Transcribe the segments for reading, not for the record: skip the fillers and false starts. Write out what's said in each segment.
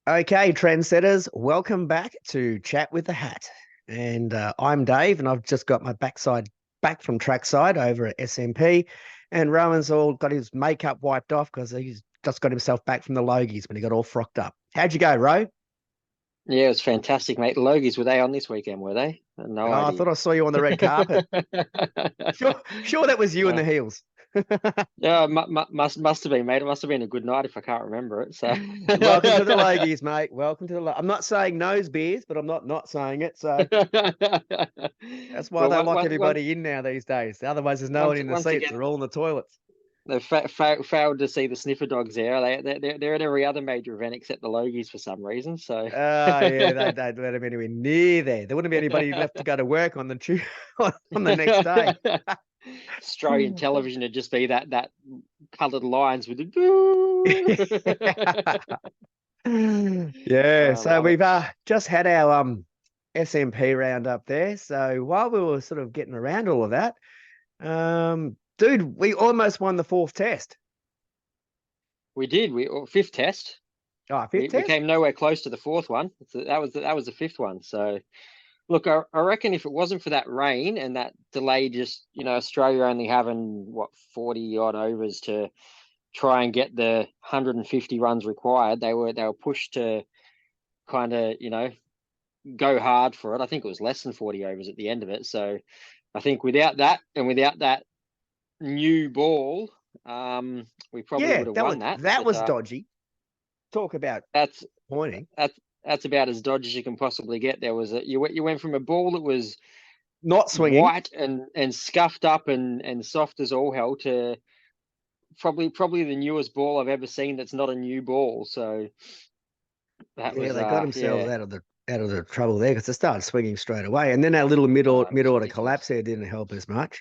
Okay, trendsetters, welcome back to Chat with the Hat. And I'm Dave, and I've just got my backside back from trackside over at SMP. And Rowan's all got his makeup wiped off because he's just got himself back from the Logies when he got all frocked up. How'd you go, Ro? Yeah, it was fantastic, mate. The Logies, were they on this weekend, were they? No Oh, I idea. thought I saw you on the red carpet. Sure, that was you in Uh, the heels. yeah, must have been, mate. It must have been a good night if I can't remember it. So Welcome to the Logies, mate. Welcome to the. I'm not saying nose beers, but I'm not saying it. So that's why well, they lock one, everybody in now these days. Otherwise, there's no one once in the once seats. again, They're all in the toilets. they've failed to see the sniffer dogs there. They're at every other major event except the Logies for some reason. So Yeah, they'd let him anywhere near there. There wouldn't be anybody left to go to work on the on the next day. Australian television would just be that coloured lines with the Yeah, I so love it. we've just had our SMP round up there. So while we were sort of getting around all of that, dude, we almost won the fourth test. We did. Fifth test. Oh, fifth We test? came nowhere close to the fourth one. That was the fifth one. So look, I reckon if it wasn't for that rain and that delay, just Australia only having what 40 odd overs to try and get the 150 runs required, they were pushed to kind of go hard for it. I think it was less than 40 overs at the end of it. So I think without that and without that new ball, we probably Yeah, would have that was won that. that But was dodgy. Talk about that's pointing. that's about as dodgy as you can possibly get. There was you went from a ball that was Not swinging. white and scuffed up and soft as all hell to probably the newest ball I've ever seen that's not a new ball. So that Yeah, was they got themselves yeah, out of the trouble there because they started swinging straight away, and then that little it mid was order collapse ridiculous. there didn't help as much.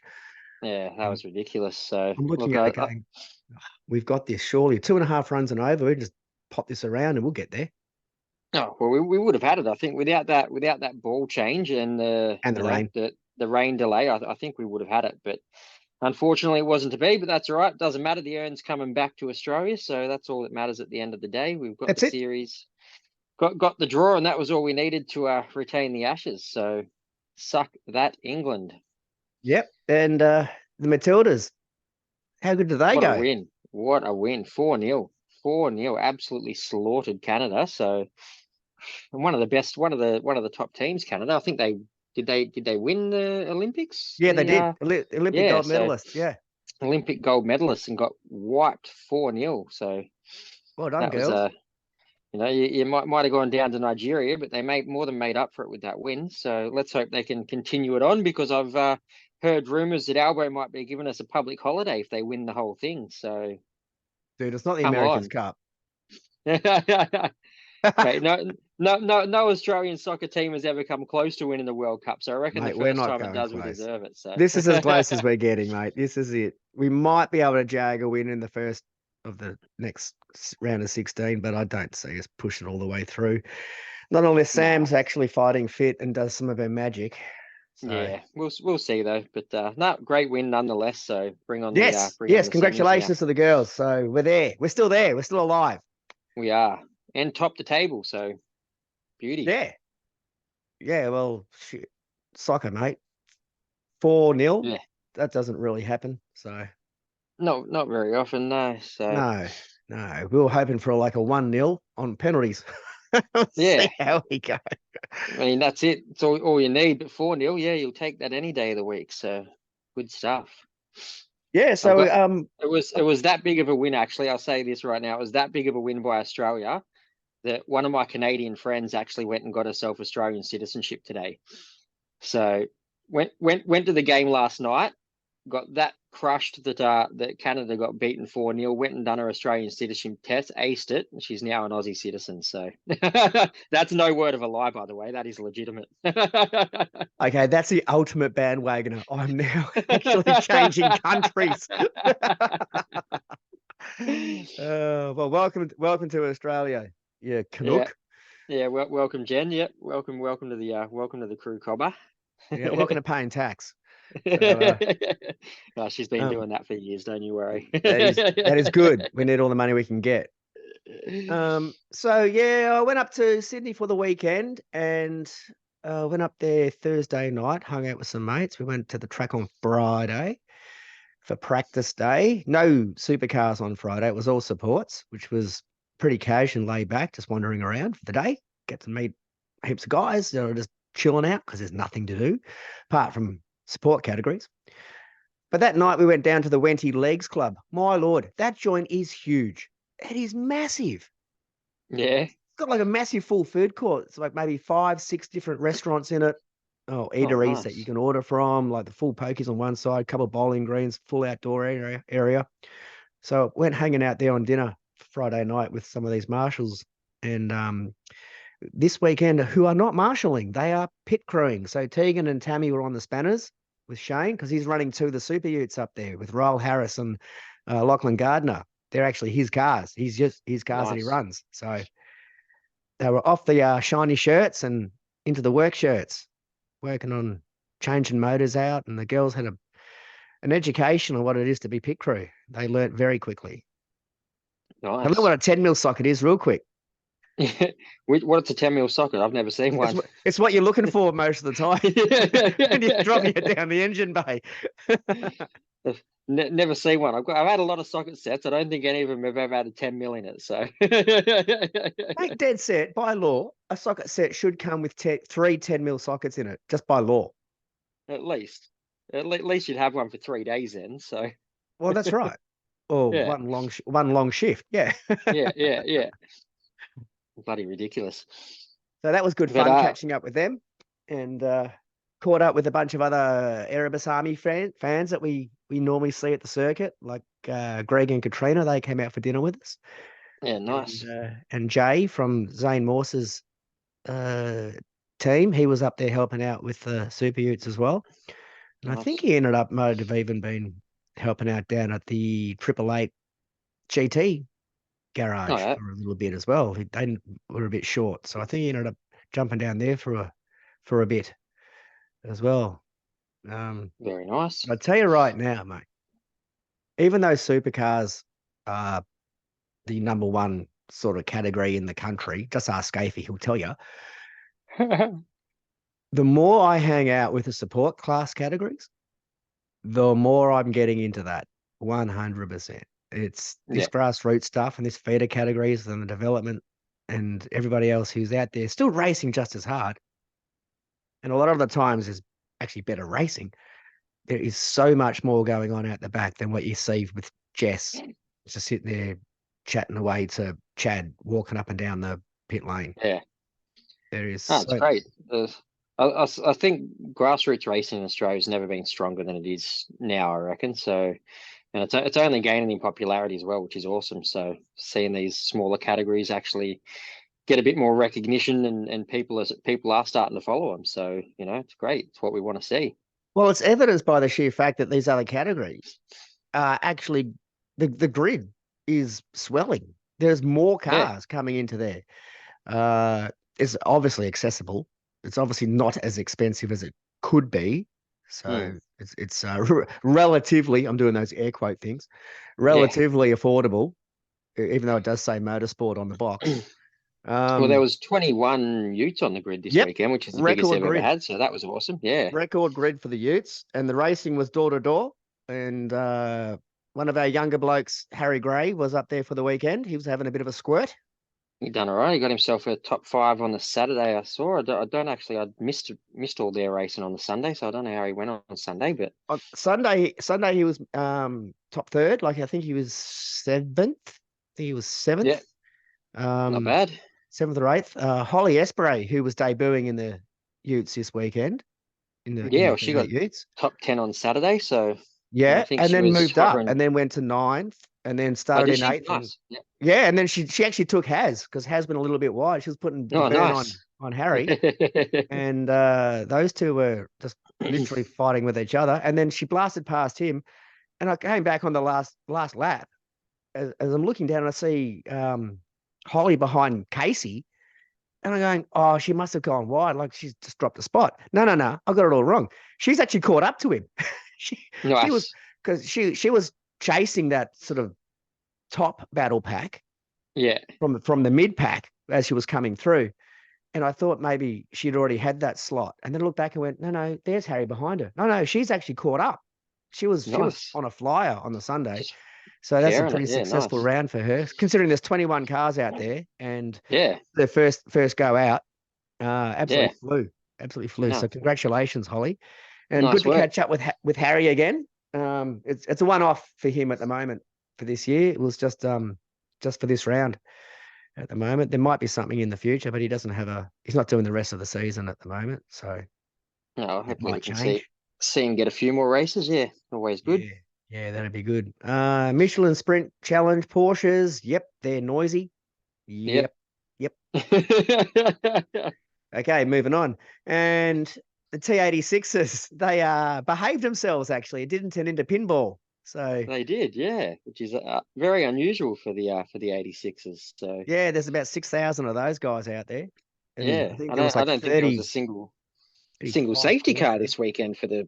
Yeah, that Um, was ridiculous. So I'm looking look, at it going, we've got this surely 2.5 runs and over. We just pop this around and we'll get there. oh well, we would have had it. I think without that ball change and the And the rain. the rain delay, I think we would have had it. But unfortunately, it wasn't to be. But that's all right. Doesn't matter. The urn's coming back to Australia, so that's all that matters at the end of the day. We've got the That's it. series, got the draw, and that was all we needed to retain the Ashes. So suck that, England. Yep. And the Matildas, how good do they What a go? win! What a win! 4-0. 4-0. Absolutely slaughtered Canada. So and one of the top teams, Canada. I think they win the Olympics? Yeah, they The did. Olympic yeah, gold so medalists. Yeah. Olympic gold medalists and got wiped 4-0. So Well done, that was girls. you might have gone down to Nigeria, but they more than made up for it with that win. So let's hope they can continue it on because I've heard rumours that Albo might be giving us a public holiday if they win the whole thing. So Dude, it's not the come America's on. Cup. Mate, no Australian soccer team has ever come close to winning the World Cup. So I reckon the Mate, we're first not time it going does, we close. deserve it. So This is as close as we're getting, mate. This is it. We might be able to jag a win in the first of the next round of 16, but I don't see us pushing all the way through. Not unless nah, Sam's actually fighting fit and does some of her magic. So yeah, we'll see though. But no, great win nonetheless. So yes, bring on yes, the semis now. congratulations to the girls. So we're there. We're still there. We're still alive. We are and top the table. So beauty. Yeah. Yeah, well, shit. Soccer, mate. 4-0. Yeah, That doesn't really happen. So no, not very often. No. So no, no. We were hoping for like a 1-0 on penalties. yeah, See how we go. I mean that's it. It's all you need. But 4-0, yeah, you'll take that any day of the week. So good stuff. Yeah, I'm so glad it was that big of a win. Actually, I'll say this right now. It was that big of a win by Australia that one of my Canadian friends actually went and got herself Australian citizenship today. So went to the game last night, got that crushed that Canada got beaten 4-0, went and done her Australian citizenship test, aced it, and she's now an Aussie citizen. So that's no word of a lie, by the way. That is legitimate. okay, that's the ultimate bandwagoner. I'm now actually changing countries. Well, welcome to Australia, yeah, Yeah, Canuck. yeah. Welcome, Jen. Yeah, welcome to the crew, Cobber. Yeah, welcome to paying tax. So Oh, she's been um, doing that for years, don't you worry. that is good. We need all the money we can get. So yeah, I went up to Sydney for the weekend and went up there Thursday night, hung out with some mates. We went to the track on Friday for practice day. No supercars on Friday. It was all supports, which was pretty casual and laid back, just wandering around for the day. Get to meet heaps of guys that are just chilling out because there's nothing to do apart from support categories. But that night we went down to the Wenty Legs Club. My lord, that joint is huge. It is massive. Yeah. It's got like a massive full food court. It's like maybe 5, 6 different restaurants in it. Oh, Oh, eateries that you nice. can order from, like the full pokies on one side, a couple of bowling greens, full outdoor area. So went hanging out there on dinner Friday night with some of these marshals. And this weekend, who are not marshalling, they are pit crewing. So Tegan and Tammy were on the spanners with Shane because he's running two of the super utes up there with Royal Harris and Lachlan Gardner. They're actually his cars. He's just his cars that he Nice. runs. So they were off the shiny shirts and into the work shirts, working on changing motors out. And the girls had an education on what it is to be pit crew. They learnt very quickly. They learned Nice. what a 10 mil socket is real quick. What's a 10 mil socket? I've never seen It's one. it's what you're looking for most of the time when you're dropping it down the engine bay. Never seen one. I've had a lot of socket sets. I don't think any of them have ever had a 10 mil in it. So Ain't dead set by law. A socket set should come with three 10 mil sockets in it, just by law. at least, at least you'd have one for 3 days then. So Well, that's right. Or yeah, one long shift. Yeah. yeah. Bloody ridiculous. So that was good But fun catching up with them, and caught up with a bunch of other Erebus Army fans that we normally see at the circuit, like Greg and Katrina. They came out for dinner with us, yeah, nice. and Jay from Zane Morse's uh, team. He was up there helping out with the Super Utes as well. And I think Nice. he might have even been helping out down at the Triple Eight GT Oh garage yeah, for a little bit as well. They were a bit short, so I think he ended up jumping down there for a bit as well. Um, very nice. I tell you right now, mate, even though supercars are the number one sort of category in the country, just ask Scafey, he'll tell you. The more I hang out with the support class categories, the more I'm getting into that 100%. It's this Yeah, grassroots stuff and this feeder categories and the development and everybody else who's out there still racing just as hard. And a lot of the times is actually better racing. There is so much more going on out the back than what you see with Jess just sitting there chatting away to Chad walking up and down the pit lane. yeah. There is Oh, it's so great. I think grassroots racing in Australia has never been stronger than it is now, I reckon. So, and it's only gaining in popularity as well, which is awesome. So, seeing these smaller categories actually get a bit more recognition and people are starting to follow them. So, it's great. It's what we want to see. well, it's evidenced by the sheer fact that these other categories actually the grid is swelling. There's more Yeah. cars coming into there. Uh, it's obviously accessible. It's obviously not as expensive as it could be. Hmm. So it's relatively, I'm doing those air quote things, Yeah. relatively affordable, even though it does say motorsport on the box. Well, there was 21 utes on the grid this Yep, weekend, which is the biggest record they've ever grid, had. So that was awesome. Yeah. record grid for the Utes, and the racing was door to door. And one of our younger blokes, Harry Gray, was up there for the weekend. He was having a bit of a squirt. He done all right. He got himself a top five on the Saturday. I saw. I don't actually. I missed all their racing on the Sunday, so I don't know how he went on Sunday. But On Sunday he was top third. Like I think he was seventh. I think he was yeah, seventh. not Um, bad. seventh or eighth. Holly Espray, who was debuting in the Utes this weekend, in Yeah, the well, she V8 got Utes. top 10 on Saturday, so I Yeah, think and she then was moved up, hovering. and then went to ninth, and then Oh, started did in she? eighth, and Nice. Yeah. yeah, and then she actually took Has because Has been a little bit wide. She was putting the Oh, burn nice. on Harry, and those two were just literally fighting with each other. And then she blasted past him, and I came back on the last lap. As I'm looking down, I see Holly behind Casey, And I'm going, oh, she must have gone wide, like she's just dropped a spot. No, no, no, I got it all wrong. She's actually caught up to him. she she was Nice. because she was chasing that sort of top battle pack Yeah. from the mid pack as she was coming through. And I thought maybe she'd already had that slot. And then I looked back and went, no, no, there's Harry behind her. No, no, she's actually caught up. She was Nice. on a flyer on the Sunday. Just So that's a sharing it. pretty Yeah. successful Nice. round for her, considering there's 21 cars out there and Yeah. the first go out, Yeah. absolutely flew. So No. congratulations, Holly, and good Nice to work. catch up with Harry again. It's a one-off for him at the moment for this year. It was just for this round at the moment. There might be something in the future, but he's not doing the rest of the season at the moment, so No, it hopefully we might can change. see him get a few more races. Yeah. Always good. Yeah, yeah, that'd be good. Michelin Sprint Challenge Porsches. Yep, they're noisy. Yep. Yep, yep. Okay, moving on. And the T86s, they behaved themselves actually. It didn't turn into pinball. So They did, yeah, which is very unusual for the 86s. So yeah, there's about 6,000 of those guys out there. And I yeah, think there was I like don't think there was a 30, single 35 safety car Porsches. this weekend for the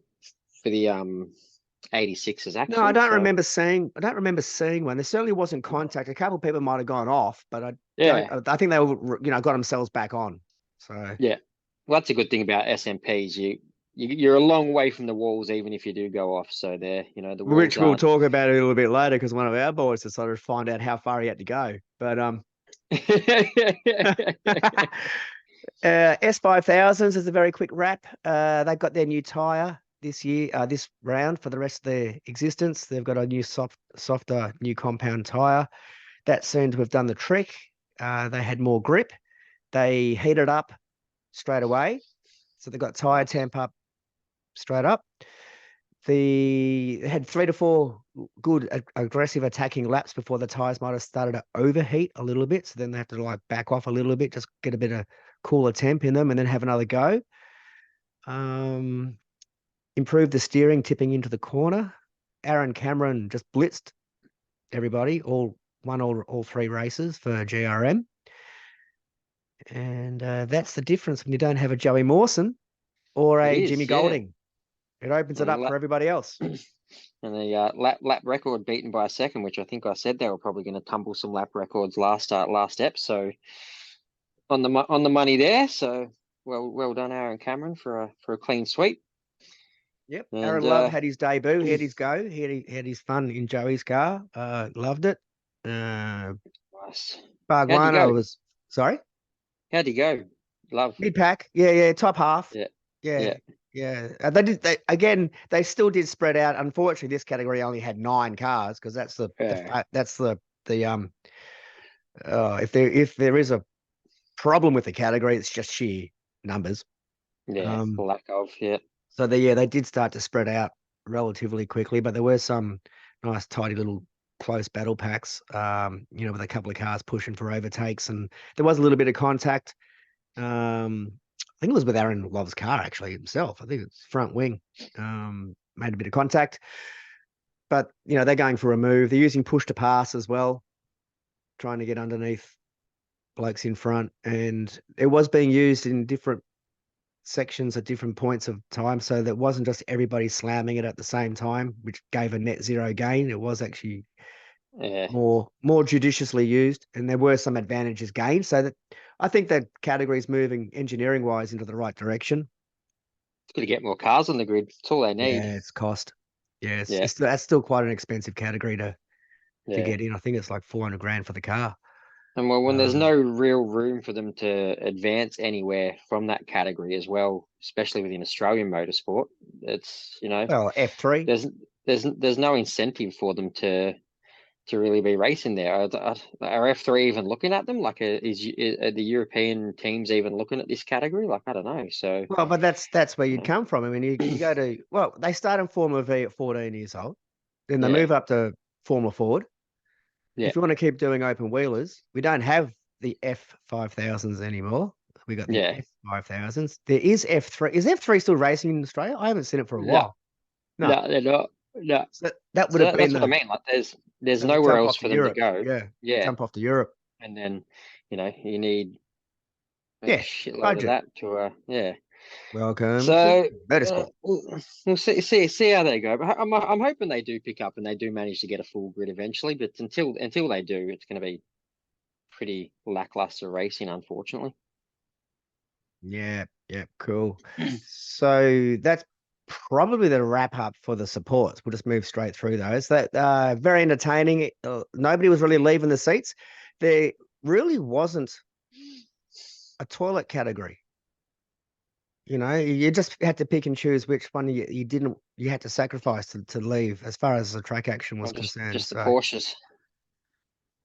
86s No, I actually. don't So remember seeing. I don't remember seeing one. There certainly wasn't contact. A couple of people might have gone off, but I don't. yeah, I think they were, got themselves back on. So yeah. Well, that's a good thing about SMPs. You're a long way from the walls, even if you do go off. So there, the walls which we'll aren't. talk about a little bit later because one of our boys decided to find out how far he had to go. But S5000s is a very quick wrap. They've got their new tyre this year, this round for the rest of their existence. They've got a new softer new compound tyre. That seemed to have done the trick. They had more grip. They heated up straight away. So they got tyre temp up straight up. They had 3 to 4 good aggressive attacking laps before the tires might have started to overheat a little bit. So then they have to like back off a little bit, just get a bit of cooler temp in them, and then have another go. Improve the steering, tipping into the corner. Aaron Cameron just blitzed everybody, all 3 races for GRM. And that's the difference when you don't have a Joey Mawson or It a Jimmy is, yeah. Golding. It opens it And up for everybody else. the lap record beaten by a second, which I think I said they were probably going to tumble some lap records last ep. So on the money there. So well done, Aaron Cameron, for a clean sweep. Yep. And Aaron Love had his debut. He had his go. He had his fun in Joey's car. Loved it. nice. How'd you Barguana go? was sorry. How'd you go? Love. Mid pack. Yeah, yeah. Top half. Yeah, Yeah, yeah, yeah. They did. They still did spread out. Unfortunately, this category only had 9 cars because yeah, that's the if there is a problem with the category, it's just sheer numbers. yeah. Um, Lack of yeah, so they did start to spread out relatively quickly, but there were some nice, tidy little close battle packs. With a couple of cars pushing for overtakes, and there was a little bit of contact. I think it was with Aaron Love's car actually himself. I think it's front wing. Made a bit of contact, but they're going for a move. They're using push to pass as well, trying to get underneath blokes in front, and it was being used in different sections at different points of time, so that wasn't just everybody slamming it at the same time, which gave a net zero gain. It was actually yeah. more judiciously used, and there were some advantages gained. So that I think that category is moving engineering wise into the right direction. It's going to get more cars on the grid. That's all they need. Yeah, it's cost. Yeah, Yeah, that's still quite an expensive category to yeah. get in. I think it's like 400 grand for the car. And well, when there's Um, no real room for them to advance anywhere from that category as well, especially within Australian motorsport, it's well, F3. there's there's no incentive for them to really be racing there. Are F3 even looking at them? Like, are the European teams even looking at this category? Like, I don't know. So, Well, but that's where you'd come from. I mean, you go to they start in Formula V at 14 years old, then they yeah, move up to Formula Ford. yeah, If you want to keep doing open wheelers, we don't have the F5000s anymore. We got the yeah. F5000s. There is F3. Is F3 still racing in Australia? I haven't seen it for a No, while. No. no, they're not. No. So that would So have been that's what I the mean. Like, there's They'll nowhere jump else off to for them to Europe. go. Yeah. Yeah, Jump off to Europe. and then you need a Yeah, shitload of budget. that to yeah. Welcome to So motorsport. we'll see how they go. But I'm hoping they do pick up and they do manage to get a full grid eventually. But until they do, it's going to be pretty lackluster racing, unfortunately. Yeah, yeah, cool. So that's probably the wrap up for the supports. We'll just move straight through those. That very entertaining. Nobody was really leaving the seats. There really wasn't a toilet category. You know, you just had to pick and choose which one you had to sacrifice to leave as far as the track action was Or concerned. just the So Porsches.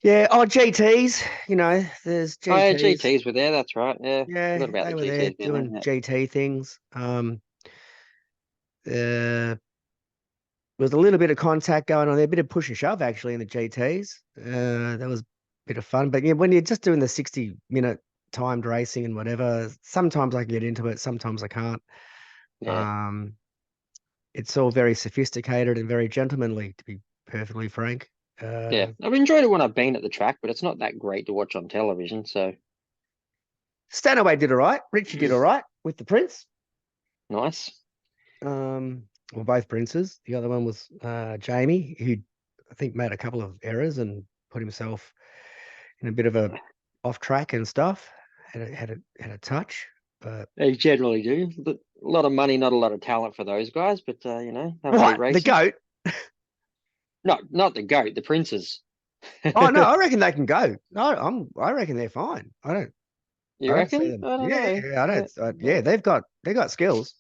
yeah, oh GTs, you know, there's Oh yeah, GTs. GTs were there. That's right. Yeah, Yeah, forgot about they the were there GTs being doing there. GT things. Uh, there was a little bit of contact going on there, a bit of push and shove actually in the GTs. That was a bit of fun. But yeah, when you're just doing the 60-minute timed racing and whatever, sometimes I can get into it, sometimes I can't. Yeah, It's all very sophisticated and very gentlemanly, to be perfectly frank. yeah. I've enjoyed it when I've been at the track, but it's not that great to watch on television. So Stanaway did all right. Richie did all right with the Prince. nice. Well, both Princes. The other one was Jamie, who I think made a couple of errors and put himself in a bit of a off track and stuff. Had a touch, but They generally do, but a lot of money, not a lot of talent for those guys. But have a good what the racing. goat? No, not the goat, the princes. Oh no, I reckon they can go. No, I reckon they're fine. You I don't see reckon? them. I don't Yeah, know. I don't. Yeah, they've got skills.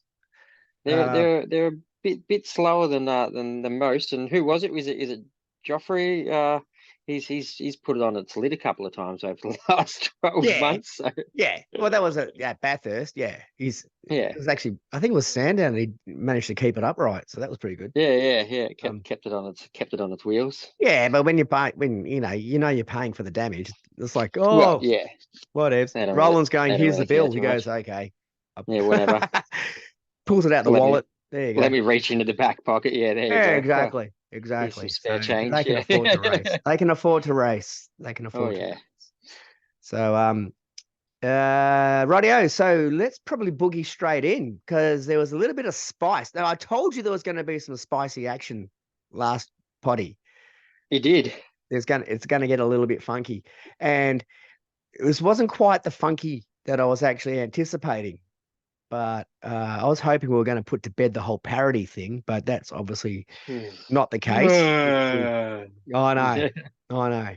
Uh, They're a bit slower than most. And who was it? Is it Joffrey? He's put it on its lid a couple of times over the last 12 yeah, months. So yeah. Well, that was Bathurst. Yeah, it yeah, was actually I think it was Sandown. And he managed to keep it upright, so that was pretty good. yeah. Um, Kept it on its wheels. yeah, but when when you're paying for the damage, it's like, Well, oh, yeah, whatevs. they don't really Roland's going, they don't here's the really care bill. He too goes, much. okay. Yeah, whatever. Pulls it out the Let me wallet. There you let go. me reach into the back pocket. Yeah, there you Yeah, go. Oh, exactly. here's some Exactly. spare So change. they can Yeah. afford to race. They can afford to race. They can Oh afford to yeah. race. So rightio. So let's probably boogie straight in because there was a little bit of spice. Now I told you there was going to be some spicy action last potty. He did. It's gonna get a little bit funky. And wasn't quite the funky that I was actually anticipating. But I was hoping we were going to put to bed the whole parody thing, but that's obviously not the case. I know. I know.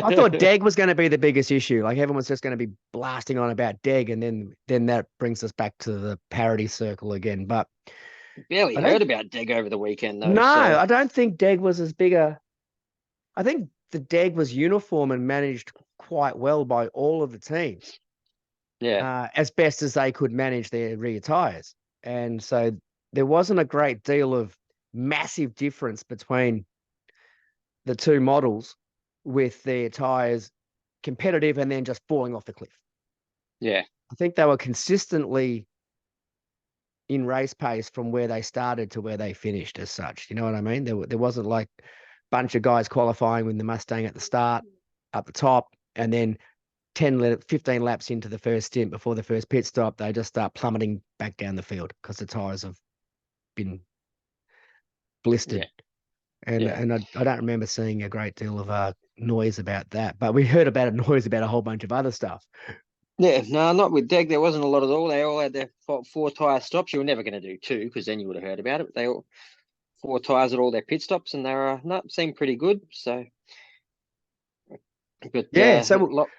I thought Deg was going to be the biggest issue. Like everyone was just going to be blasting on about Deg, and then that brings us back to the parody circle again. But Barely I heard don't. about Deg over the weekend though. No, So I don't think Deg was as big a. I think the Deg was uniform and managed quite well by all of the teams, yeah, as best as they could manage their rear tires, and so there wasn't a great deal of massive difference between the two models with their tires competitive and then just falling off the cliff. yeah, I think they were consistently in race pace from where they started to where they finished as such. You know what I mean? There wasn't like a bunch of guys qualifying with the Mustang at the start, up the top, and then 15 laps into the first stint before the first pit stop, they just start plummeting back down the field because the tires have been blistered. yeah, And yeah. and I don't remember seeing a great deal of noise about that, but we heard about a noise about a whole bunch of other stuff. Yeah, no, not with Deg. There wasn't a lot at all. They all had their four tire stops. You were never going to do two because then you would have heard about it. They all four tires at all their pit stops, and they were not seemed pretty good. So, but Yeah, so lot.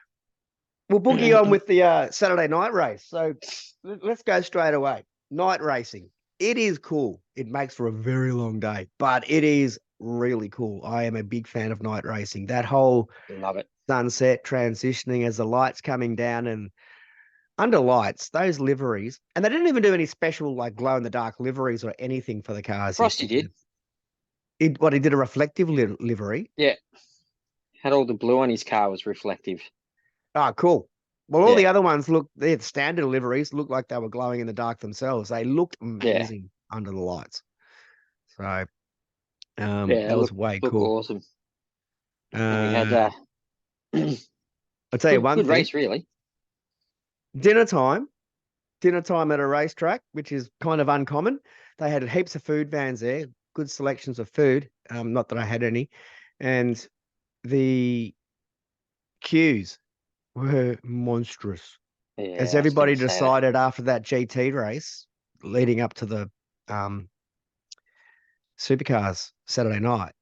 we'll boogie on with the Saturday night race. So let's go straight away. Night racing. It is cool. It makes for a very long day, but it is really cool. I am a big fan of night racing. That whole Love it. sunset transitioning as the lights coming down and under lights, those liveries, and they didn't even do any special like glow in the dark liveries or anything for the cars. Frosty did. He did a reflective livery. Yeah, had all the blue on his car was reflective. Oh, cool. Well, all the Yeah, other ones they're standard liveries look like they were glowing in the dark themselves. They looked yeah, amazing under the lights. So yeah. that was way Look cool. awesome. And we had Uh, I'll tell you one good thing. race really. dinner time, dinner time at a racetrack, which is kind of uncommon. They had heaps of food vans there, good selections of food. Not that I had any, and the queues were monstrous. As Yeah, I was going everybody to say that. decided after that GT race leading up to the um, Supercars Saturday night,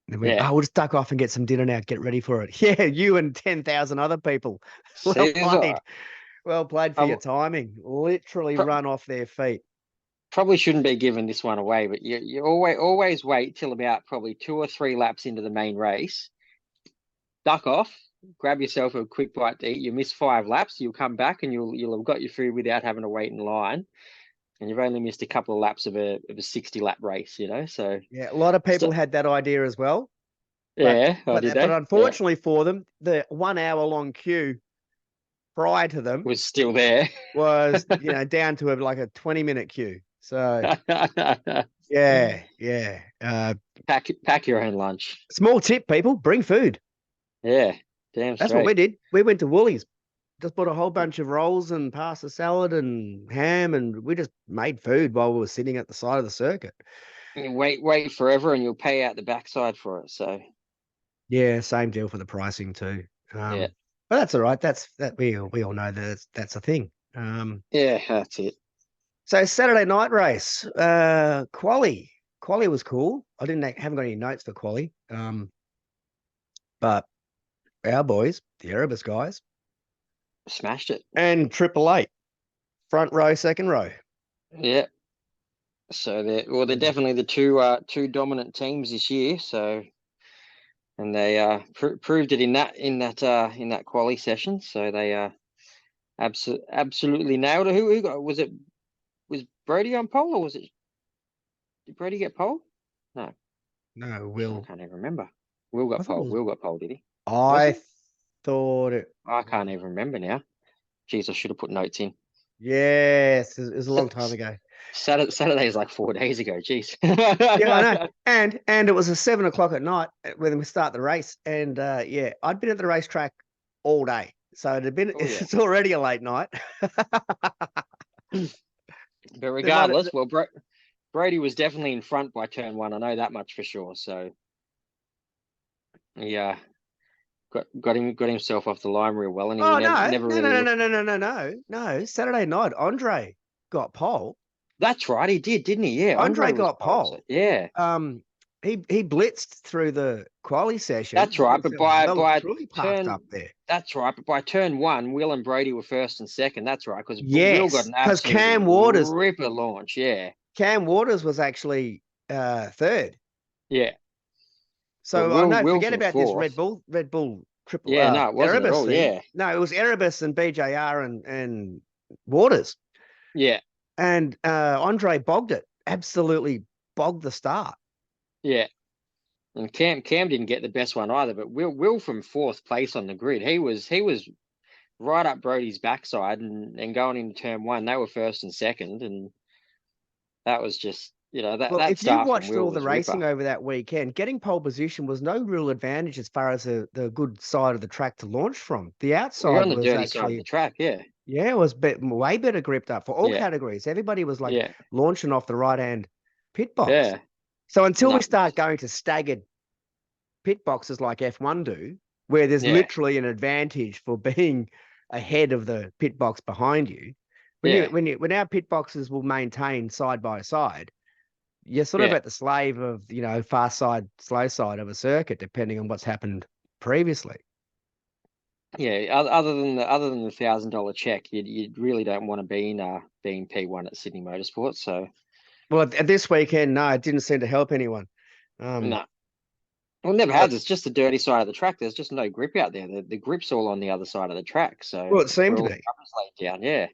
they went, Yeah. "Oh, we'll just duck off and get some dinner now. Get ready for it." Yeah, you and 10,000 other people. Well See, played. Well played for I your timing. Literally pro run off their feet. probably shouldn't be giving this one away, but you always wait till about probably 2 or 3 laps into the main race, duck off, grab yourself a quick bite to eat. You miss 5 laps, you'll come back and you'll have got your food without having to wait in line, and you've only missed a couple of laps of a 60 lap race, you know. So, Yeah, a lot of people had that idea as well. But yeah, oh, did but they? Yeah, unfortunately for them, the 1 hour long queue prior to them was still there. was, down to like a 20-minute queue. So yeah, yeah. Pack your own lunch. Small tip, people, bring food. Yeah, damn That's what we straight. did. We went to Woolies, just bought a whole bunch of rolls and pasta salad and ham, and we just made food while we were sitting at the side of the circuit. You wait forever, and you'll pay out the backside for it. So Yeah, same deal for the pricing too. yeah, But that's all right. That we all know that's a thing. yeah, that's it. So Saturday night race, quali was cool. I haven't got any notes for quali. But our boys, the Erebus guys, Smashed it. and Triple Eight, front row, second row. Yeah. So they're Mm. definitely the two dominant teams this year. So and they proved it in that quali session. So they absolutely nailed it. Who got was Brody on pole, or did Brody get pole? No, No, I Will. can't even remember. Will I got thought it pole. was. Will got pole, did he? Was I it? thought it. I can't even remember now. Jeez, I should have put notes in. Yes, it was a long time ago. Saturday is like 4 days ago. Jeez. Yeah, I know. And it was a 7 o'clock at night when we start the race. And yeah, I'd been at the racetrack all day. So Oh yeah. it's already a late night. But They might regardless, well, Brady was definitely in front by turn one. I know that much for sure. So yeah, got himself off the line real well, and he Oh no, never no, no, really no, no, looked. no, no, no, no. No. Saturday night, Andre got pole. That's right, he did, didn't he? Yeah, Andre Andre was got pole. So pole. yeah, Um he blitzed through the quali session. that's right. But by Well and by truly parked turn, up there. that's right. But by turn one, Will and Brady were first and second. That's right, because Will got Yes, an because absolute ripper launch. Yeah, Cam Waters was actually third. yeah. But So Will no, Will forget from about this fourth. Red Bull triple Yeah, no, it wasn't at Erebus all. thing. Yeah, No, it was Erebus and BJR and Waters. yeah, And Andre bogged it. Absolutely bogged the start. yeah. And Cam didn't get the best one either. But Will from fourth place on the grid, he was right up Brody's backside, and going into turn one, they were first and second, and that was just that Well, that if you start from watched Will all the was ripper. racing over that weekend, getting pole position was no real advantage as far as the good side of the track to launch from. The You're outside on the was dirty side of the actually, track, yeah, yeah, it was way better gripped up for all yeah, categories. Everybody was like yeah, launching off the right hand pit box. yeah. So until we No, start going to staggered pit boxes like F1 do, where there's yeah, literally an advantage for being ahead of the pit box behind you, yeah, when our pit boxes will maintain side by side, you're sort of yeah, at the slave of, fast side, slow side of a circuit, depending on what's happened previously. yeah. Other than the $1,000 check, you really don't want to be in being P1 at Sydney Motorsport. So Well, this weekend, no, it didn't seem to help anyone. no, well, never But has. It's just the dirty side of the track. There's just no grip out there. The grip's all on the other side of the track. So well, it seemed where to all the be. rubber's laid down. Yeah.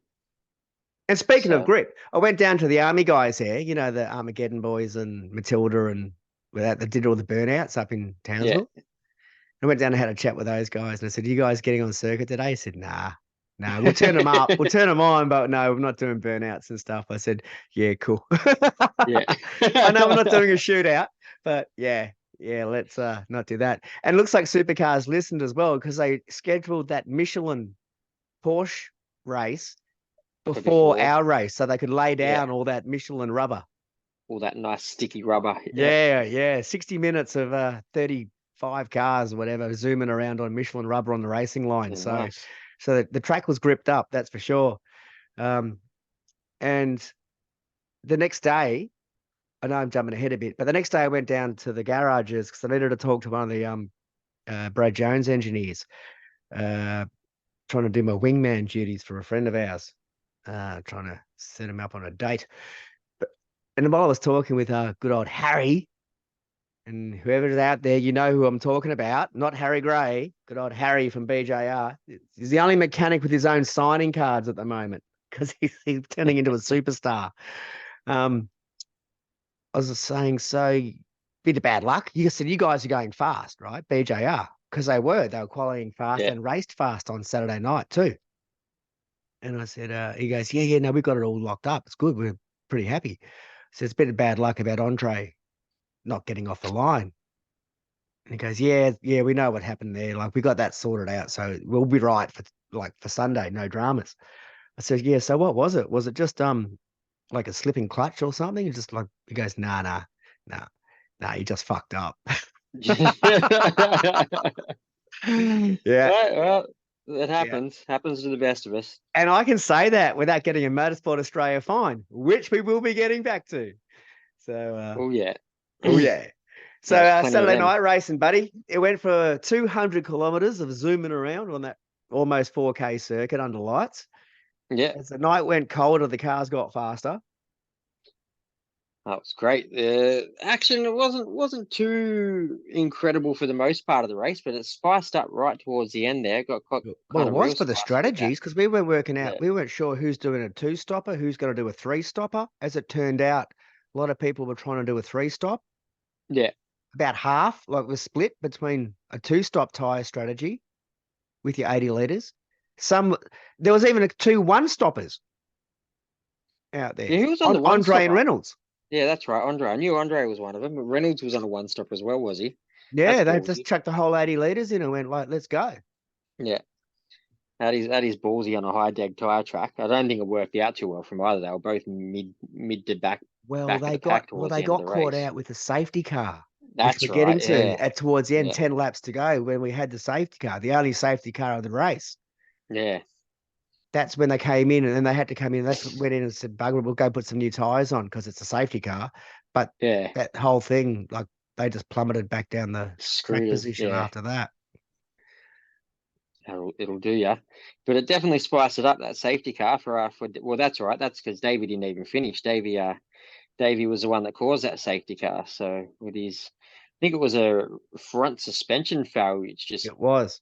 And speaking of So grip, I went down to the army guys there, the Armageddon boys and Matilda and that did all the burnouts up in yeah, Townsville. I went down and had a chat with those guys, and I said, "You guys getting on circuit today?" He said, "Nah, nah, we'll turn them up, we'll turn them on, but no, we're not doing burnouts and stuff." I said, "Yeah, cool." yeah, I know we're not doing a shootout, but yeah, yeah, let's not do that. And it looks like Supercars listened as well because they scheduled that Michelin Porsche race Okay, before before. our race, so they could lay Yeah. down all that Michelin rubber. All that nice sticky rubber. Yeah. Yeah. 60 minutes of 35 cars or whatever zooming around on Michelin rubber on the racing line. Yeah, So nice. the track was gripped up, that's for sure. And the next day, I know I'm jumping ahead a bit, but the next day I went down to the garages because I needed to talk to one of the Brad Jones engineers, trying to do my wingman duties for a friend of ours, trying to set him up on a date. And while I was talking with good old Harry, and whoever's out there, you know who I'm talking about, not Harry Gray, good old Harry from BJR. He's the only mechanic with his own signing cards at the moment because he's turning into a superstar. I was just saying, so bit of bad luck. You said you guys are going fast, right? BJR, because they were qualifying fast Yeah. and raced fast on Saturday night too. And I said, he goes, yeah, no, we've got it all locked up. It's good. We're pretty happy. So it's a bit of bad luck about Andre not getting off the line. And he goes, yeah, we know what happened there. Like we got that sorted out. So we'll be right for Sunday, no dramas. I said, yeah, so what was it? Was it just like a slipping clutch or something? And just like he goes, nah, he just fucked up. Yeah. Right, well, it Yeah. happens. Happens to the best of us. And I can say that without getting a Motorsport Australia fine, which we will be getting back to. So Oh yeah. oh yeah. So There's plenty of Saturday them. night racing, buddy. It went for 200 kilometers of zooming around on that almost 4K circuit under lights. Yeah. As the night went colder, the cars got faster. That was great. Action wasn't too incredible for the most part of the race, but it spiced up right towards the end there. Got Well, kind it of was real for the spicy with that. strategies because we weren't working out. Yeah. We weren't sure who's doing a two-stopper, who's going to do a three-stopper. As it turned out, a lot of people were trying to do a three-stop. Yeah. About half, like, was split between a two-stop tyre strategy with your 80 litres. There was even two one-stoppers out Yeah, there. who was on the one Andre and stopper? Reynolds. Yeah, that's right. Andre. I knew Andre was one of them, but Reynolds was on a one stopper as well, was he? That's Yeah, they just ballsy. chucked the whole 80 litres in and went like, let's go. Yeah. That is ballsy on a high deg tire track. I don't think it worked out too well from either. They were both mid to back of the pack towards They the end of got the caught race. out with the safety car, which That's we're getting right. to Yeah. at towards the end, Yeah. 10 laps to go, when we had the safety car, the only safety car of the race. Yeah. That's when they came in, and then they had to come in. They went in and said, "Bugger, we'll go put some new tires on because it's a safety car." But Yeah. that whole thing, like, they just plummeted back down the track Screwed us. position Yeah. after that. It'll do ya. But it definitely spiced it up, that safety car for well, that's all right. That's because Davey didn't even finish. Davey was the one that caused that safety car. So with his, I think it was a front suspension failure, which just It was,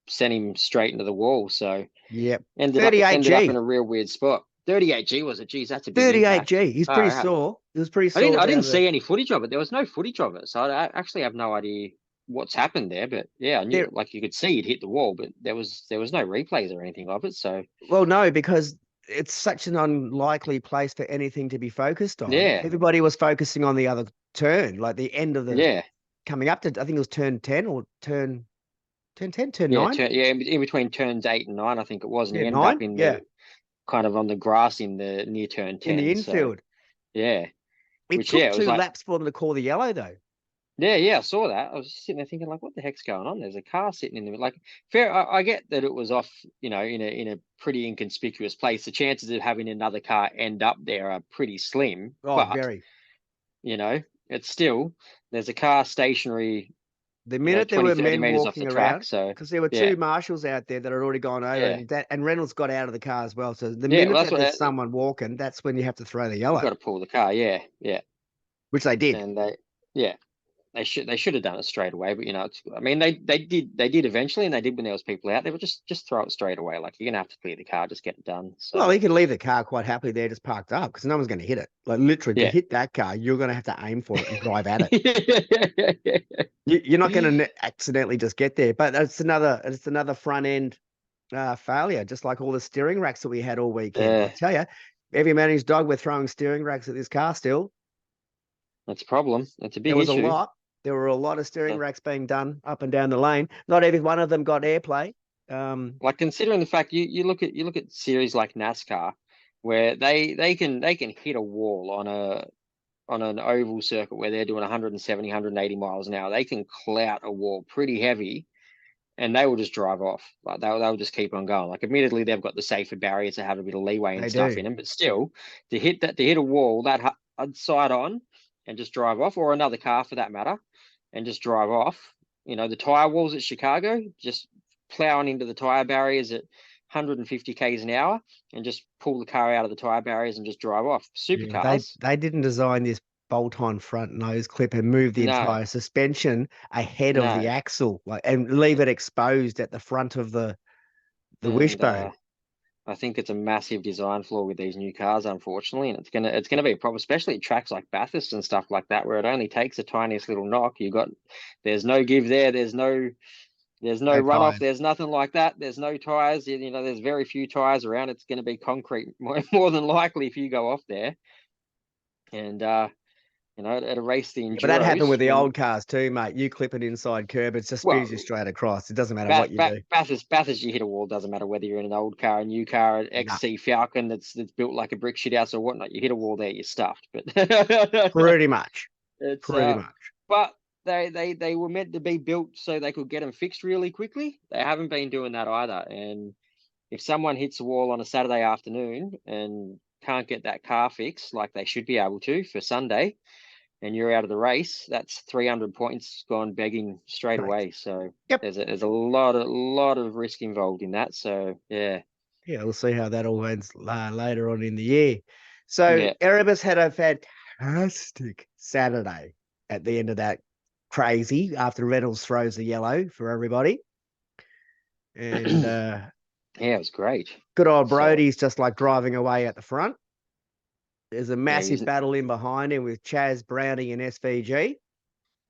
sent him straight into the wall. So yep, ended up in 38G, a real weird spot. 38G was it? Geez, that's a big impact. 38G. He's All pretty right. sore. He was pretty I didn't sore I didn't down see any footage of it. There was no footage of it, so I actually have no idea what's happened there. But yeah, I knew, there. like, you could see it hit the wall, but there was no replays or anything of it. So Well, no, because it's such an unlikely place for anything to be focused on. yeah, Everybody was focusing on the other turn, like the end of the yeah, coming up to, I think it was turn 10 or turn 10, turn yeah, 9. in between turns 8 and 9, I think it was, and Yeah, he ended up 9. in Yeah, the kind of on the grass in the near turn in the 10. So infield. yeah, It which yeah, took it was 2 like laps for them to call the yellow, though. yeah, I saw that. I was just sitting there thinking, like, what the heck's going on? There's a car sitting in the like. Fair, I get that it was off, in a pretty inconspicuous place. The chances of having another car end up there are pretty slim, Oh, but very. it's still, there's a car stationary, The minute there 20, were 30 men meters off walking the track. around, So because there were yeah, 2 marshals out there that had already gone over, yeah, and Reynolds got out of the car as well. So the yeah. minute Well, that's that what there's someone walking, that's when you have to throw the you've yellow, got to pull the car. Yeah, yeah, which they did. and yeah, they should have done it straight away, but I mean, they did eventually, and they did when there was people out there, but just throw it straight away. Like, you're gonna have to clear the car, just get it done. Well, So you can leave the car quite happily there, just parked up, because no one's going to hit it. Like, literally, to yeah, hit that car, you're going to have to aim for it and drive at it. You're not going to accidentally just get there. But it's another front end failure, just like all the steering racks that we had all weekend. I tell you, every man and his dog were throwing steering racks at this car still. that's a problem. That's a There big was a issue. lot. There were a lot of steering Uh, racks being done up and down the lane. Not every one of them got airplay. Like considering the fact you look at series like NASCAR, where they can hit a wall on an oval circuit where they're doing 170, 180 miles an hour. They can clout a wall pretty heavy, and they will just drive off. Like they'll just keep on going. Like admittedly, they've got the safer barriers to have a bit of leeway and They stuff do. in them, but still, to hit a wall that side on and just drive off, or another car for that matter, and just drive off. You know, the tire walls at Chicago, just plowing into the tire barriers at 150 k's an hour and just pull the car out of the tire barriers and just drive off. Yeah, they Supercars, they didn't design this bolt-on front nose clip and move the no, entire suspension ahead of the no. axle, like, and leave it exposed at the front of the And wishbone. I think it's a massive design flaw with these new cars, unfortunately, and it's gonna be a problem, especially at tracks like Bathurst and stuff like that, where it only takes the tiniest little knock. There's no give there, there's no No runoff, tires. there's nothing like that. There's no tires, you know, there's very few tires around. It's going to be concrete more than likely if you go off there, and you know, at a race the Yeah, but that happened enduros with the when old cars too, mate. You clip an inside curb, it just spews you well. straight across. It doesn't matter what you do. Bathurst, you hit a wall. Doesn't matter whether you're in an old car, a new car, an No, XC Falcon that's built like a brick shit house or whatnot. You hit a wall there, you're stuffed. But pretty much. it's Pretty much. but they were meant to be built so they could get them fixed really quickly. They haven't been doing that either. And if someone hits a wall on a Saturday afternoon and can't get that car fixed like they should be able to for Sunday, and you're out of the race, that's 300 points gone begging straight Correct. away. So Yep. there's a lot of risk involved in that. So yeah, Yeah, we'll see how that all ends later on in the year. So yeah. Erebus had a fantastic Saturday at the end of that crazy after Reynolds throws the yellow for everybody. And Yeah, it was great. good old So Brody's just like driving away at the front. There's a yeah, massive battle in behind him with Chaz Browning and SVG.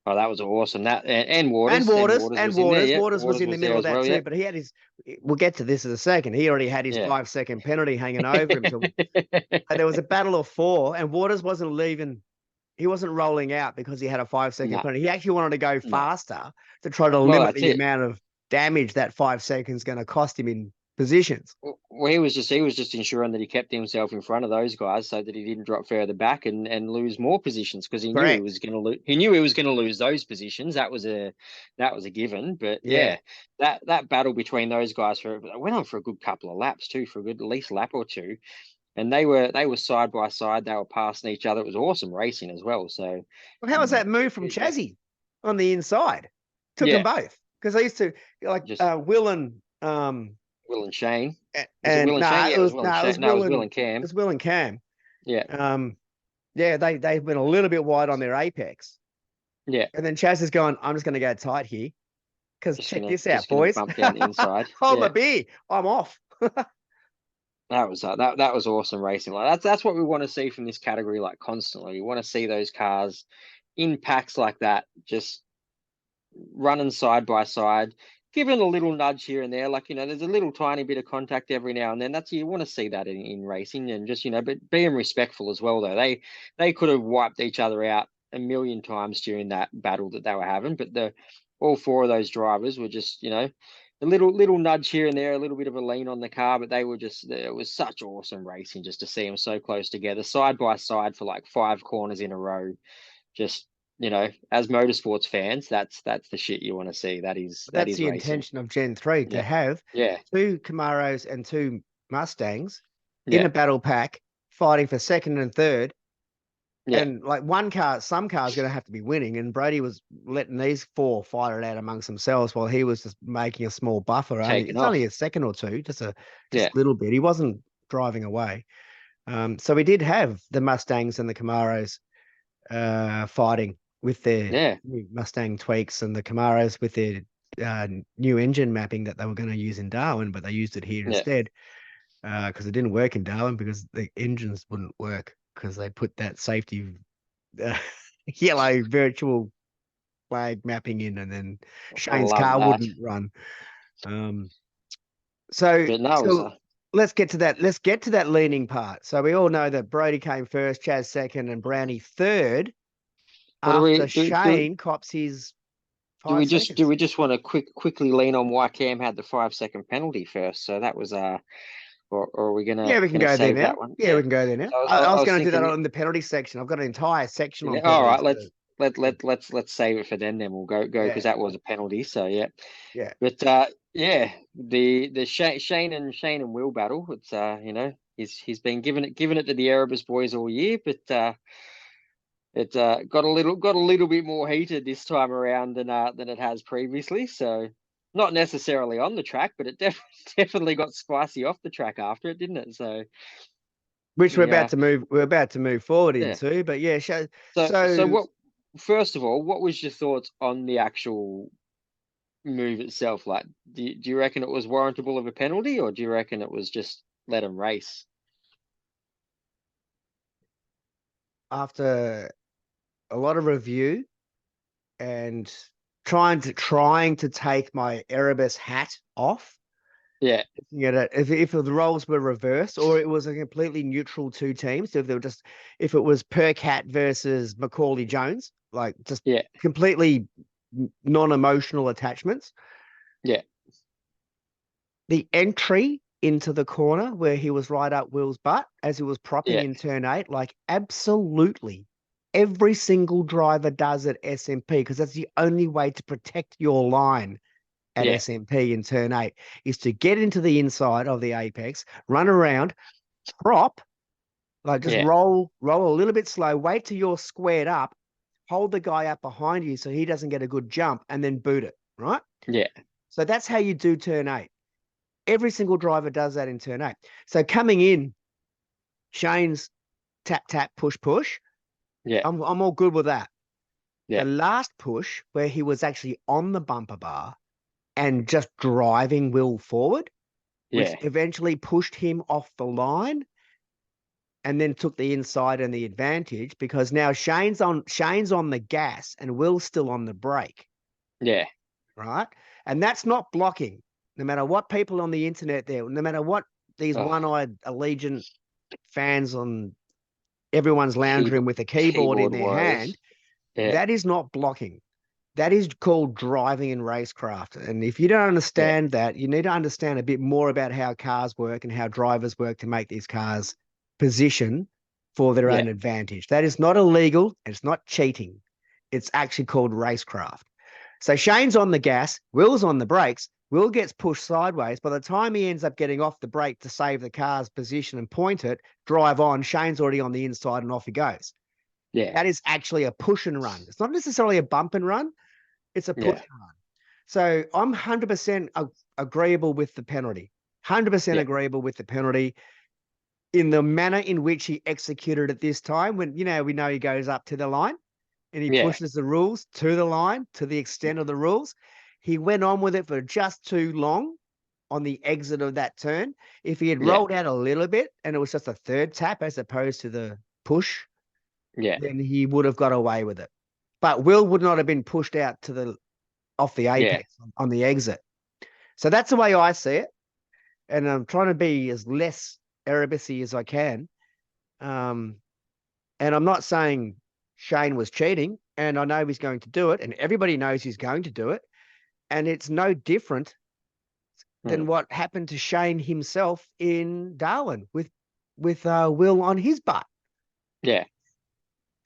oh, that was awesome. That and And Waters And was in there. Yeah, Waters was Waters in the was there middle of as that well. too, Yeah, but he had his, we'll get to this in a second. He already had his yeah. 5 second penalty hanging over him. So there was a battle of four, and Waters wasn't leaving. He wasn't rolling out because he had a 5 second No, penalty. He actually wanted to go no. faster to try to Well, limit that's the it. amount of damage that 5 seconds going to cost him in positions. Well, he was just ensuring that he kept himself in front of those guys so that he didn't drop further back and lose more positions because he knew he Correct. was going to lose. He knew he was going to lose those positions. That was a given. But Yeah. yeah, that battle between those guys went on for a good couple of laps too, for a good at least lap or two. And they were side by side. They were passing each other. It was awesome racing as well. So Well, how was that move from yeah, Chazzy on the inside? Took them yeah, both because they used to like just Will and Will and Shane. Was it and Will and Shane? no, Yeah, it was Will and it was Shane. No, it Will was Will and and Cam. Cam. Yeah, Yeah, they've been a little bit wide on their apex, yeah. and then Chaz is going, I'm just going to go tight here because check this out, Just gonna boys. bump down the inside. Hold my Yeah. beer, I'm off. That was awesome racing. Like that's what we want to see from this category, like constantly. We want to see those cars in packs like that, just running side by side, giving a little nudge here and there. Like, you know, there's a little tiny bit of contact every now and then. That's you want to see that in racing, and just, you know, but being respectful as well though. They could have wiped each other out a million times during that battle that they were having, but the all four of those drivers were just, you know, a little nudge here and there, a little bit of a lean on the car, but it was such awesome racing just to see them so close together, side by side for like 5 corners in a row. Just, you know, as motorsports fans, that's the shit you want to see. That That's is the racing. intention of Gen 3 to Yeah, have yeah, two Camaros and two Mustangs in yeah, a battle pack fighting for second and third. yeah. And like some cars going to have to be winning. And Brady was letting these four fight it out amongst themselves while he was just making a small buffer. Taking It's only off. a second or two, just a Yeah, little bit. He wasn't driving away. So we did have the Mustangs and the Camaros fighting with their yeah, new Mustang tweaks and the Camaros with their new engine mapping that they were going to use in Darwin, but they used it here yeah. instead because it didn't work in Darwin because the engines wouldn't work because they put that safety uh, yellow virtual flag mapping in, and then I Shane's love car that. wouldn't run. Um, so But no, it was so let's get to that. Let's get to that leaning part. So we all know that Brody came first, Chaz second, and Brownie third what do we after do? Shane cops his Do 5 we just do seconds. we just want to quickly lean on why Cam had the 5 second penalty first? So that was or are we Yeah, we can gonna go there save now. that one? Yeah, Yeah. we can go there now. So I I was was going to do that thinking, on the penalty section. I've got an entire section on yeah, all right, penalties. let's save it for then we'll go Yeah, because that was a penalty. So yeah. yeah. But yeah, the Shane and Will battle. It's he's been giving it to the Erebus boys all year, but it got a little bit more heated this time around than it has previously. So not necessarily on the track, but it definitely got spicy off the track after it, didn't it? So Which yeah, we're about to move forward yeah. into. But yeah, So so what? First of all, what was your thoughts on the actual move itself? Like, do you reckon it was warrantable of a penalty, or do you reckon it was just let him race? after a lot of review and trying to take my Erebus hat off, Yeah, looking at it, if the roles were reversed or it was a completely neutral two teams, so if it was Percat versus Macaulay Jones, like just yeah, completely non-emotional attachments, yeah, the entry into the corner where he was right up Will's butt as he was propping yeah, in turn 8, like absolutely every single driver does at SMP because that's the only way to protect your line at yeah, SMP in turn 8 is to get into the inside of the apex, run around, prop, like just yeah, roll a little bit slow, wait till you're squared up, hold the guy up behind you so he doesn't get a good jump, and then boot it, right? yeah, So that's how you do turn 8. Every single driver does that in turn 8. So coming in, Shane's tap, tap, push, push. yeah, I'm all good with that. yeah, The last push where he was actually on the bumper bar and just driving Will forward, which yeah, eventually pushed him off the line and then took the inside and the advantage because now Shane's on the gas and Will's still on the brake, yeah, right? And that's not blocking. No matter what people on the internet there, no matter what these oh, one-eyed Allegiant fans on everyone's lounge room with a keyboard in keyboard their warriors. hand, Yeah, that is not blocking. That is called driving in racecraft. And if you don't yeah, understand that, you need to understand a bit more about how cars work and how drivers work to make these cars position for their yeah, own advantage. That is not illegal. It's not cheating. It's actually called racecraft. So Shane's on the gas, Will's on the brakes. Will gets pushed sideways. By the time he ends up getting off the brake to save the car's position and point it, drive on, Shane's already on the inside and off he goes. yeah, That is actually a push and run. It's not necessarily a bump and run. It's a push yeah, and run. So I'm 100% agreeable with the penalty. 100% yeah, agreeable with the penalty in the manner in which he executed it this time. When, we know he goes up to the line and he yeah, pushes the rules to the line to the extent of the rules. He went on with it for just too long on the exit of that turn. If he had yeah, rolled out a little bit and it was just a third tap as opposed to the push, yeah, then he would have got away with it. But Will would not have been pushed out to the off the yeah, apex on the exit. So that's the way I see it. And I'm trying to be as less Erebusy as I can. Um, and I'm not saying Shane was cheating, and I know he's going to do it, and everybody knows he's going to do it. And it's no different hmm, than what happened to Shane himself in Darwin with Will on his butt, yeah.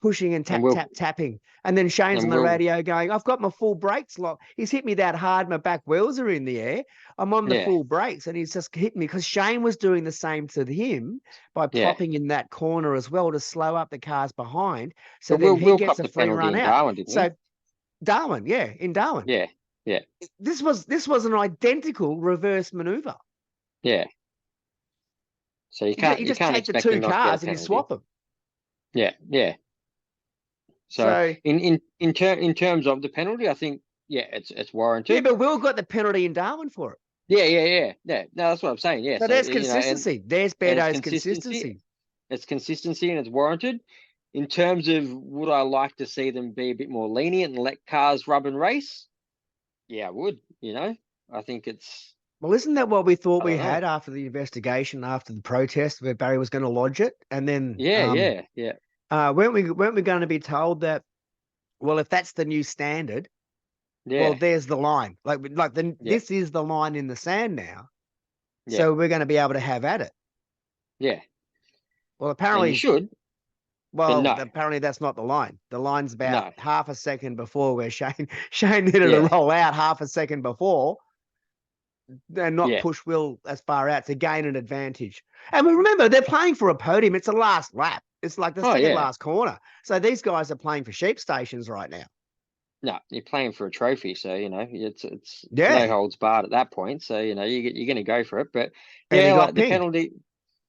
pushing and And tap, tap, tapping. And then Shane's on the we'll radio going, I've got my full brakes locked. He's hit me that hard. My back wheels are in the air. I'm on the yeah, full brakes. And he's just hit me because Shane was doing the same to him by yeah. plopping in that corner as well to slow up the cars behind. So But then he Will gets copped a the free penalty run in out. Darwin, didn't So he? Darwin, yeah, in Darwin. Yeah, yeah, This was an identical reverse maneuver. yeah. So You you just can't take the expect two him not to get a cars and you penalty. swap them. Yeah, yeah. So So in terms of the penalty, I think yeah, it's yeah, warranted. but Will got the penalty in Darwin for it. Yeah, yeah, yeah, yeah. No, that's what I'm saying. Yeah. So So there's consistency. There's and it's Bedo's consistency. consistency. It's consistency and it's warranted. In terms of would I like to see them be a bit more lenient and let cars rub and race? Yeah, I would. I think it's Well, isn't that what we thought I we don't know. had after the investigation, after the protest, where Barry was going to lodge it, and then Yeah, yeah, yeah, weren't we going to be told that, well, if that's the new standard, Well, Yeah. there's the line. Yeah. This is the line in the sand now. Yeah. So we're going to be able to have at it. Yeah. Well, And you should, but no, apparently that's not the line. The line's about no. half a second before where Shane needed to Yeah. roll out half a second before and not Yeah. push Will as far out to gain an advantage. And remember, they're playing for a podium. It's a last lap. It's like the Oh, second yeah. last corner. So these guys are playing for sheep stations right now. No, you're playing for a trophy, so it's no Yeah. holds barred at that point. So you're going to go for it. But And he yeah, got like pinged.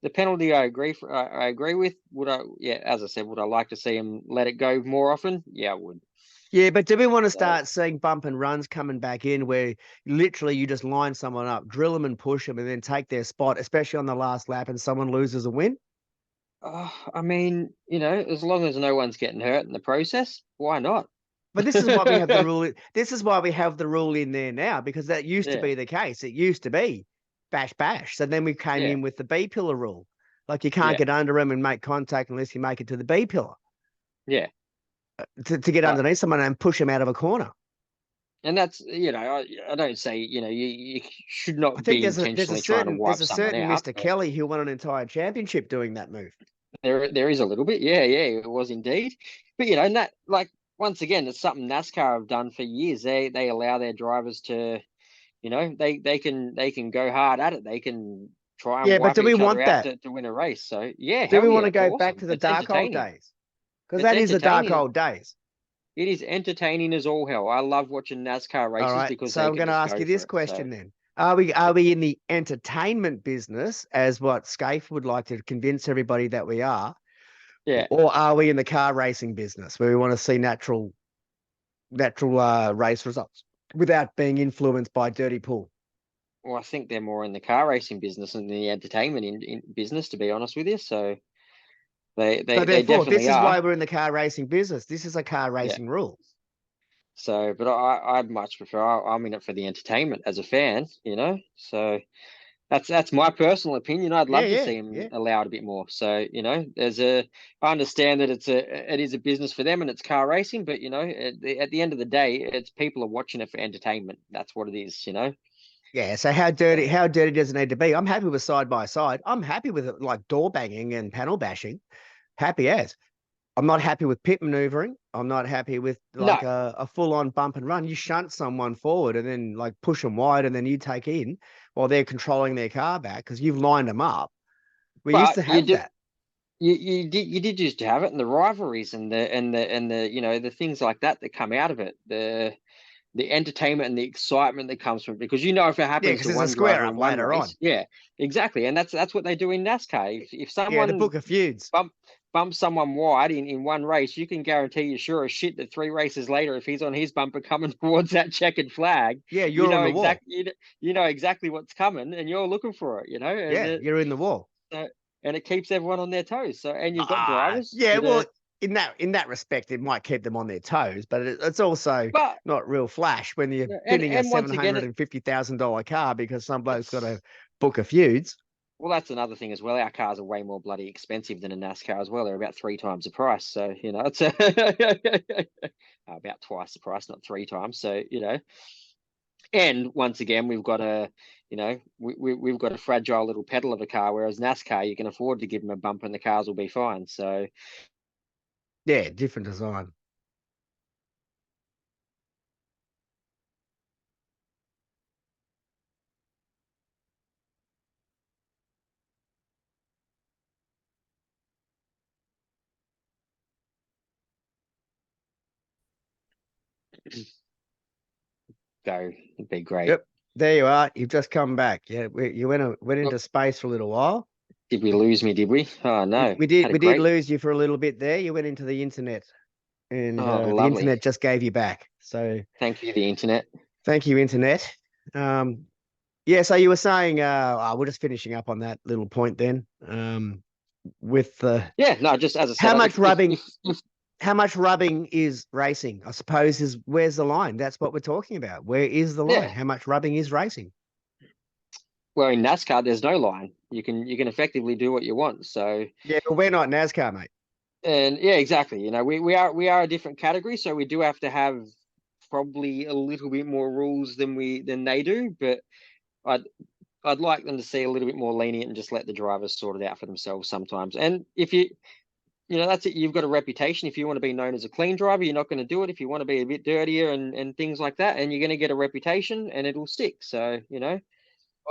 the penalty, I agree. I agree with. Would I? Yeah, as I said, would I like to see him let it go more often? Yeah, I would. Yeah, but do we want to So, start seeing bump and runs coming back in where literally you just line someone up, drill them and push them and then take their spot, especially on the last lap and someone loses a win? I mean, as long as no one's getting hurt in the process, why not? But this is why we have the rule. This is why we have the rule in there now, because that used to Yeah, be the case. It used to be bash, bash. So then we came yeah, in with the B pillar rule. Like you can't yeah, get under them and make contact unless you make it to the B pillar yeah. to get But underneath someone and push them out of a corner. and that's I don't say you should I not think be intentionally trying to wipe there's a someone certain out. Mr. Kelly who won an entire championship doing that move. There is a little bit, yeah, it was indeed. But and that, like, once again, it's something NASCAR have done for years. They allow their drivers to, they can go hard at it. They can try and Yeah, but wipe do we each other want out that? to win a race. So yeah, Do we hell want yeah, to it's go back awesome. to the It's dark old entertaining. days? Because It's that is the dark entertaining. old days. It is entertaining as all hell. I love watching NASCAR All races right. because So they I'm can going to just ask go you for this it. So question then. Are we in the entertainment business, as what Scaife would like to convince everybody that we are, yeah. or are we in the car racing business where we want to see natural race results without being influenced by dirty pool? Well, I think they're more in the car racing business than the entertainment in business, to be honest with you. So they So they they therefore, this definitely is are. why we're in the car racing business. This is a car Yeah. racing rule. So, but I'd much prefer. I'm in it for the entertainment as a fan, So that's my personal opinion. I'd Yeah, love to yeah, see him yeah. allowed a bit more. So, I understand that it is a business for them and it's car racing, but at the end of the day, it's people are watching it for entertainment. That's what it is. Yeah, so how dirty does it need to be? I'm happy with side by side. I'm happy with it like door banging and panel bashing. Happy as. I'm not happy with pit maneuvering. I'm not happy with No, like a full on bump and run. You shunt someone forward and then like push them wide and then you take in while they're controlling their car back because you've lined them up. We used but to you have do. that. You did used to have it, and the rivalries and the the things like that come out of it. The entertainment and the excitement that comes from it. Because if it Yeah, happens because to there's a one square driver up in one later on. race, yeah, exactly, and that's what they do in NASCAR. If Yeah, the someone book of feuds. bumps someone wide in one race, you can guarantee you sure as shit that 3 races later, if he's on his bumper coming towards that checkered flag, Yeah, you you're on know the wall. exactly what's coming, and you're looking for it. And Yeah, you're in the wall. so, and it keeps everyone on their toes. So, and you've got Ah, drivers yeah. that Well, are, in that respect, it might keep them on their toes, but it's also but not real flash when you're and bidding a and seven once again, hundred and $50,000 car because some bloke's got it's a book of feuds. well, that's another thing as well. Our cars are way more bloody expensive than a NASCAR as well. They're about 3 times the price. So, it's about twice the price, not 3 times. So, and once again, we've got we've got a fragile little pedal of a car, whereas NASCAR, you can afford to give them a bump and the cars will be fine. So, Yeah, different design. it'd be great. Yep. There you are. You've just come back. Yeah, you went Look, into space for a little while. did we lose me? Did we? Oh, We, no. we did Had a we did great. lose you for a little bit there. You went into the internet, and Oh, the lovely. internet just gave you back. So Thank you, the internet. thank you, internet. Yeah. So you were saying, we're just finishing up on that little point then. With the Yeah, no, just as I said, how much rubbing if how much rubbing is racing? I suppose is where's the line? That's what we're talking about. Where is the line? yeah, How much rubbing is racing? well, in NASCAR, there's no line. You can effectively do what you want. So, Yeah, but we're not NASCAR, mate. and yeah, exactly. We are a different category, so we do have to have probably a little bit more rules than they do, but I'd like them to see a little bit more lenient and just let the drivers sort it out for themselves sometimes. And if that's it. You've got a reputation. If you want to be known as a clean driver, you're not going to do it. If you want to be a bit dirtier and things like that, and you're going to get a reputation and it'll stick. So,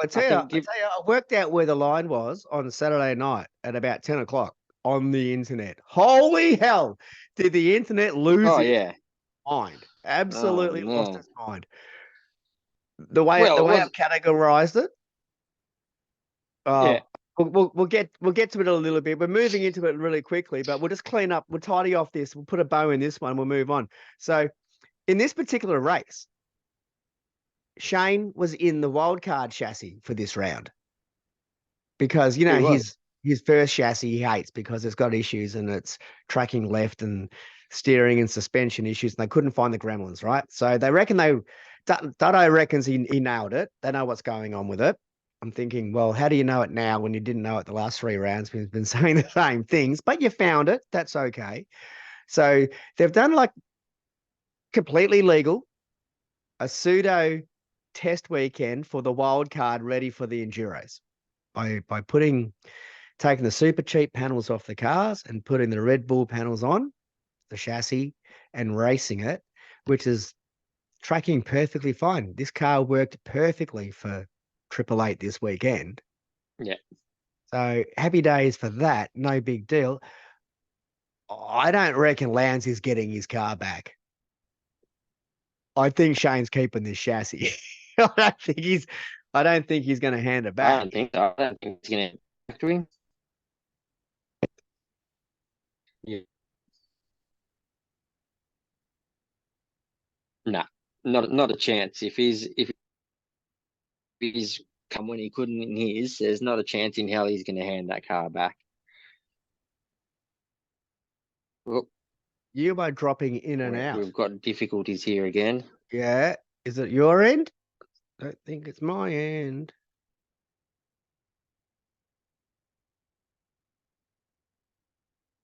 I tell you, I worked out where the line was on Saturday night at about 10 o'clock on the internet. Holy hell. Did the internet lose its mind? Absolutely lost its mind. The way I've categorized it. We'll get to it a little bit. We're moving into it really quickly, but we'll just clean up. We'll tidy off this. We'll put a bow in this one. We'll move on. So in this particular race, Shane was in the wildcard chassis for this round because, his first chassis he hates because it's got issues and it's tracking left and steering and suspension issues. And they couldn't find the gremlins, right? So they reckon Dutto reckons he nailed it. They know what's going on with it. I'm thinking, well, how do you know it now when you didn't know it the last 3 rounds? We've been saying the same things, but you found it. That's okay. So they've done like completely legal, a pseudo test weekend for the wild card ready for the Enduros by taking the super cheap panels off the cars and putting the Red Bull panels on the chassis and racing it, which is tracking perfectly fine. This car worked perfectly for 888 this weekend. Yeah. So happy days for that. No big deal. I don't reckon Lowndes is getting his car back. I think Shane's keeping this chassis. I don't think he's going to hand it back. I don't think so. I don't think he's going to back to him. Yeah. No, not a chance. If he's come when he couldn't in his, there's not a chance in hell he's going to hand that car back. Well, you are dropping in and out. We've got difficulties here again. Yeah. Is it your end? I don't think it's my end.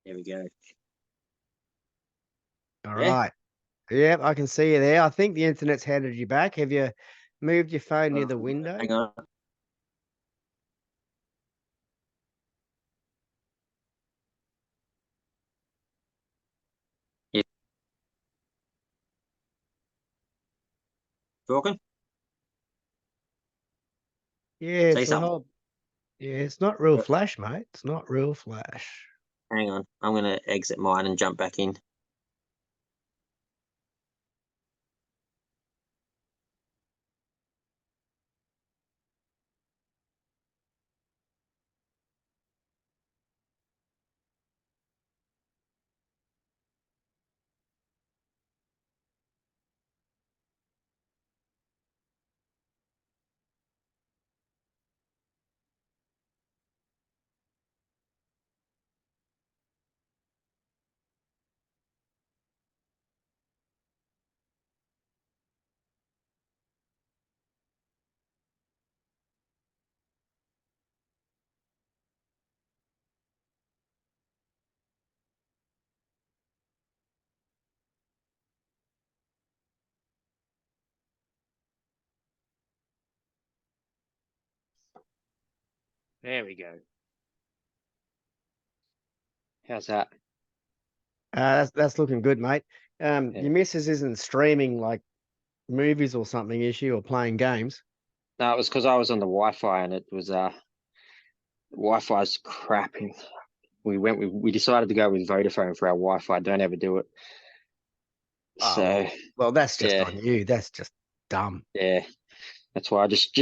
There we go. All right. Yep, I can see you there. I think the internet's handed you back. Have you moved your phone near the window? Hang on. Yeah. Talking? Yeah, Say something. Yeah, it's not real flash, mate. It's not real flash. Hang on. I'm going to exit mine and jump back in. There we go. How's that? That's looking good, mate. Your missus isn't streaming like movies or something, is she, or playing games? No, it was because I was on the Wi-Fi and it was Wi-Fi's crap. We decided to go with Vodafone for our Wi-Fi. Don't ever do it. So well, that's just on you. That's just dumb. Yeah, that's why I just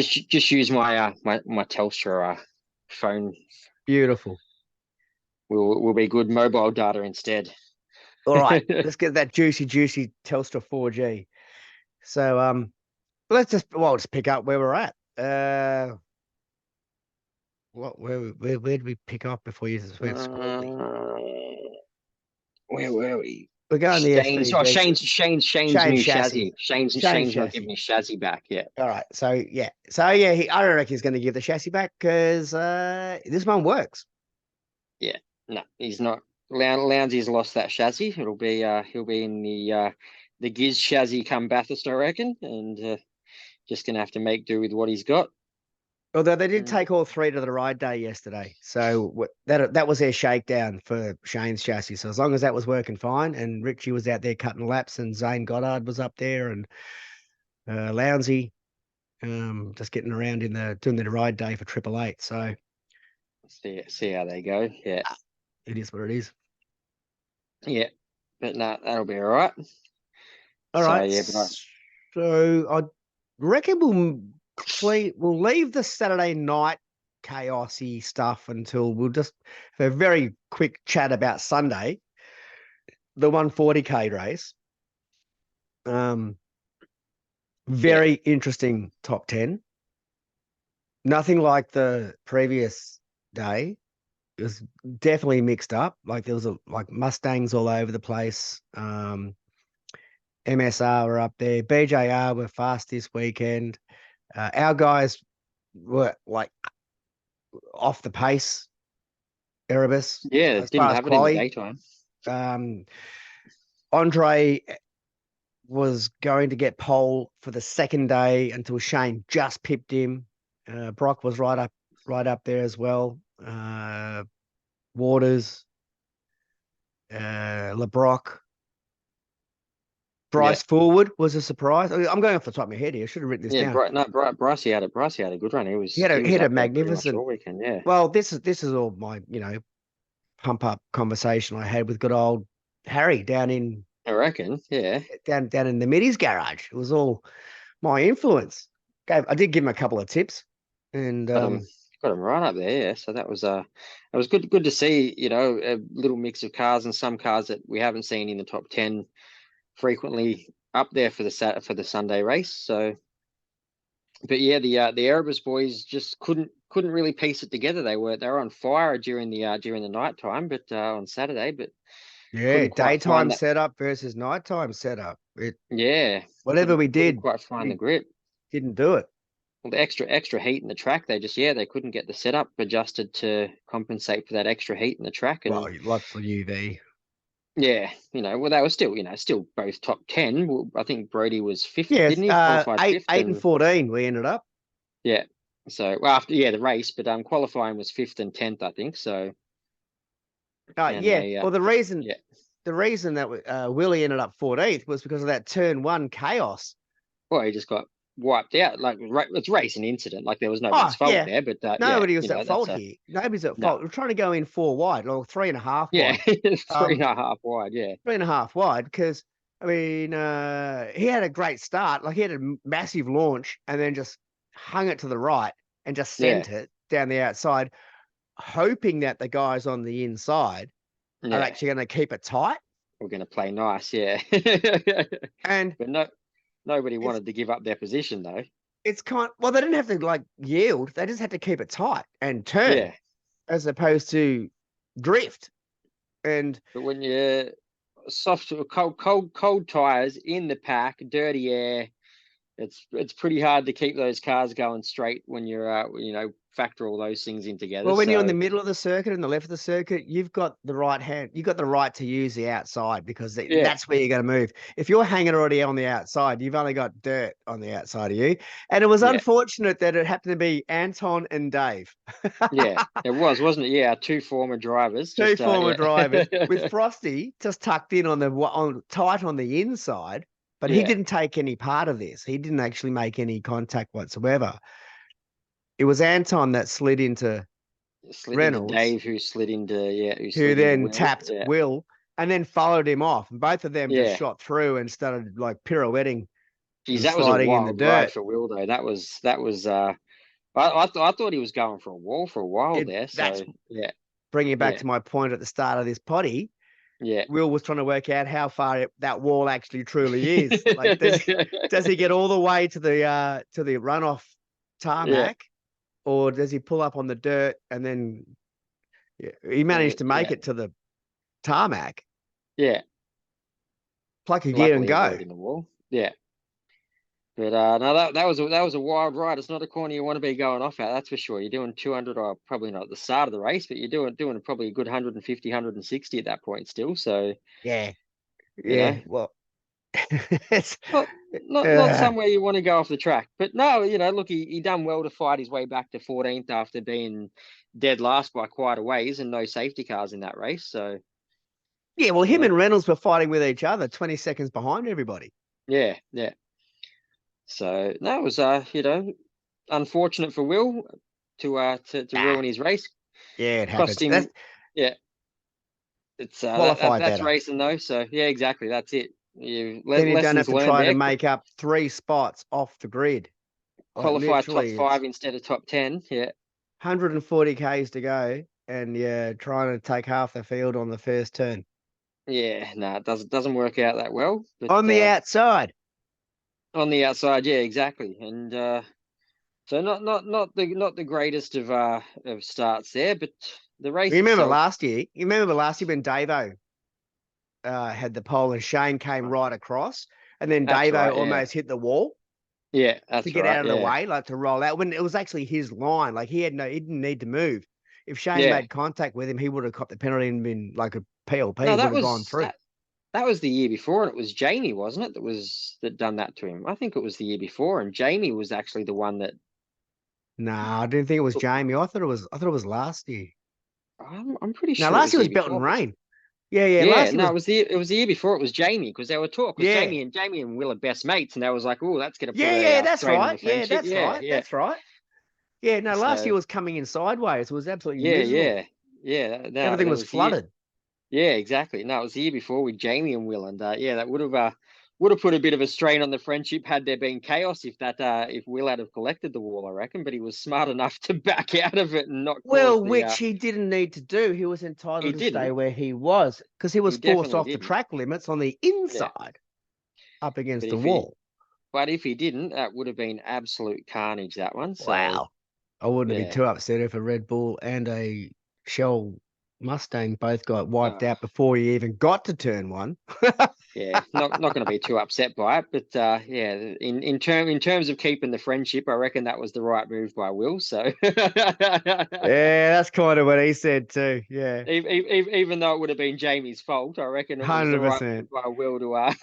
use my my Telstra phone. Beautiful. We'll be good mobile data instead. All right, let's get that juicy Telstra 4G. So let's just pick up where we're at. Where did we pick up before you just went scrolling? Where were we? We're going the SVG. Oh, Shane's new chassis. Shane's not giving his chassis back yet. All right, so I don't reckon he's going to give the chassis back because this one works. Yeah, no, he's not. Lowndes has lost that chassis. It'll be he'll be in the Giz chassis come Bathurst, I reckon, and just gonna have to make do with what he's got. Although they did take all three to the ride day yesterday, so that was their shakedown for Shane's chassis. So as long as that was working fine, and Richie was out there cutting laps, and Zane Goddard was up there, and Lounsey, just getting around doing the ride day for Triple Eight. So see how they go. Yeah, it is what it is. Yeah, but no, that'll be all right. All right. Yeah, but So I reckon we'll leave the Saturday night chaosy stuff until we'll just have a very quick chat about Sunday, the 140K race. Very interesting top 10. Nothing like the previous day. It was definitely mixed up. Like there was like Mustangs all over the place. MSR were up there. BJR were fast this weekend. Our guys were like off the pace. Erebus, yeah, as didn't far as have it in the quality. daytime. Andre was going to get pole for the second day until Shane just pipped him. Brock was right up there as well. Waters, LeBrock. Bryce Forward was a surprise. I'm going off the top of my head here. I should have written this down. Bryce, he had a good run. He was He had a up there magnificent all weekend. Yeah. Well, this is all my pump up conversation I had with good old Harry down in I reckon. Yeah. down in the Middies garage. It was all my influence. I did give him a couple of tips, and got him right up there. Yeah. So that was good to see. A little mix of cars, and some cars that we haven't seen in the top 10 frequently up there for the Sunday race. So, but yeah, the Erebus boys just couldn't really piece it together. They were on fire during the night time, but on Saturday, but yeah, daytime setup versus nighttime setup. Whatever we did, quite find the grip. Didn't do it. Well, the extra heat in the track, they couldn't get the setup adjusted to compensate for that extra heat in the track. And lots of UV. Yeah, they were still both top 10. Well, I think Brody was fifth, didn't he? Qualified fifth, 8 and 14. We ended up. Yeah. So after the race, but qualifying was 5th and 10th, I think. So. Well, the reason that Willie ended up 14th was because of that turn 1 chaos. Well, he just got wiped out. Like it's racing incident. Like there was nobody's fault there, but nobody was at fault here. Nobody's at fault. We're trying to go in 4 wide or 3.5 wide. Yeah, 3.5 wide. Yeah, 3.5 wide because he had a great start. Like he had a massive launch and then just hung it to the right and just sent it down the outside, hoping that the guys on the inside are actually going to keep it tight. We're going to play nice, yeah. But nobody wanted to give up their position though. They didn't have to yield. They just had to keep it tight and turn, as opposed to drift. But when you're soft, cold tires in the pack, dirty air, it's pretty hard to keep those cars going straight when you're factor all those things in together. Well, when you're in the middle of the circuit and the left of the circuit, you've got the right to use the outside because that's where you're going to move. If you're hanging already on the outside, you've only got dirt on the outside of you. And it was unfortunate that it happened to be Anton and Dave. Yeah, it was, wasn't it? Yeah, our 2 former drivers. Two former drivers with Frosty just tucked in tight on the inside, but he didn't take any part of this. He didn't actually make any contact whatsoever. It was Anton that slid into Reynolds. Into Dave, who slid into who then tapped Will and then followed him off, and both of them just shot through and started pirouetting. Geez, that was a wild ride for Will though. That was. I thought he was going for a wall for a while there. So bringing it back to my point at the start of this potty. Yeah, Will was trying to work out how far that wall actually truly is. Like, does he get all the way to the runoff tarmac? Or does he pull up on the dirt and then he managed to make it to the tarmac? Yeah. Pluck your gear and go. In the wall. Yeah. But no, that was a wild ride. It's not a corner you want to be going off at, that's for sure. You're doing 200, or probably not at the start of the race, but you're doing probably a good 150, 160 at that point still. So yeah. Well, It's, Not uh, somewhere you want to go off the track. But no, look, he done well to fight his way back to 14th after being dead last by quite a ways and no safety cars in that race. So, yeah, well, you him know, and Reynolds were fighting with each other, 20 seconds behind everybody. yeah, yeah. So no, it was unfortunate for Will to Ah, ruin his race. yeah, it Cost happens. him, That's yeah. It's qualify that's better. racing though. So yeah, exactly. That's it. You Then you don't have lessons to learned try to there. make up 3 spots off the grid. Like Qualified top literally, it's 5 instead of top 10. Yeah, 140 k's to go, and you're trying to take half the field on the first turn yeah. No, it doesn't work out that well. But on the outside. on the outside, yeah, exactly. And so not the greatest of starts there, but the You race remember itself. last year? You remember last year when Davo had the pole and Shane came right across, and then That's Davo right. Yeah, almost hit the wall yeah. to That's get right. out of the Yeah, way, like to roll out when it was actually his line. Like he didn't need to move. If Shane yeah. made contact with him, he would have caught the penalty and been like a PLP No, would that have gone was through. that. That was the year before, and it was Jamie, wasn't it? That done that to him. I think it was the year before, and Jamie was actually the one that. Nah, I didn't think it was Jamie. I thought it was last year. I'm pretty Now sure it last was year the was year Belton before, but Rain. Yeah, yeah. yeah, Last year no, was it was the year before. It was Jamie because they were talk because yeah. Jamie and Will are best mates, and they was like, oh, that's gonna put Yeah, a yeah, that's strain on right. the Yeah, friendship. that's Yeah, right. yeah. That's right. Yeah, no, last So year was coming in sideways. It was absolutely yeah, miserable. yeah, yeah. No, Everything that was was the year. flooded. Yeah, exactly. No, it was the year before with Jamie and Will, and yeah, that would have put a bit of a strain on the friendship had there been chaos if Will had have collected the wall, I reckon. But he was smart enough to back out of it and not cause Well, the. which he didn't need to do. He was He entitled to stay didn't. where he was because he was He forced definitely off the didn't. track limits on the Yeah, inside up but against the if he wall. but if he didn't, that would have been absolute carnage. That one. So Wow. I wouldn't have been yeah. too upset if a Red Bull and a Shell Mustang both got wiped Uh, out before he even got to turn one. Yeah, not going to be too upset by it, but yeah, in terms of keeping the friendship, I reckon that was the right move by Will. So Yeah, that's kind of what he said too. Yeah, even though it would have been Jamie's fault, I reckon it was the right 100%. move by Will to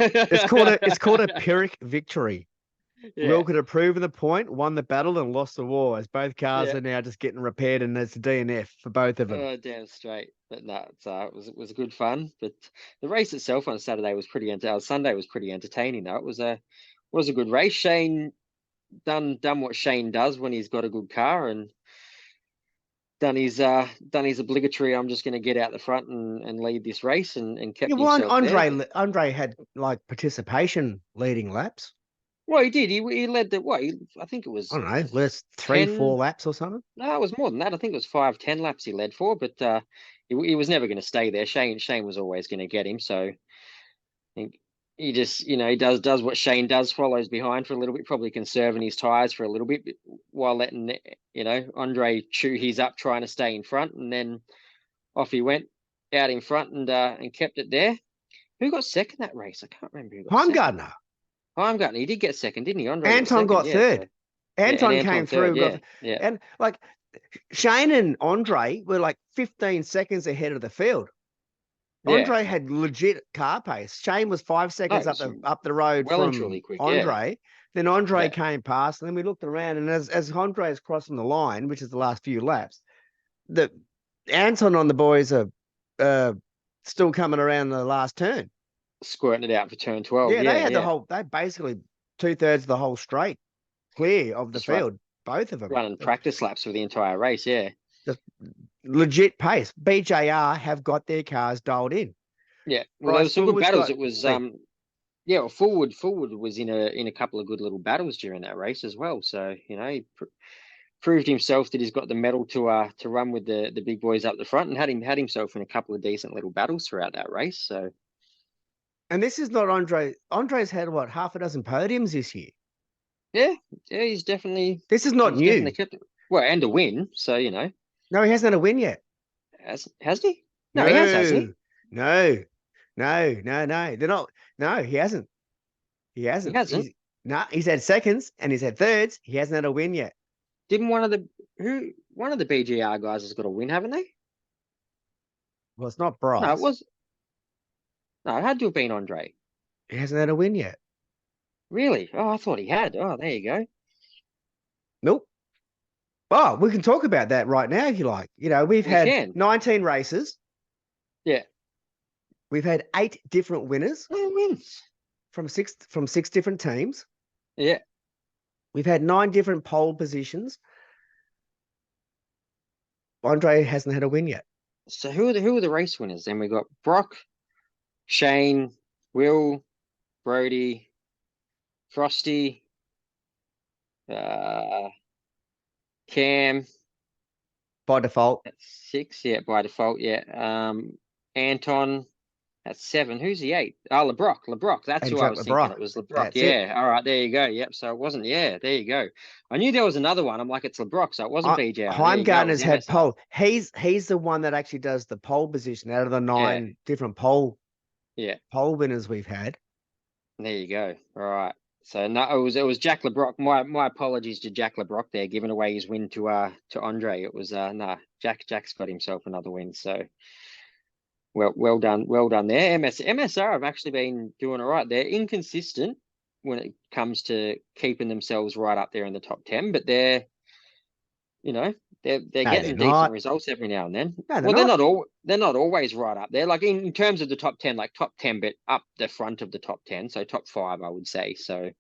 It's called a Pyrrhic victory. yeah, Will could have proven the point, won the battle, and lost the war, as both cars yeah. are now just getting repaired, and it's a DNF for both of them. Damn straight. But no, it was good fun. But the race itself on Saturday was Sunday was pretty entertaining though. It was a good race. Shane done what Shane does when he's got a good car and done his obligatory. I'm just going to get out the front and lead this race and Yeah, kept well, himself there. Andre had like participation leading laps. Well, he did. He led the what? I think it I was don't know, last three, 10. 4 laps or something. No, it was more than that. I think it was 5, 10 laps he led for, but he was never going to stay there. Shane was always going to get him. So I think he just he does what Shane does, follows behind for a little bit, probably conserving his tires for a little bit while letting Andre chew his up, trying to stay in front, and then off he went out in front and kept it there. Who got second that race? I can't remember who got second. Heimgartner. Heimgartner, he did get second, didn't he? Andre got Anton second, got yeah. third. So yeah, and Anton Anton came third, through, yeah, yeah. and like Shane and Andre were like 15 seconds ahead of the field. Yeah. Andre had legit car pace. Shane was 5 seconds No, up it's the road well and from truly quick, yeah. Andre. Then Andre Yeah. came past, and then we looked around, and as Andre is crossing the line, which is the last few laps, the Anton on the boys are uh, still coming around the last turn. Squirting it out for turn 12, Yeah, yeah, yeah. they basically 2/3 of the whole straight clear of the Just right field, both of them. running practice laps for the entire race, yeah. Just legit pace. BJR have got their cars dialed in. Yeah. Well, there Bryce was some good Fullwood's battles. got It was three. yeah, well, Forward was in a couple of good little battles during that race as well. So, he proved himself that he's got the metal to run with the big boys up the front and had himself in a couple of decent little battles throughout that race. So And this is not Andre. Andre's had what, half a dozen podiums this year. yeah, yeah, he's definitely This is not he's definitely new. kept it. Well, and a win. So, No, he hasn't had a win yet. has he? No, he has, hasn't No, he? no, no. They're not. No, he hasn't. He He hasn't. hasn't. He's had seconds and he's had thirds. He hasn't had a win yet. Didn't one of the BGR guys has got a win, haven't they? Well, it's not No, it Bryce. was no, it had to have been Andre. He hasn't had a win yet. Really? Oh, I thought he had. Oh, there you go. Nope. Oh, we can talk about that right now if you like. We've We had can. 19 races. Yeah. We've had 8 different winners Oh, wins. from six different teams. Yeah. We've had 9 different pole positions. Andre hasn't had a win yet. So who are the race winners? Then we got Brock, Shane, Will, Brody, Frosty, uh, Cam. By default. That's 6. Yeah, by default. Yeah. Anton. That's 7. Who's the 8? Oh, LeBrock. LeBrock. That's And who I Jack was thinking. LeBrock. It was LeBrock. That's it. Yeah. All right. There you go. Yep. So it wasn't. Yeah. There you go. I knew there was another one. I'm like, it's LeBrock. So it wasn't BJR. There you go. It was Heimgartner's had MSR. pole. He's the one that actually does the pole position out of the Yeah. 9 different pole Yeah. winners we've had. There you go. All right. So no, it was Jack LeBrock. My apologies to Jack LeBrock there, giving away his win to Andre. It was nah. Jack's got himself another win. So well done there. MSR have actually been doing all right. They're inconsistent when it comes to keeping themselves right up there in the top 10, but they're they're No, getting they're decent not. results every now and then. No, they're Well, not. they're not always right up there. Like in terms of the top 10, like top 10, but up the front of the top 10, so top 5, I would say. So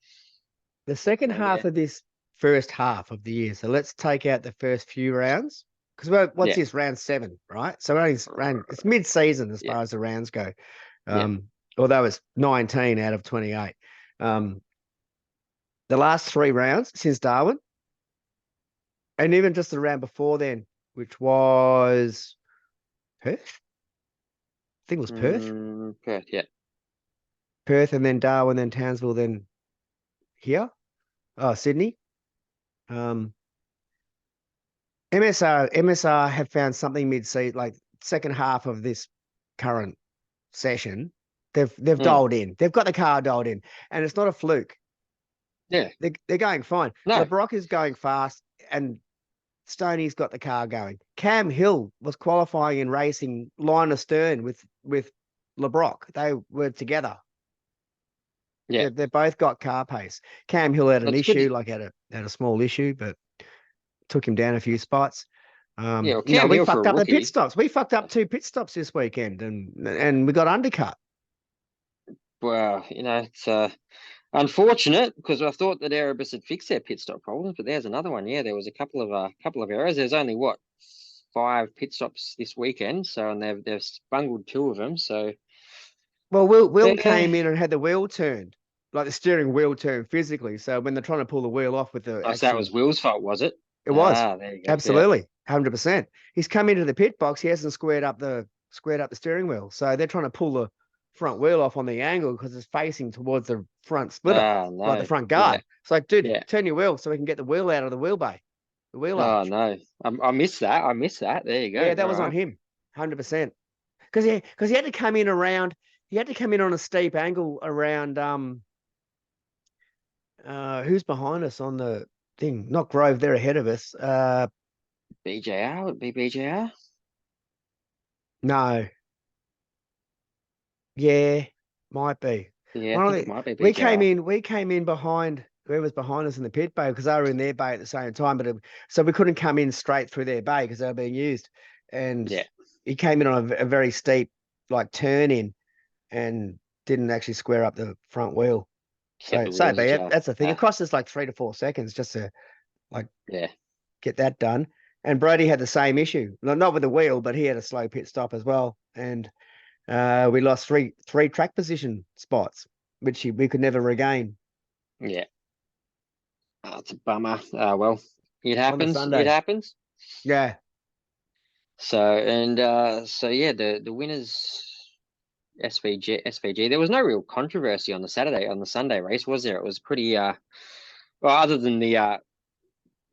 The second yeah, half of this first half of the year. So let's take out the first few rounds. Because what's yeah, this? Round 7, right? So it's mid-season as yeah, far as the rounds go. yeah, Although it's 19 out of 28. The last 3 rounds since Darwin, and even just the round before then, which was Perth. I think it was Perth. Perth, yeah, Perth, and then Darwin, then Townsville, then here. Oh, Sydney. Um, MSR have found something mid-season, like second half of this current session. They've mm, dialed in. They've got the car dialed in, and it's not a fluke. yeah, They're going fine. no, LeBrock is going fast, and Stoney's got the car going. Cam Hill was qualifying and racing line astern with LeBrock. They were together. yeah, They both got car pace. Cam Hill had an that's good. issue, like had a small issue, but took him down a few spots. Yeah, well, Cam We Hill for a fucked up the pit rookie. stops. We fucked up 2 pit stops this weekend, and we got undercut. Well, it's unfortunate because I thought that Erebus had fixed their pit stop problems, but there's another one. Yeah, there was a couple of errors. There's only 5 pit stops this weekend, so and they've bungled 2 of them. So Well, Will yeah, came in and had the wheel turned, like the steering wheel turned physically. So when they're trying to pull the wheel off with the oh, so that actual, was Will's fault, was it? it was Ah, there you go. Yeah. absolutely 100%. He's come into the pit box. He hasn't squared up the steering wheel. So they're trying to pull the front wheel off on the angle because it's facing towards the front splitter, Ah, like the no. front Yeah, guard. It's like, dude, yeah. turn your wheel so we can get the wheel out of the wheel bay, the wheel Oh arch. no, I missed that. I missed that. There you Yeah, go. that All was on right. him, 100%. Because he had to come in around. He had to come in on a steep angle around who's behind us on the thing? Not Grove, they're ahead of us. BJR would be BJR. No, yeah, might be. Yeah, I One of think it the might be we BJR. came in behind whoever's behind us in the pit bay because they were in their bay at the same time, so we couldn't come in straight through their bay because they were being used. And Yeah, he came in on a very steep like turn in and didn't actually square up the front wheel. kept So the so wheels be it. ajar. That's the thing. It Ah, cost us like 3 to 4 seconds just to like yeah. get that done. And Brody had the same issue, not with the wheel, but he had a slow pit stop as well. And we lost three track position spots, which we could never regain Yeah. Oh, it's a bummer. Well, it on the happens. It Sunday. happens. Yeah. So yeah, the winners SVG. There was no real controversy on the Sunday race, was there? It was pretty well, other than the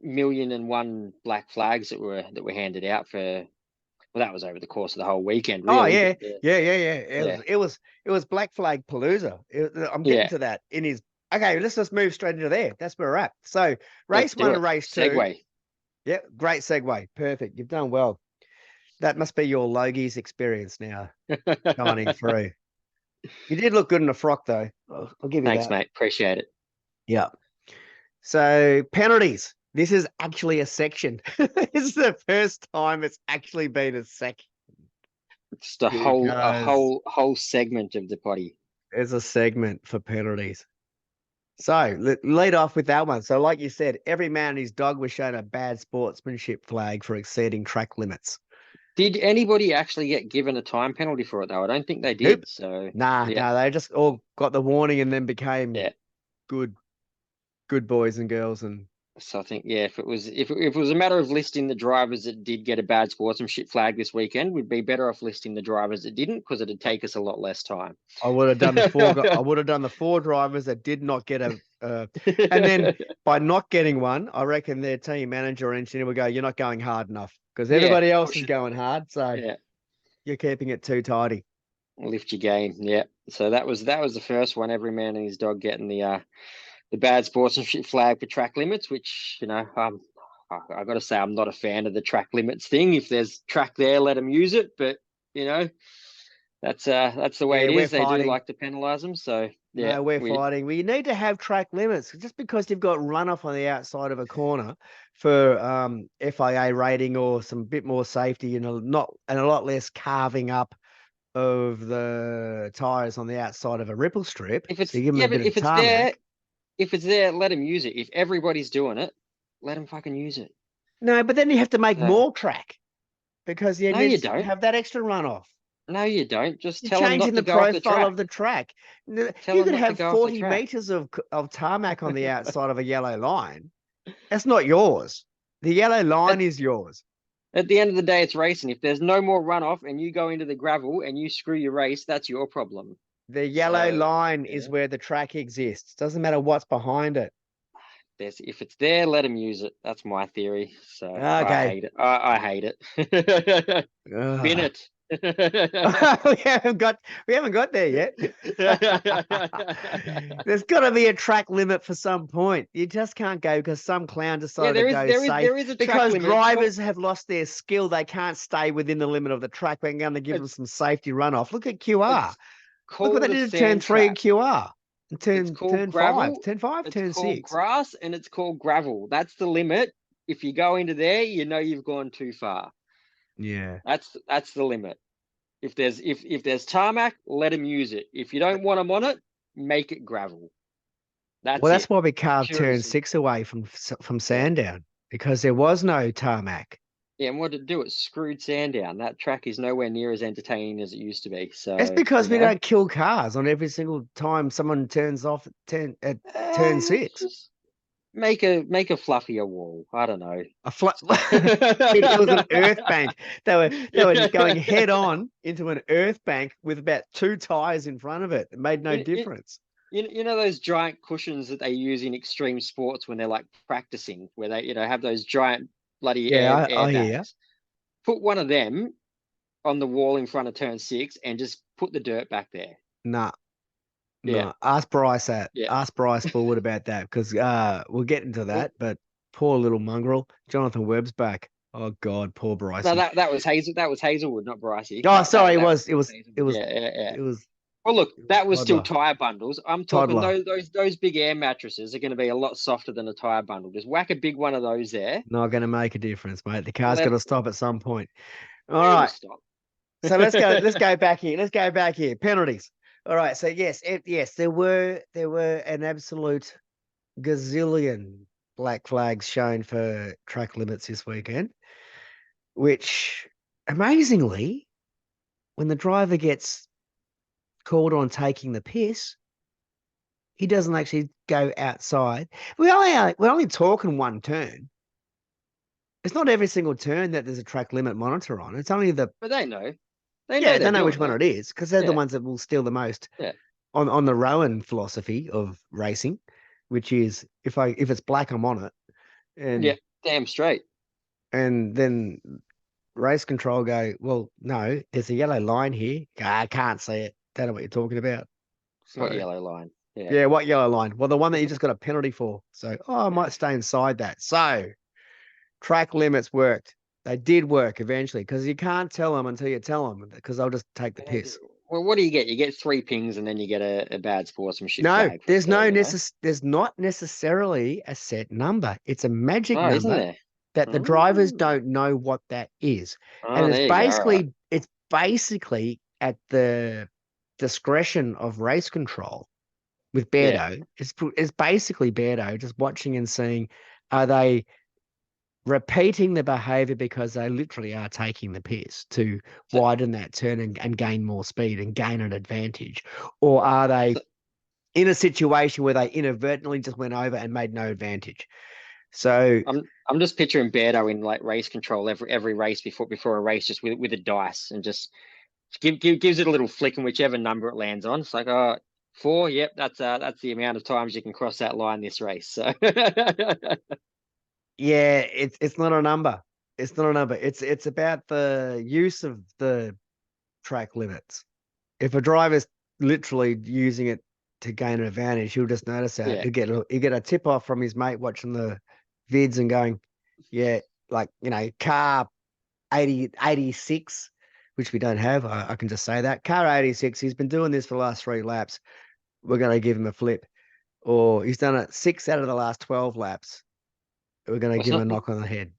1,000,001 black flags that were handed out for, well, that was over the course of the whole weekend, Oh really. yeah, But yeah. yeah, It was Black Flag Palooza. I'm getting yeah, to that in his. Okay, let's just move straight into there. That's where we're at. So let's race do 1 it. and race 2. Segway. Yeah, great segue. Perfect. You've done well. That must be your Logie's experience now shining through. You did look good in a frock, though. I'll give you Thanks, that. mate. Appreciate it. Yeah. So penalties. This is actually a section. This is the first time it's actually been a section Just a because whole segment of the potty. there's a segment for penalties. So lead off with that one. So, like you said, every man and his dog was shown a bad sportsmanship flag for exceeding track limits. Did anybody actually get given a time penalty for it though? I don't think they Nope. did. So Nah, yeah, no, they just all got the warning and then became yeah. good, good boys and girls. And So I think yeah, if it was a matter of listing the drivers that did get a bad sportsmanship flag this weekend, we'd be better off listing the drivers that didn't because it'd take us a lot less time. I would have done the four. I would have done the four drivers that did not get a. And then by not getting one, I reckon their team manager or engineer would go, "You're not going hard enough because Yeah, everybody else push is it. going hard, so Yeah, you're keeping it too tidy." lift your game. Yeah. So that was the first one. Every man and his dog getting the bad sportsmanship flag for track limits, which I got to say I'm not a fan of the track limits thing. If there's track there, let them use it. But you know that's the way Yeah, it we're is. They do fighting. like to penalise them. So yeah, No, we're fighting. We need to have track limits just because you've got runoff on the outside of a corner for FIA rating or some bit more safety and a lot less carving up of the tires on the outside of a ripple strip. if So it's you give them a yeah, bit but of if it's there, let them use it. If everybody's doing it, let them fucking use it. No, but then you have to make So, more track because you no, need you to don't. have that extra runoff. No, you don't. Just You're tell them changing not to the go off the profile track. of the track. Tell You them could not to have go off the 40 track. meters of tarmac on the outside of a yellow line. That's not yours. The yellow line At, is yours. at the end of the day, it's racing. If there's no more runoff and you go into the gravel and you screw your race, that's your problem. The yellow So, line is yeah, where the track exists. Doesn't matter what's behind it. if it's there, let them use it. That's my theory. So I Okay. hate it. I hate it. Bin Ugh. it. We haven't got there yet. There's got to be a track limit for some point. You just can't go because some clown Yeah, decided to go safe there is a track because limit. drivers have lost their skill. They can't stay within the limit of the track. We're going to give them It's some safety runoff. Look at QR. it's Look what they called a did at turn sand 3 at trap. QR. And It's called turn 5. gravel. Turn 5, It's turn called 6. grass, and it's called gravel. That's the limit. If you go into there, you know you've gone too far. Yeah. That's the limit. If there's tarmac, let them use it. If you don't want them on it, make it gravel. Well, That's that's it. why we carved Pure and turn simple. 6 away from Yeah. Sandown because there was no tarmac. Yeah, and what did it do? It screwed sand down. That track is nowhere near as entertaining as it used to be. It's So, because we don't kill cars on every single time someone turns off at turn 6. just make a fluffier wall. I don't know. A flat. It was an earth bank. They were going head on into an earth bank with about 2 tires in front of it. It made no you, you, difference. you know those giant cushions that they use in extreme sports when they're like practicing, where they have those giant bloody Yeah, I hear you. airbags. Put one of them on the wall in front of turn 6 and just put the dirt back there. Nah, Yeah, nah. Ask Bryce that. yeah. Ask Bryce Forward about that because we'll get into Well, that. But poor little mongrel, Jonathan Webb's back. Oh God, poor no, Brycey. that was Hazel. That was Hazelwood, not Brycey. Oh, That that sorry, that was, that was it Hazelwood. was, Yeah, yeah, yeah. it was, Well, look, it was that was still toddler, tire bundles. I'm talking toddler. those big air mattresses are going to be a lot softer than a tire bundle. Just whack a big one of those there. Not going to make a difference, mate. The car's got Let to stop at some point. All it'll right. stop. So let's go. Let's go back here. Let's go back here. Penalties. All right. So yes, there were an absolute gazillion black flags shown for track limits this weekend, which amazingly, when the driver gets called on taking the piss, he doesn't actually go outside. We're only talking one turn. It's not every single turn that there's a track limit monitor on. It's only the But they know. They know yeah, they're they know which doing one it. it is because they're the Yeah, ones that will steal the most yeah, on the Rowan philosophy of racing, which is if it's black, I'm on it, yeah. and Damn straight. then race control go, well, no, there's a yellow line here. I can't see it. Don't know what you're talking about. What So yellow line? Yeah. yeah, what yellow line? Well, the one that you just got a penalty for. So I might stay inside that. So track limits worked. They did work eventually because you can't tell them until you tell them because they'll just take the piss. Well, what do you get? You get 3 pings, and then you get a bad sportsmanship No, flag. there's not necessarily a set number. It's a magic Oh, isn't number there? that the drivers Oh, don't know what that is. And oh, there you go. All right. it's basically at the discretion of race control with Yeah. Beardo. It's basically Beardo just watching and seeing, are they repeating the behavior because they literally are taking the piss to So, widen that turn and gain more speed and gain an advantage? Or are they so in a situation where they inadvertently just went over and made no advantage? So I'm just picturing Beardo in like race control every race before a race, just with a dice, and just gives it a little flick, and whichever number it lands on, it's like, oh, 4. Yep, that's the amount of times you can cross that line this race. So yeah, it's not a number. It's not a number. It's about the use of the track limits. If a driver's literally using it to gain an advantage, he'll just notice that. yeah, He'll get a tip off from his mate watching the vids and going, yeah, like, car 86, which we don't have. I can just say that. Car 86, he's been doing this for the last 3 laps. We're going to give him a flip. Or he's done it 6 out of the last 12 laps. We're going to well, give him a knock on the head.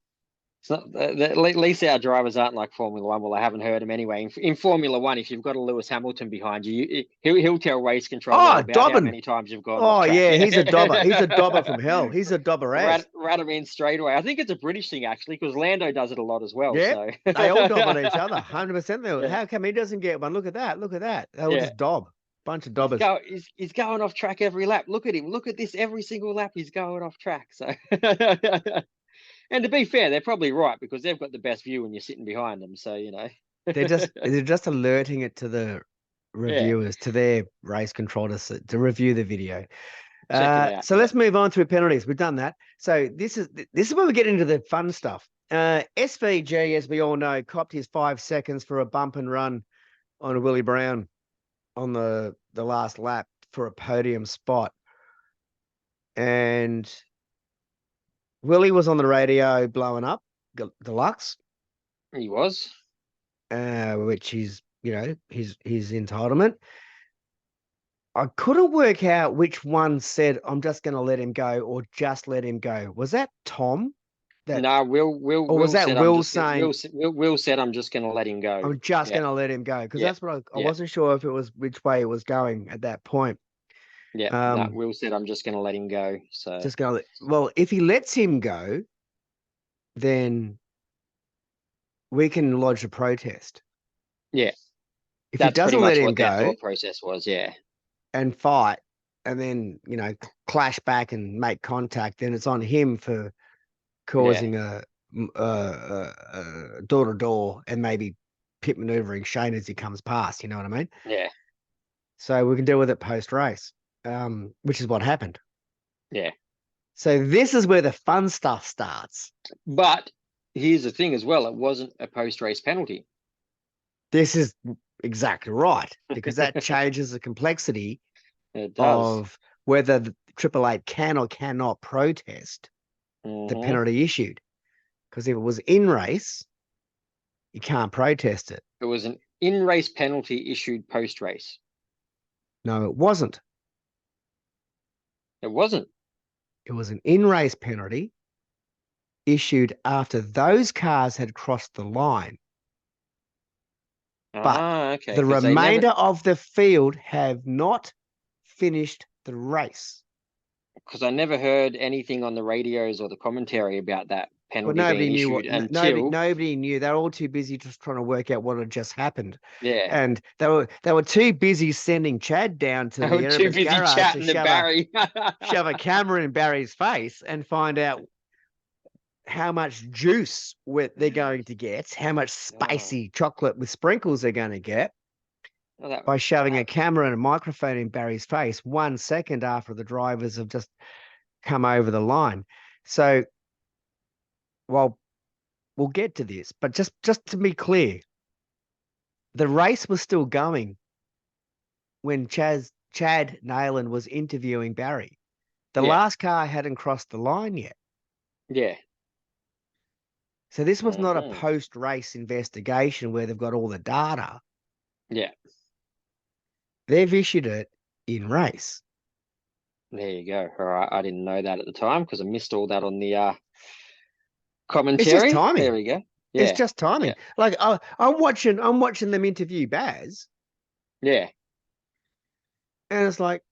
it's not. At least our drivers aren't like Formula One. Well, I haven't heard him anyway. In Formula One, if you've got a Lewis Hamilton behind you, he'll tell race control all Oh, about how Dobbin. many times you've gone off Oh, track. yeah, Yeah, he's a dobber. He's a dobber from hell. He's a dobber as. rat him in straight away. I think it's a British thing actually, because Lando does it a lot as well. Yep. So They all dob on each other, 100%. yeah, How come he doesn't get one? Look at that. Look at that. They all yeah. just dob. Bunch of dobbers. He's going off track every lap. Look at him. Look at this. Every single lap he's going off track. So and to be fair, they're probably right, because they've got the best view when you're sitting behind them. So They're just alerting it to the yeah, reviewers, to their race control to review the video. check it out. So Yeah. let's move on to penalties. We've done that. So this is where we get into the fun stuff. SVG, as we all know, copped his 5 seconds for a bump and run on Willie Brown on the last lap for a podium spot. And Willie was on the radio blowing up Deluxe, He was. which is, his entitlement. I couldn't work out which one said, I'm just going to let him go, or just let him go. Was that Tom? No, Or was Will that said I'm Will just saying, Will said I'm just going to let him go. I'm just Yeah, going to let him go? Because yeah, that's what I yeah, wasn't sure if it was which way it was going at that point. yeah. No, Um, Will said I'm just going to let him go. So just going to, well, if he lets him go, then we can lodge a protest. yeah, If he that's pretty doesn't let much him what their go thought process was. Yeah, and fight and then, clash back and make contact, then it's on him for yeah, causing a door-to-door and maybe pit maneuvering Shane as he comes past. You know what I mean? yeah, So we can deal with it post-race, which is what happened. yeah. So this is where the fun stuff starts. But here's the thing as well. It wasn't a post-race penalty. This is exactly right, because that changes the complexity It does. of whether the Triple Eight can or cannot protest the Hmm. penalty issued. Because if it was in race, you can't protest it. It was an in-race penalty issued post-race. No, it wasn't. It wasn't. It was an in-race penalty issued after those cars had crossed the line. But Ah, okay. the Because they never, remainder of the field have not finished the race. because I never heard anything on the radios or the commentary about that Well, penalty nobody being knew issued what nobody until, nobody knew. They're all too busy just trying to work out what had just happened, yeah, and they were too busy sending Chad down to they the were too Erebus busy garage to chatting to Barry. shove a camera in Barry's face and find out how much juice they're going to get, how much Oh, spicy chocolate with sprinkles they're going to get well, that, by shoving a that, camera and a microphone in Barry's face 1 second after the drivers have just come over the line. So, well, we'll get to this, but just to be clear, the race was still going when Chad Nayland was interviewing Barry. The yeah, last car hadn't crossed the line yet. yeah. So this was not a Hmm. post-race investigation where they've got all the data. Yeah. They've issued it in race. There you go. All right, I didn't know that at the time because I missed all that on the It's just commentary. There timing. we go. It's Yeah, just timing. yeah, Like I'm watching them interview Baz, yeah, and it's like,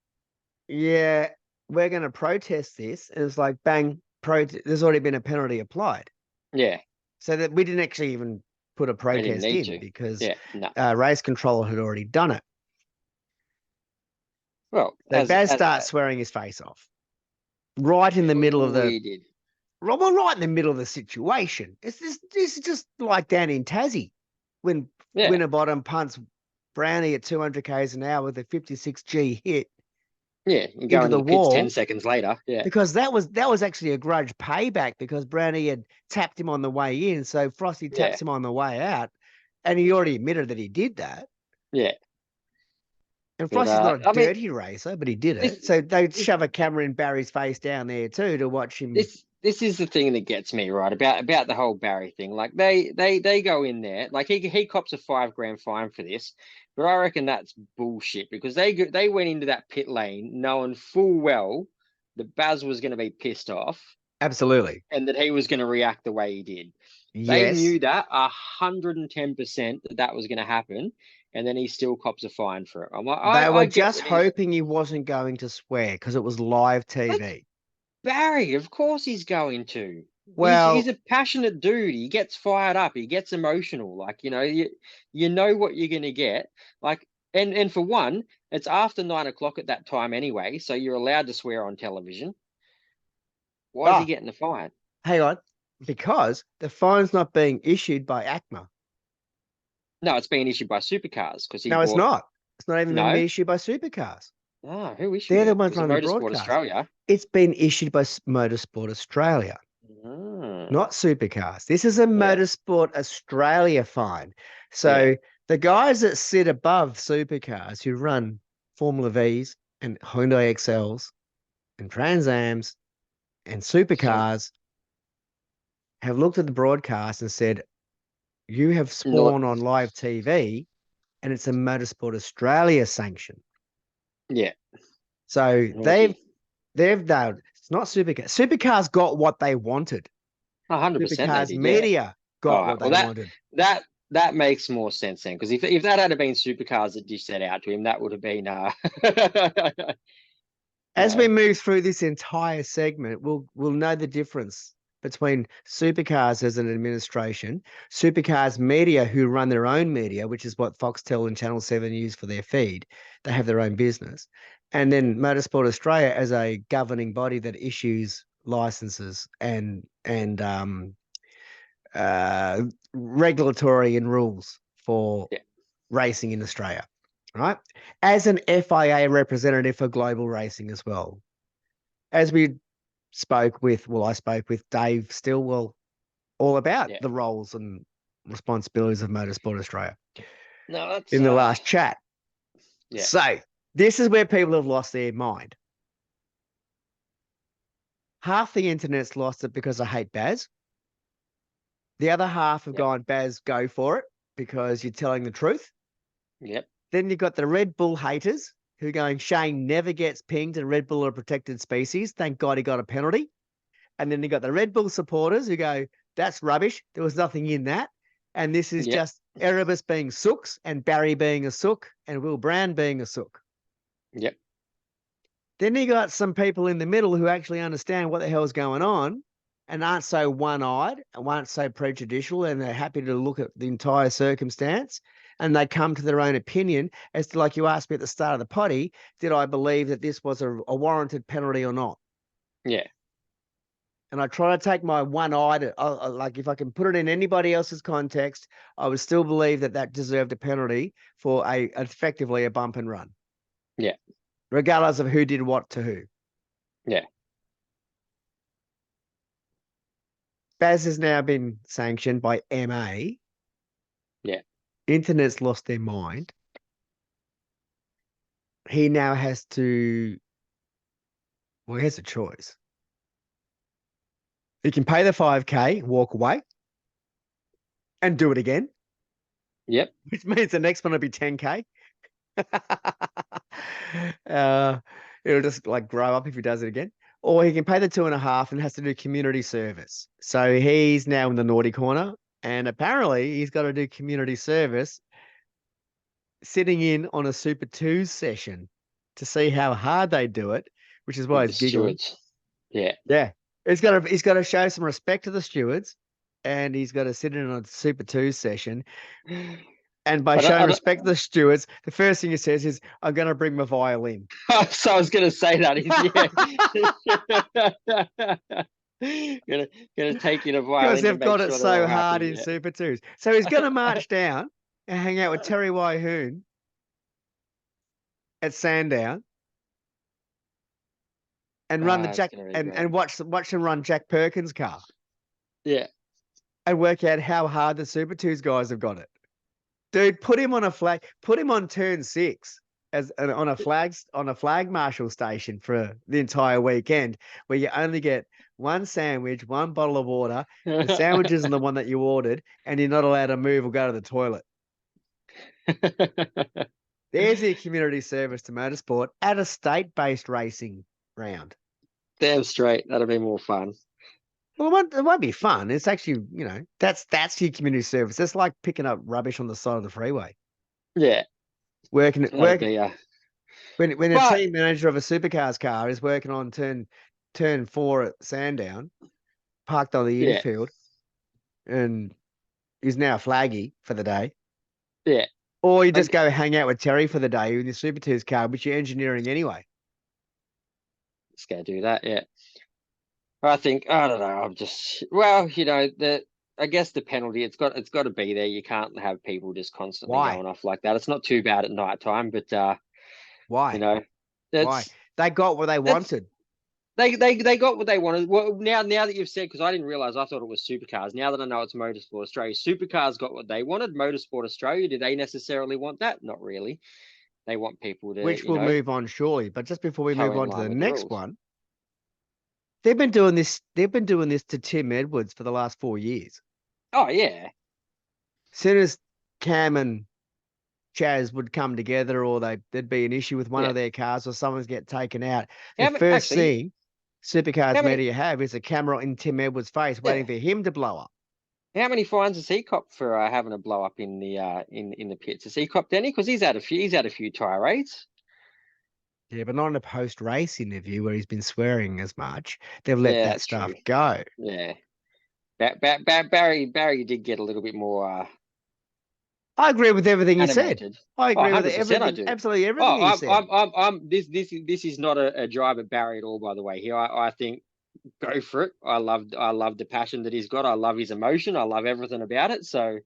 yeah, we're going to protest this, and it's like, bang, there's already been a penalty applied, yeah. so that we didn't actually even put a They didn't protest need in to. because Yeah, no. race controller had already done it. Well, So Baz starts swearing his face off right in the middle of the we did. right in the middle of the situation. This is just like down in Tassie when Yeah, Winterbottom punts Brownie at 200 k's an hour with a 56G hit yeah. You go into into the the pits wall 10 seconds later. Yeah, because that was actually a grudge payback because Brownie had tapped him on the way in, so Frosty yeah, taps him on the way out, and he already admitted that he did that. yeah. And But Frosty's not a I mean, dirty racer, but he did this it. So they this shove a camera in Barry's face down there too to watch him. this is the thing that gets me right about the whole Barry thing. Like they go in there, like he cops a 5 grand fine for this, but I reckon that's bullshit because they went into that pit lane knowing full well that Baz was going to be pissed off Absolutely. and that he was going to react the way he did. They Yes. knew that 110% that was going to happen, and then he still cops a fine for it. I'm like, They I were get just what he's hoping he wasn't going to swear because it was live like. TV. Barry, of course he's going to. He's Well, a passionate dude. He gets fired up. He gets emotional. Like, you know what you're gonna get. Like, and for one, it's after 9 o'clock at that time anyway, so you're allowed to swear on television. Why is he ah, getting a fine? hang on. Because the fine's not being issued by ACMA. No, it's being issued by Supercars because he No, it's bought. not. It's not even been No, issued by Supercars. ah, who issued They're the it? ones Was it running the Motorsport broadcast. Australia? It's been issued by Motorsport Australia, Ah, not Supercars. This is a yeah, Motorsport Australia fine. yeah, So the guys that sit above Supercars who run Formula Vs and Hyundai XLs and Trans Ams and so Supercars have looked at the broadcast and said, you have not, sworn on live TV and it's a Motorsport Australia sanction. yeah, So they've naughty. nailed. It's not Supercars. Supercars got what they wanted. 100% they Supercars did, yeah. media All got right. what Well, they wanted. that makes more sense then, because if that had been Supercars that dished that out to him, that would have been you As we know, move through this entire segment, we'll know the difference between Supercars as an administration, Supercars media who run their own media, which is what Foxtel and Channel 7 use for their feed. They have their own business. And then Motorsport Australia as a governing body that issues licenses and regulatory and rules for yeah, racing in Australia, right? As an FIA representative for global racing as well. As I spoke with Dave Stillwell all about yeah. the roles and responsibilities of Motorsport Australia No, that's in the last chat. yeah, So this is where people have lost their mind. Half the internet's lost it because I hate Baz. The other half have yep, gone, Baz, go for it because you're telling the truth. yep, Then you've got the Red Bull haters who are going, Shane never gets pinged and Red Bull are a protected species. Thank God he got a penalty. And then you got the Red Bull supporters who go, that's rubbish. There was nothing in that. And this is yep, just Erebus being sooks and Barry being a sook and Will Brown being a sook. yep, Then you got some people in the middle who actually understand what the hell's going on and aren't so one-eyed and aren't so prejudicial and they're happy to look at the entire circumstance and they come to their own opinion as to, like you asked me at the start of the potty, did I believe that this was a warranted penalty or not? yeah, And I try to take my one-eyed, like if I can put it in anybody else's context, I would still believe that that deserved a penalty for effectively a bump and run, yeah, regardless of who did what to who. yeah, Baz has now been sanctioned by MA. yeah. Internet's lost their mind. He now has to, well, he has a choice. He can pay the 5K, walk away, and do it again, Yep. which means the next one will be 10K. uh, it'll just like grow up if he does it again. Or he can pay the 2.5 and has to do community service. So he's now in the naughty corner, and apparently he's got to do community service, sitting in on a Super 2 session to see how hard they do it, which is why With the he's giggling. stewards. Yeah. Yeah. He's got to show some respect to the stewards, and he's got to sit in on a Super 2 session. And by showing respect to the stewards, the first thing he says is, "I'm going to bring my violin." So I was going to say that. Gonna take you to Because violin to they've make got it sure they're all so hard happy. in Yeah. Super 2s. So he's going to march down and hang out with Terry Wyhoon at Sandown and run the It's Jack gonna be and, great. and watch him run Jack Perkins' car Yeah. and work out how hard the Super 2s guys have got it. Dude, put him on turn 6 as on a flag marshal station for the entire weekend, where you only get one sandwich, one bottle of water. The sandwich isn't the one that you ordered, and you're not allowed to move or go to the toilet. There's your community service to motorsport at a state-based racing round. Damn straight. That'll be more fun. Well, it won't be fun. It's actually, that's your community service. It's like picking up rubbish on the side of the freeway. Yeah. Working That'll be when a but team manager of a supercars car is working on turn 4 at Sandown, parked on the yeah. infield, and is now flaggy for the day. Yeah. Or you just go hang out with Terry for the day in your Super 2's car, which you're engineering anyway. Just go do that. Yeah. I don't know. I'm just I guess the penalty it's got to be there. You can't have people just constantly Why? going off like that. It's not too bad at night time, but Why? you know, Why? that's They got what they that's wanted. they got what they wanted. Well, now that you've said, because I didn't realize, I thought it was Supercars. Now that I know it's Motorsport Australia, Supercars got what they wanted. Motorsport Australia, do they necessarily want that? Not really. They want people to, Which we'll move on surely. But just before we toe move in on to line the with the next rules. one, they've been doing this. They've been doing this to Tim Edwards for the last 4 years. Oh yeah. As soon as Cam and Chaz would come together, or there'd be an issue with one Yeah. of their cars, or someone's get taken out, the How many, first actually, thing Supercars how many media have is a camera in Tim Edwards' face, yeah. waiting for him to blow up. How many fines has he copped for having a blow up in the in the pits? Has he copped any? Because he's had a few. He's had a few tirades. Yeah, but not in a post-race interview where he's been swearing as much. They've let Yeah, that that's stuff true. go. Yeah, Barry did get a little bit more I agree with everything he said. animated. I Oh, agree with 100% I everything, do. absolutely Oh, everything he said. this is not a drive at Barry at all, by the way. Here, I think go for it. I love the passion that he's got. I love his emotion. I love everything about it. So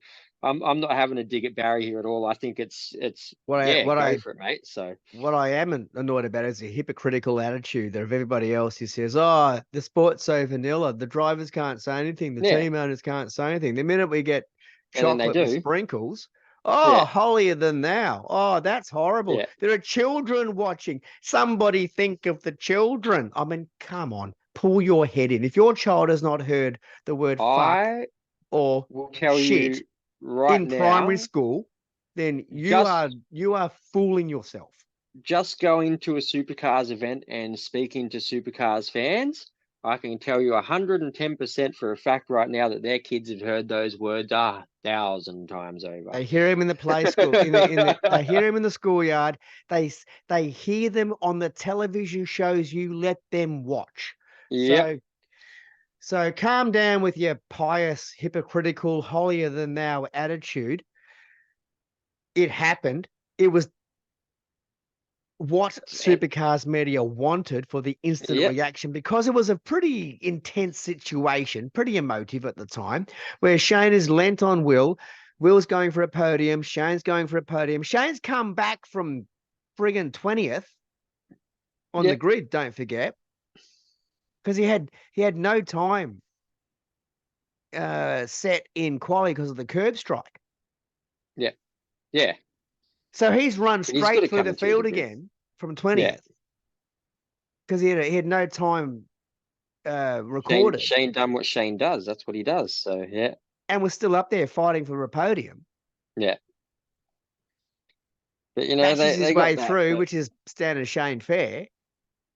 I'm not having a dig at Barry here at all. I think it's What I yeah, what go I for it, mate. So what I am annoyed about is a hypocritical attitude of everybody else who says, "Oh, the sport's so vanilla. The drivers can't say anything. The yeah, team owners can't say anything." The minute we get and then they chocolate with do. sprinkles, oh, Yeah, holier than thou. Oh, that's horrible. yeah. There are children watching. Somebody think of the children. I mean, come on, pull your head in. If your child has not heard the word fuck I or will tell shit you right in primary now, school, then you are just fooling yourself. just going to a Supercars event and speaking to Supercars fans, I can tell you 110% for a fact right now that their kids have heard those words 1,000 times over. They hear him in the play school, they hear him in the schoolyard. They hear them on the television shows you let them watch. Yep. So calm down with your pious, hypocritical, holier than thou attitude. It happened. It was what Supercars media wanted for the instant Yep. reaction, because it was a pretty intense situation, pretty emotive at the time, where Shane is lent on Will. Will's going for a podium. Shane's going for a podium. Shane's come back from friggin' 20th on the grid, don't forget, because he had no time set in quali because of the curb strike. Yeah. Yeah. So he's run straight through the field the again from 20th because he had no time recorded. Shane done what Shane does. That's what he does. So yeah. And was still up there fighting for a podium. Yeah. But you know, bashes his they way got that. through, But which is standard Shane fair,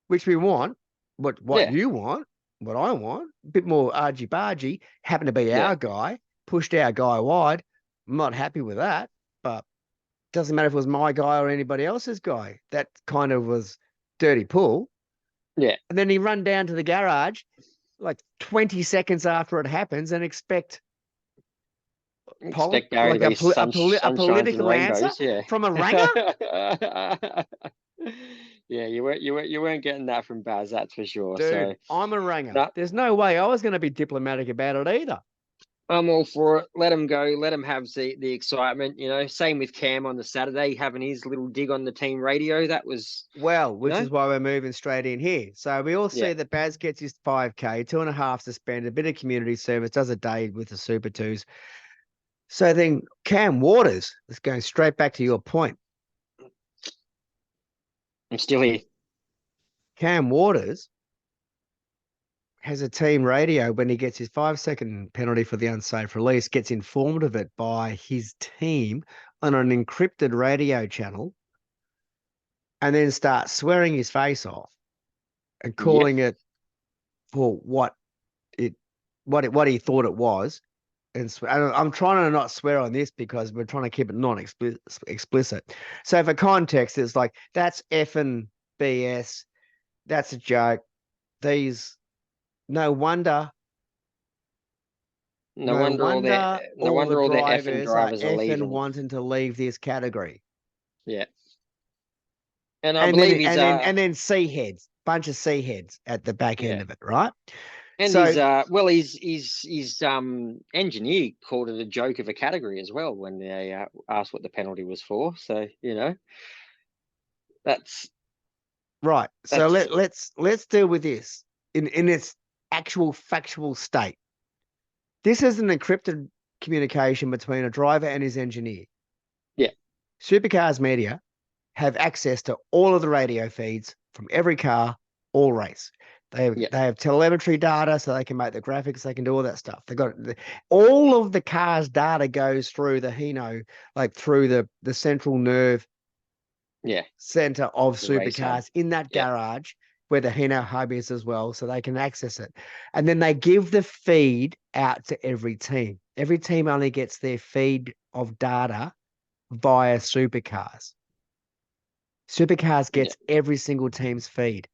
which we want, what yeah, you want, what I want, a bit more argy bargy, happened to be yeah, our guy, pushed our guy wide. I'm not happy with that, but doesn't matter if it was my guy or anybody else's guy. That kind of was dirty pull. yeah. And then he run down to the garage like 20 seconds after it happens and expect Expect Barry to like be a sunshines and political answer rainbows. Yeah. from a ranger. Yeah, you weren't getting that from Baz, that's for sure. Dude, So I'm a ranger. no, There's no way I was going to be diplomatic about it either. I'm all for it. Let him go. Let him have the excitement. You know, same with Cam on the Saturday having his little dig on the team radio. That was, Well, you which know, is why we're moving straight in here. So we all yeah, see that Baz gets his 5K, 2.5 suspended, a bit of community service, does a day with the Super Twos. So then Cam Waters, let's go straight back to your point. I'm still here. Cam Waters has a team radio when he gets his 5-second penalty for the unsafe release, gets informed of it by his team on an encrypted radio channel, and then starts swearing his face off and Yep. calling it for what he thought it was. And I'm trying to not swear on this because we're trying to keep it non-explicit. So for context, it's like, that's effing BS. That's a joke. These, no wonder, No wonder no all the wonder all their effing drivers are drivers are effing leaving. wanting to leave this category. Yeah. And I And then believe he's C heads, bunch of C heads at the back end yeah. of it, right? And So his engineer called it a joke of a category as well when they asked what the penalty was for. So, you know, that's right. So that's let's deal with this in its actual factual state. This is an encrypted communication between a driver and his engineer. yeah, Supercars media have access to all of the radio feeds from every car, all race. yeah, They have telemetry data, so they can make the graphics. They can do all that stuff. They got all of the car's data goes through the Hino, like through the central nerve yeah, center of the race hub. Supercars in that Yeah, garage where the Hino hub is as well, so they can access it. And then they give the feed out to every team. Every team only gets their feed of data via Supercars. Supercars yeah. gets every single team's feed.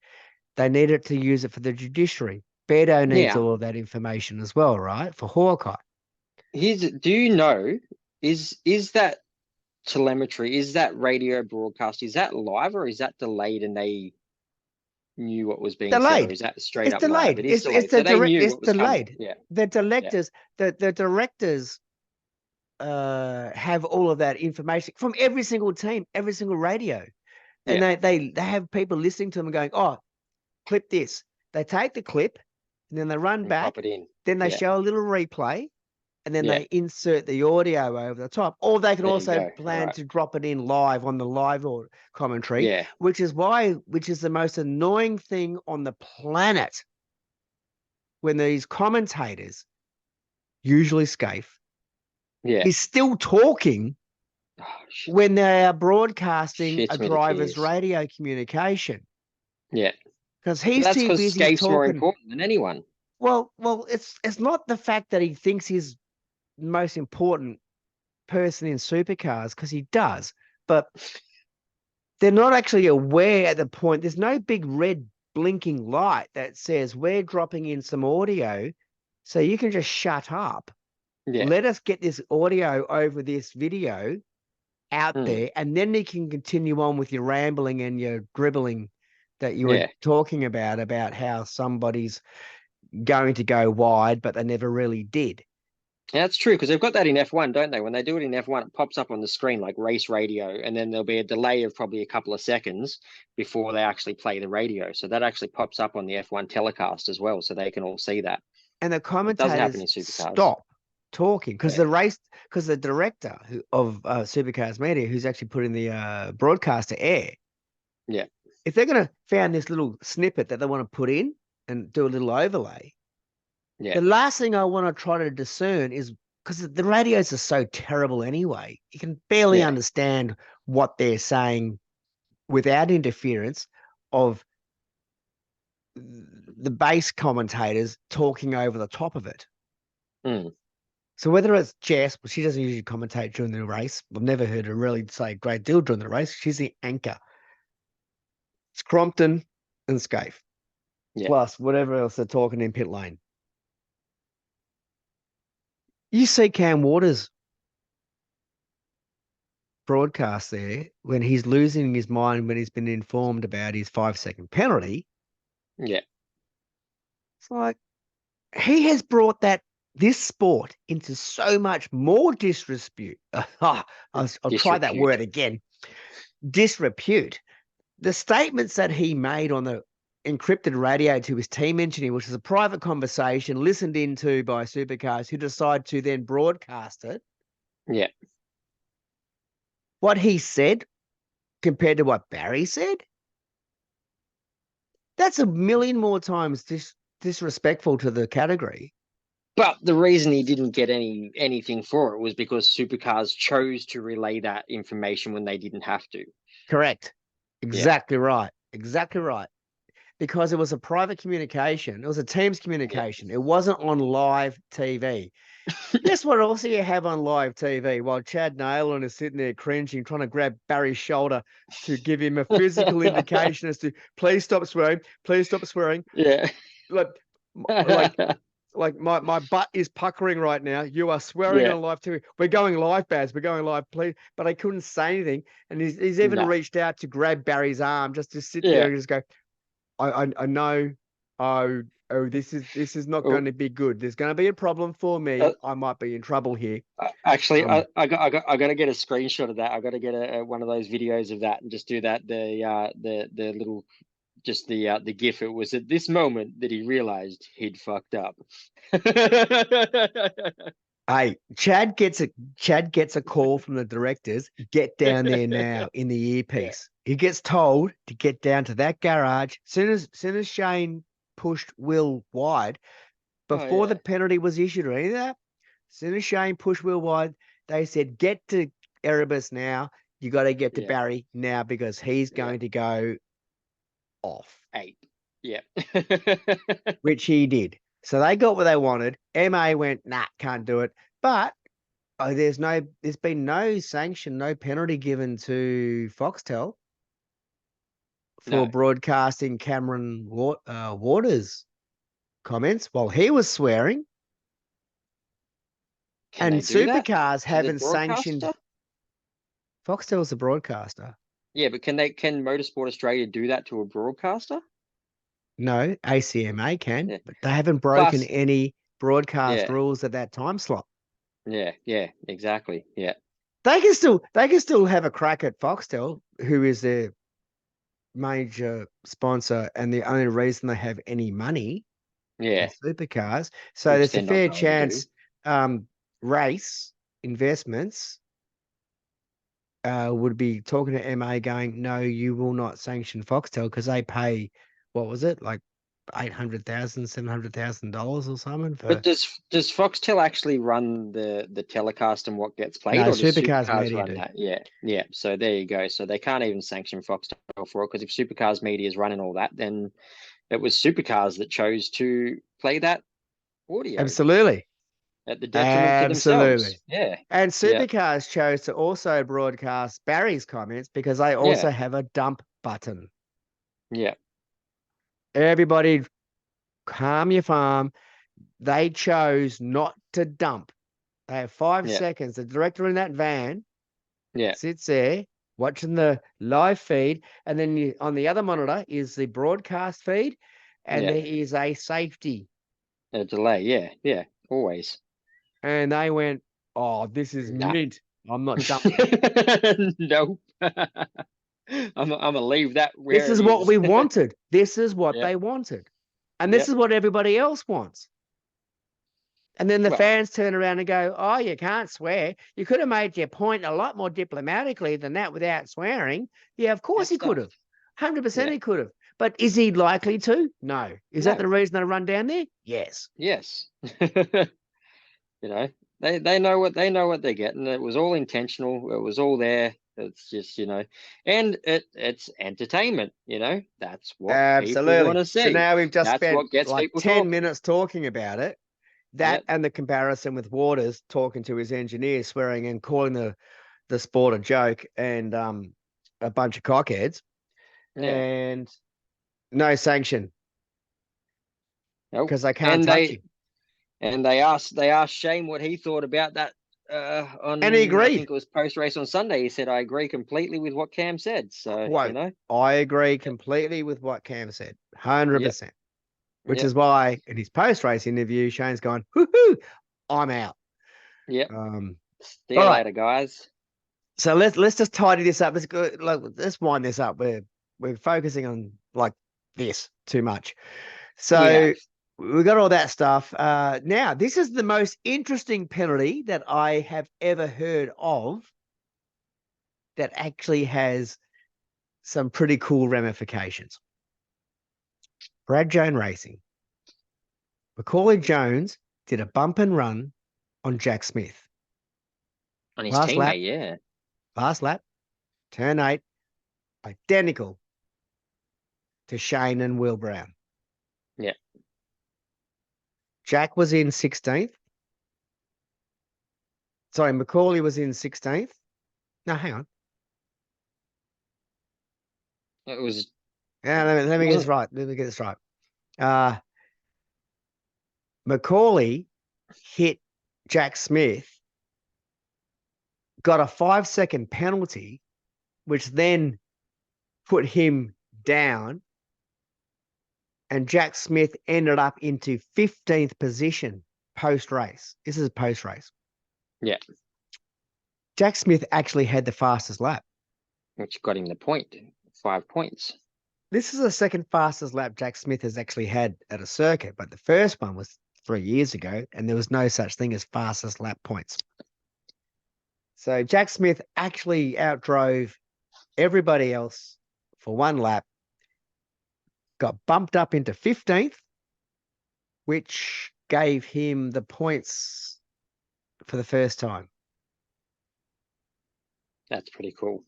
They need it to use it for the judiciary. Beto needs Now, all of that information as well, right? For Hawkeye. do you know, is that telemetry, is that radio broadcast, is that live or is that delayed and they knew what was being said, or Delayed. is that straight It's up live? delayed. It is It's delayed. the So they direct. knew It's what was coming. delayed. Yeah, The yeah, directors, the directors have all of that information from every single team, every single radio. And yeah. they have people listening to them and going, oh, clip this. They take the clip and then they run And pop back. it in. Then they Yeah, show a little replay and then yeah. they insert the audio over the top. Or they can There you also go. All plan right. to drop it in live on the live or commentary, Yeah, which is the most annoying thing on the planet when these commentators, usually Scaife, yeah. is still talking Oh, when they are broadcasting a shits me to driver's tears. radio communication Yeah, because but he's that's too because busy Scape's more talking. important than anyone. Well, it's not the fact that he thinks he's the most important person in supercars because he does, but they're not actually aware at the point. There's no big red blinking light that says we're dropping in some audio, so you can just shut up. Yeah. Let us get this audio over this video out Mm. there, and then you can continue on with your rambling and your dribbling that you were Yeah. talking about how somebody's going to go wide, but they never really did. Yeah, that's true because they've got that in F1, don't they? When they do it in F1, it pops up on the screen like race radio, and then there'll be a delay of probably a couple of seconds before they actually play the radio. So that actually pops up on the F1 telecast as well, so they can all see that. And the It doesn't happen commentators in supercars. stop talking because Yeah. the director of Supercars Media, who's actually putting the broadcast to air, Yeah. if they're going to found this little snippet that they want to put in and do a little overlay, Yeah. the last thing I want to try to discern is because the radios are so terrible anyway, you can barely Yeah. understand what they're saying without interference of the base commentators talking over the top of it. Mm. So whether it's Jess, well, she doesn't usually commentate during the race. I've never heard her really say a great deal during the race. She's the anchor. It's Crompton and Scaife, Yeah. plus whatever else they're talking in pit lane. You see Cam Waters broadcast there when he's losing his mind when he's been informed about his 5-second penalty. Yeah. It's like he has brought this sport into so much more disrepute. I'll try that word again. Disrepute. The statements that he made on the encrypted radio to his team engineer, which is a private conversation listened into by Supercars, who decide to then broadcast it. Yeah. What he said compared to what Barry said, that's a million more times disrespectful to the category. But the reason he didn't get anything for it was because Supercars chose to relay that information when they didn't have to. Correct. Exactly right. Exactly right. Because it was a private communication. It was a Teams communication. It wasn't on live TV. Guess what else you have on live TV while Chad Naylor is sitting there cringing, trying to grab Barry's shoulder to give him a physical indication as to please stop swearing, please stop swearing. Yeah. Like my butt is puckering right now. You are swearing on live TV. We're going live, Baz. We're going live, please. But I couldn't say anything. And he's even reached out to grab Barry's arm just to sit there and just go, I know. Oh, this is not going to be good. There's going to be a problem for me. I might be in trouble here. Actually, I got to get a screenshot of that. I got to get one of those videos of that and just do that. The little, just the GIF. It was at this moment that he realized he'd fucked up. Hey, Chad gets a call from the directors. Get down there now in the earpiece. Yeah. He gets told to get down to that garage. Soon as Shane pushed Will wide, before the penalty was issued or any of that, soon as Shane pushed Will wide, they said, get to Erebus now. You got to get to Barry now because he's going to go off. 8. Yeah. Which he did. So they got what they wanted. MA went, nah, can't do it. But there's been no sanction, no penalty given to Foxtel for broadcasting Cameron Waters' comments while he was swearing. And Supercars haven't sanctioned. Foxtel's a broadcaster. Yeah, but can Motorsport Australia do that to a broadcaster? No, ACMA can, but they haven't broken any broadcast rules at that time slot. Yeah, exactly. Yeah. They can still have a crack at Foxtel, who is their major sponsor and the only reason they have any money. Yeah. Supercars. So there's a fair chance race investments would be talking to MA going, no, you will not sanction Foxtel because they pay, what was it, like $800,000, $700,000 or something. But does Foxtel actually run the telecast and what gets played? No, or does Supercars Media run do. that? Yeah. So there you go. So they can't even sanction Foxtel for it because if Supercars Media is running all that, then it was Supercars that chose to play that audio. Absolutely. At the detriment to themselves. Yeah. And Supercars chose to also broadcast Barry's comments because they also have a dump button. Yeah. Everybody calm your farm. They chose not to dump. They have 5 seconds. The director in that van sits there watching the live feed. And then on the other monitor is the broadcast feed. And there is a safety. A delay. Yeah. Always. And they went, oh, this is mint. I'm not dumping. Nope. I'm going to leave that where this is what we wanted. This is what they wanted. And this is what everybody else wants. And then the fans turn around and go, oh, you can't swear. You could have made your point a lot more diplomatically than that without swearing. Yeah, of course he could have. 100% he could have. But is he likely to? No. Is that the reason they run down there? Yes. Yes. You know, they know what they're getting. It was all intentional. It was all there. It's just, and it's entertainment, that's what people want Absolutely. to So see. now we've just That's spent what gets like people 10 talking. minutes talking about it. That Yep. and the comparison with Waters talking to his engineer, swearing and calling the sport a joke and a bunch of cockheads, Yeah. and no sanction Nope. because they can't And touch they him. and they asked Shane what he thought about that And he on, I agreed. think it was post race on Sunday. He said, I agree completely with what Cam said. So, Quote, I agree Yep. completely with what Cam said. Yep. 100%. Which Yep. is why in his post-race interview, Shane's gone, whoo, I'm out. Yep. Um, See all you right. later, guys. So let's just tidy this up. Let's go, let's wind this up. We're focusing on like this too much. We So have. we got all that stuff. Now this is the most interesting penalty that I have ever heard of that actually has some pretty cool ramifications. Brad Jones Racing. Macaulay Jones did a bump and run on Jack Smith. On his Last lap, teammate, yeah. last lap, turn 8, identical to Shane and Will Brown. Yeah. Jack was in 16th. Sorry, Macaulay was in 16th. No, hang on. It was Yeah, let me get this wasn't right. Let me get this right. Uh, Macaulay hit Jack Smith, got a 5-second penalty, which then put him down, and Jack Smith ended up into 15th position post-race. This is post-race. yeah, Jack Smith actually had the fastest lap. which got him the point. 5 points. This is the second fastest lap Jack Smith has actually had at a circuit, but the first one was 3 years ago, and there was no such thing as fastest lap points. So Jack Smith actually outdrove everybody else for one lap, got bumped up into 15th, which gave him the points for the first time. That's pretty cool.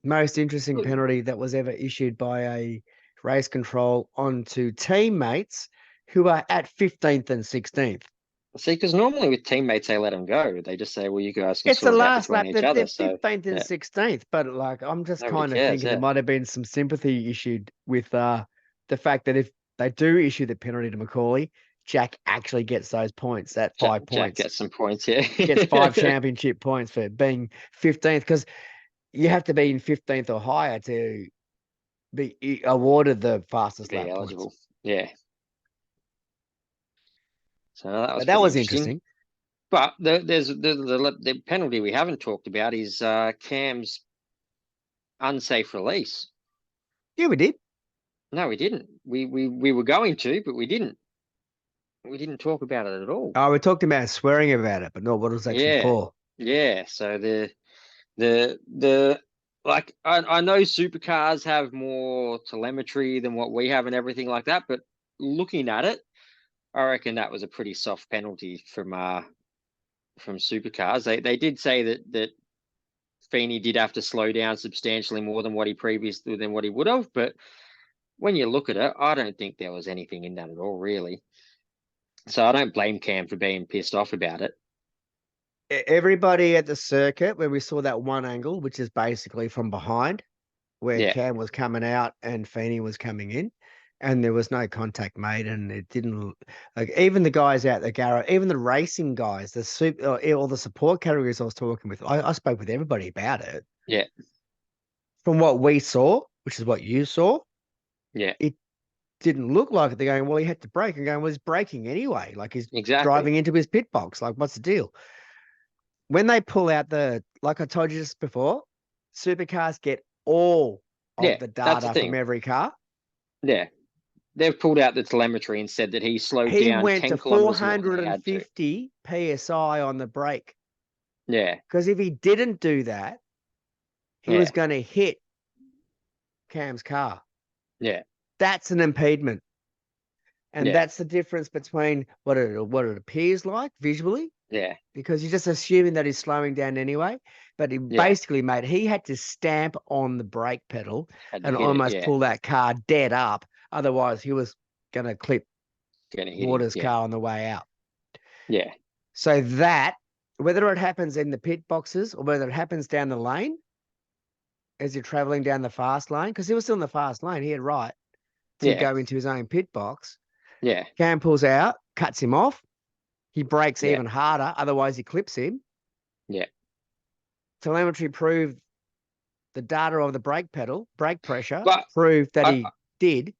Most interesting penalty that was ever issued by a race control onto teammates who are at 15th and 16th. See, because normally with teammates, they let them go. They just say, well, you guys can It's the sort it out last between lap. each They're other. So, 15th and yeah, 16th. But like, I'm just nobody kind of cares. thinking there Yeah. might have been some sympathy issued with the fact that if they do issue the penalty to Macaulay, Jack actually gets those points, that Jack, 5 Jack points. gets some points. Yeah. Gets 5 championship points for being 15th, because you have to be in 15th or higher to be awarded the fastest Be lap points. eligible. Yeah. So that was But that pretty was interesting. interesting. But there's the penalty we haven't talked about is Cam's unsafe release. Yeah, we did. No, we didn't. We were going to, but we didn't. We didn't talk about it at all. Oh, we talked about swearing about it, but not what it was actually Yeah, for. yeah. So the like I know supercars have more telemetry than what we have and everything like that, but looking at it, I reckon that was a pretty soft penalty from supercars. They did say that Feeney did have to slow down substantially more than what he would have, but when you look at it, I don't think there was anything in that at all, really. So I don't blame Cam for being pissed off about it. Everybody at the circuit, where we saw that one angle, which is basically from behind, where Yeah, Cam was coming out and Feeney was coming in, and there was no contact made, and it didn't like even the guys out the garage, even the racing guys, the super, all the support categories I was talking with, I spoke with everybody about it. yeah, From what we saw, which is what you saw, yeah, it didn't look like it. They're going, well, he had to brake, and going, well, he's braking anyway, like he's exactly. driving into his pit box. Like, what's the deal? When they pull out like I told you just before, supercars get all of Yeah, the that's the data from thing. every car. Yeah, they've pulled out the telemetry and said that he slowed He down went to 10 kilometers more than he had to. 450 psi on the brake, Yeah, because if he didn't do that, he yeah, was going to hit Cam's car. yeah, That's an impediment. And that's the difference between what it appears like visually, Yeah. because you're just assuming that he's slowing down anyway. But he Yeah. basically, mate, he had to stamp on the brake pedal Had to and hit it. almost Yeah. pull that car dead up. Otherwise, he was going to clip Gonna hit him. Waters' Yeah. car on the way out. Yeah. So that, whether it happens in the pit boxes or whether it happens down the lane as you're traveling down the fast lane, because he was still in the fast lane, he had right to Yeah. go into his own pit box. Yeah. Cam pulls out, cuts him off. He brakes Yeah. even harder, otherwise he clips him. Yeah. Telemetry proved the data of the brake pedal, brake pressure, But proved that I, he did.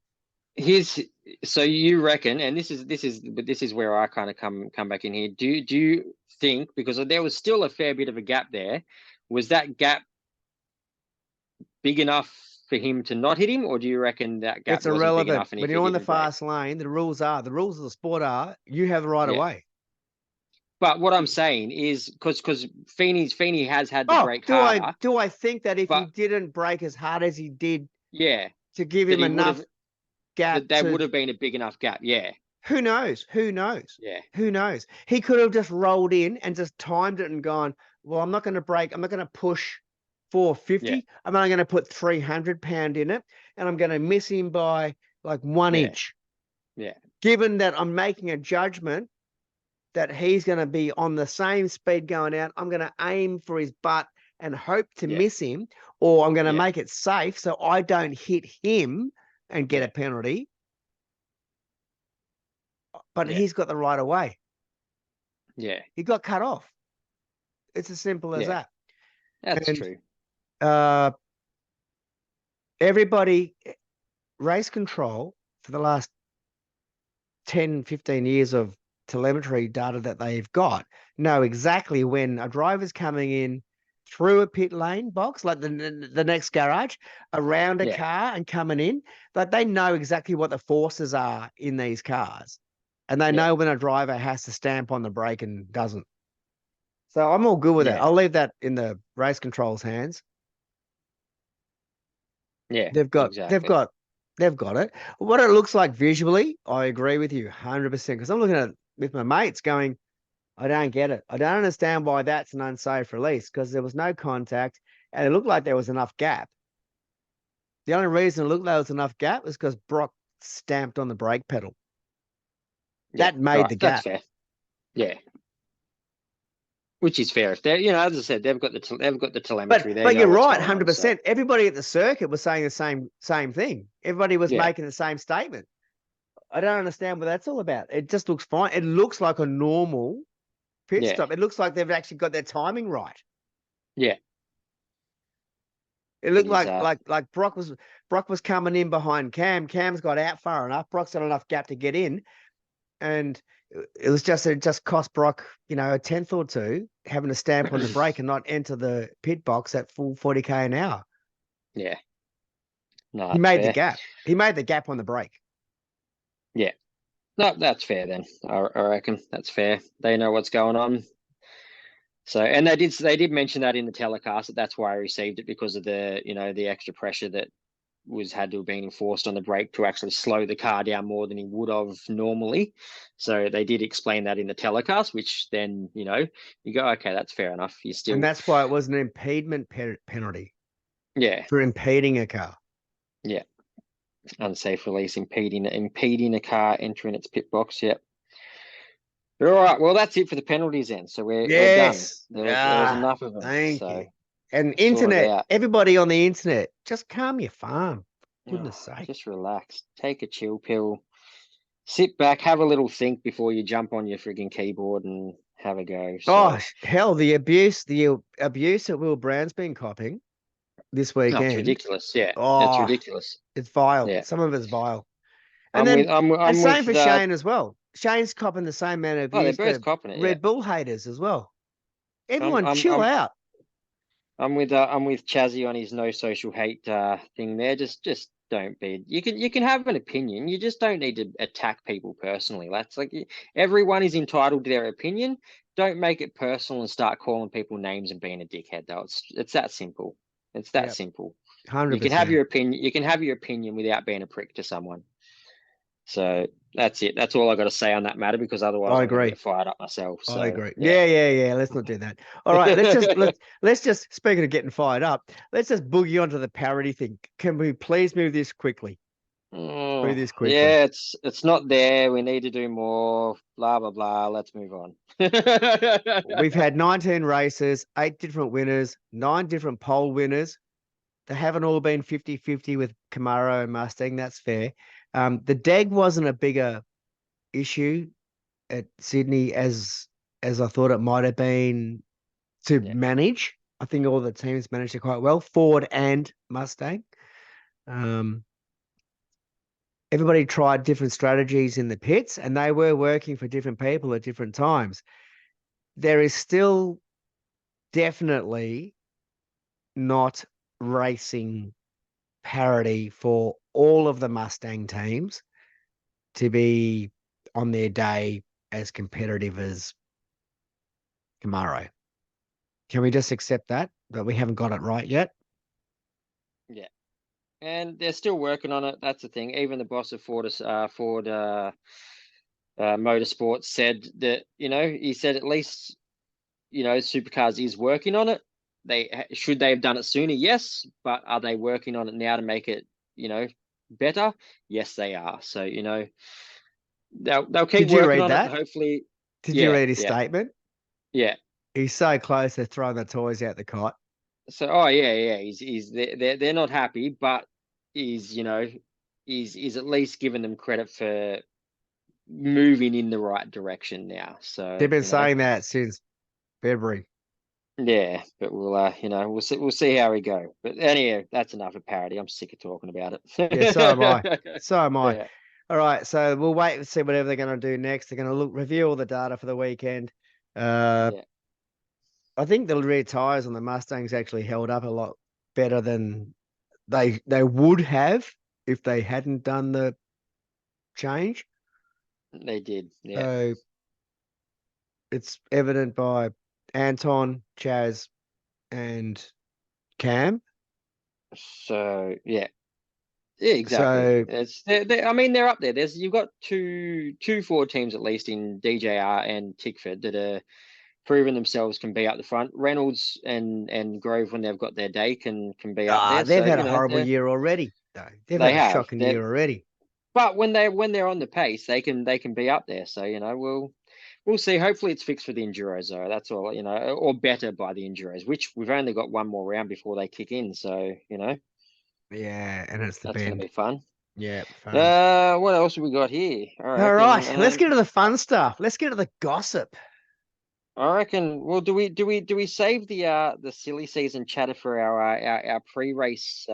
so you reckon, and this is where I kind of come back in here. Do you think, because there was still a fair bit of a gap there, was that gap big enough for him to not hit him, or do you reckon that gap It's wasn't big irrelevant. enough and When if he you're on the didn't brake? fast lane, the rules of the sport are you have the right of Yeah. way. But what I'm saying is because Feeney has had to Oh, brake do I harder, do I think that if he but didn't brake as hard as he did yeah, to give that him he would enough have gap that there to would have been a big enough gap. Yeah. who knows? Who knows? Yeah. Who knows? He could have just rolled in and just timed it and gone, well, I'm not going to brake. I'm not going to push 450. Yeah. I'm only going to put 300 pound in it, and I'm going to miss him by like 1 inch. Yeah. Given that I'm making a judgment that he's going to be on the same speed going out, I'm going to aim for his butt and hope to Yeah. miss him, or I'm going to Yeah. make it safe so I don't hit him and get Yeah. a penalty. But Yeah. he's got the right of way. Yeah. He got cut off. It's as simple as Yeah. that. That's And true. everybody, race control for the last 10, 15 years of telemetry data that they've got, know exactly when a driver's coming in through a pit lane box, like the next garage, around a Yeah. car and coming in. Like they know exactly what the forces are in these cars. And they Yeah. know when a driver has to stamp on the brake and doesn't. So I'm all good with that. Yeah. I'll leave that in the race control's hands. Yeah. They've got Exactly. it. What it looks like visually, I agree with you 100%. Because I'm looking at it with my mates going, I don't get it. I don't understand why that's an unsafe release, because there was no contact and it looked like there was enough gap. The only reason it looked like there was enough gap was because Brock stamped on the brake pedal. Yeah. That made Right. the That's gap. fair. Yeah. Which is fair. If they're, as I said, they've got the telemetry. They But know you're what's right, going on. So 100%. Everybody at the circuit was saying the same thing. Everybody was yeah. making the same statement. I don't understand what that's all about. It just looks fine. It looks like a normal pit Yeah. stop. It looks like they've actually got their timing right. Yeah. It looked It is, like Brock was coming in behind Cam. Cam's got out far enough. Brock's got enough gap to get in, and it just cost Brock, a tenth or two having to stamp on the brake and not enter the pit box at full 40k an hour. yeah. No, He that's made the fair. gap. He made the gap on the brake. Yeah. No, that's fair then. I reckon that's fair. They know what's going on. So, and they did mention that in the telecast that's why I received it, because of the the extra pressure that had to have been enforced on the brake to actually slow the car down more than he would have normally. So they did explain that in the telecast, which then you go, okay, that's fair enough. You still, And that's why it was an impediment penalty yeah, for impeding a car. yeah, unsafe release, impeding a car entering its pit box. Yep. All right, well that's it for the penalties then. So we're done. Yes. There was enough of them. Thank So you. And sorted internet, out. everybody on the internet, just calm your farm. Goodness sake. Just relax. Take a chill pill. Sit back, have a little think before you jump on your frigging keyboard and have a go. So, Oh, hell, the abuse that Will Brown's been copping this no, it's weekend. ridiculous. Yeah, it's Oh, ridiculous. it's vile. Yeah, Some of it's vile. And then I'm same with for Shane as well. Shane's copping the same amount of oh, they're abuse both for copping it. Yeah, Red Bull haters as well. I'm Everyone I'm chill I'm out. I'm with Chazzy on his no social hate thing there. Just don't be. You can have an opinion. You just don't need to attack people personally. That's like everyone is entitled to their opinion. Don't make it personal and start calling people names and being a dickhead. Though it's that simple. It's that Yep. simple. 100%. You can have your opinion. You can have your opinion without being a prick to someone. So That's it. That's all I got to say on that matter, because otherwise I I'm going to agree. get fired up myself. I So agree. yeah. Yeah. Let's not do that. All right. Let's just speaking of getting fired up, let's just boogie onto the parity thing. Can we please move this quickly? Move this quickly. Yeah, it's not there. We need to do more. Blah blah blah. Let's move on. We've had 19 races, 8 different winners, 9 different pole winners. They haven't all been 50-50 with Camaro and Mustang. That's fair. The DEG wasn't a bigger issue at Sydney as I thought it might have been to Yeah, manage. I think all the teams managed it quite well, Ford and Mustang. Um, Everybody tried different strategies in the pits, and they were working for different people at different times. There is still definitely not racing parity for all of the Mustang teams to be on their day as competitive as Camaro. Can we just accept that we haven't got it right yet? yeah. And they're still working on it. That's the thing. Even the boss of Ford Motorsports said that, he said at least, Supercars is working on it. Should they have done it sooner? Yes, but are they working on it now to make it, better? Yes, they are. So, they'll keep Did you working read on it, and that? hopefully, Did you yeah, read his yeah, statement? yeah. He's so close to throwing the toys out the cot. So, oh yeah, yeah. He's they're not happy, but he's he's at least giving them credit for moving in the right direction now. So, They've been saying that since February. yeah, but we'll see how we go. But anyway, that's enough of parody. I'm sick of talking about Yeah, so am I. it. So am I. Yeah, All right, so we'll wait and see whatever they're going to do next. They're going to review all the data for the weekend. Uh, yeah, I think the rear tires on the Mustangs actually held up a lot better than they would have if they hadn't done the change. they did. Yeah. So it's evident by Anton, Chaz, and Cam. So yeah, yeah, exactly. So I mean, they're up there. You've got two Ford teams at least in DJR and Tickford that are proven themselves can be up the front. Reynolds and Grove, when they've got their day, can be up there. they've So had a horrible year already. Though they've they had a have. shocking year already. But when they're on the pace, they can be up there. So we'll see. Hopefully it's fixed for the Enduros though. That's all, or better by the Enduros, which we've only got one more round before they kick in. So Yeah, and it's the that's going to bend. be fun. Yeah, fun. What else have we got here? All right, let's get to the fun stuff. Let's get to the gossip. I reckon. Well, do we save the silly season chatter for our pre-race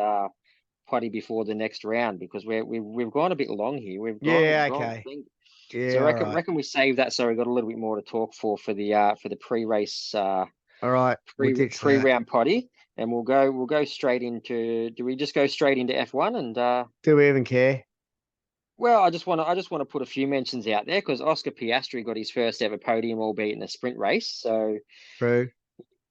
potty before the next round, because we've gone a bit long here. We've gone Yeah, gone. okay. So Yeah, all reckon right. reckon we save that so we've got a little bit more to talk for the pre-race All right, we'll ditch that. pre-round potty, and we'll go straight into. Do we just go straight into F1 and Do we even care? well, I just want to put a few mentions out there, because Oscar Piastri got his first ever podium, albeit in a sprint race. So True.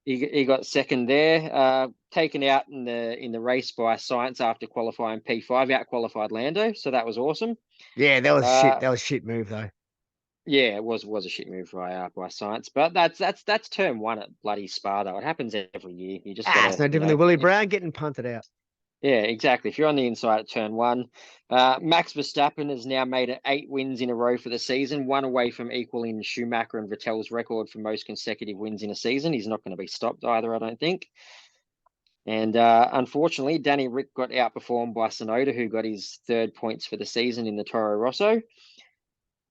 he got second there, taken out in the race by Science after qualifying P5, out qualified Lando. So that was awesome. Yeah, that was shit. Uh, That was shit move though. yeah, it was a shit move by Science, but that's turn one at bloody Spa though. It happens every year. You just It's gotta, no different than Willie Brown getting punted out. yeah, exactly. If you're on the inside at turn one, Max Verstappen has now made it 8 wins in a row for the season, one away from equaling Schumacher and Vettel's record for most consecutive wins in a season. He's not going to be stopped either, I don't think. And unfortunately, Danny Rick got outperformed by Sonoda, who got his third points for the season in the Toro Rosso.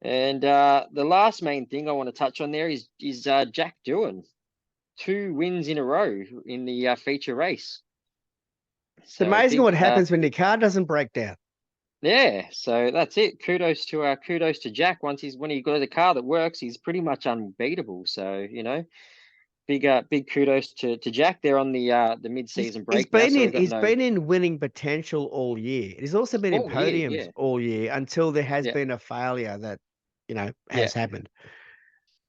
And the last main thing I want to touch on there is Jack Doohan, 2 wins in a row in the feature race. It's So amazing big, what happens when your car doesn't break down. yeah. So that's it. Kudos to Jack. When he got a car that works, he's pretty much unbeatable. So big kudos to Jack. They're on the mid He's season he's break now, been so in we've got he's no been in winning potential all year. He's also been in all year. podiums Yeah, all year until there has yeah, been a failure that yeah. has happened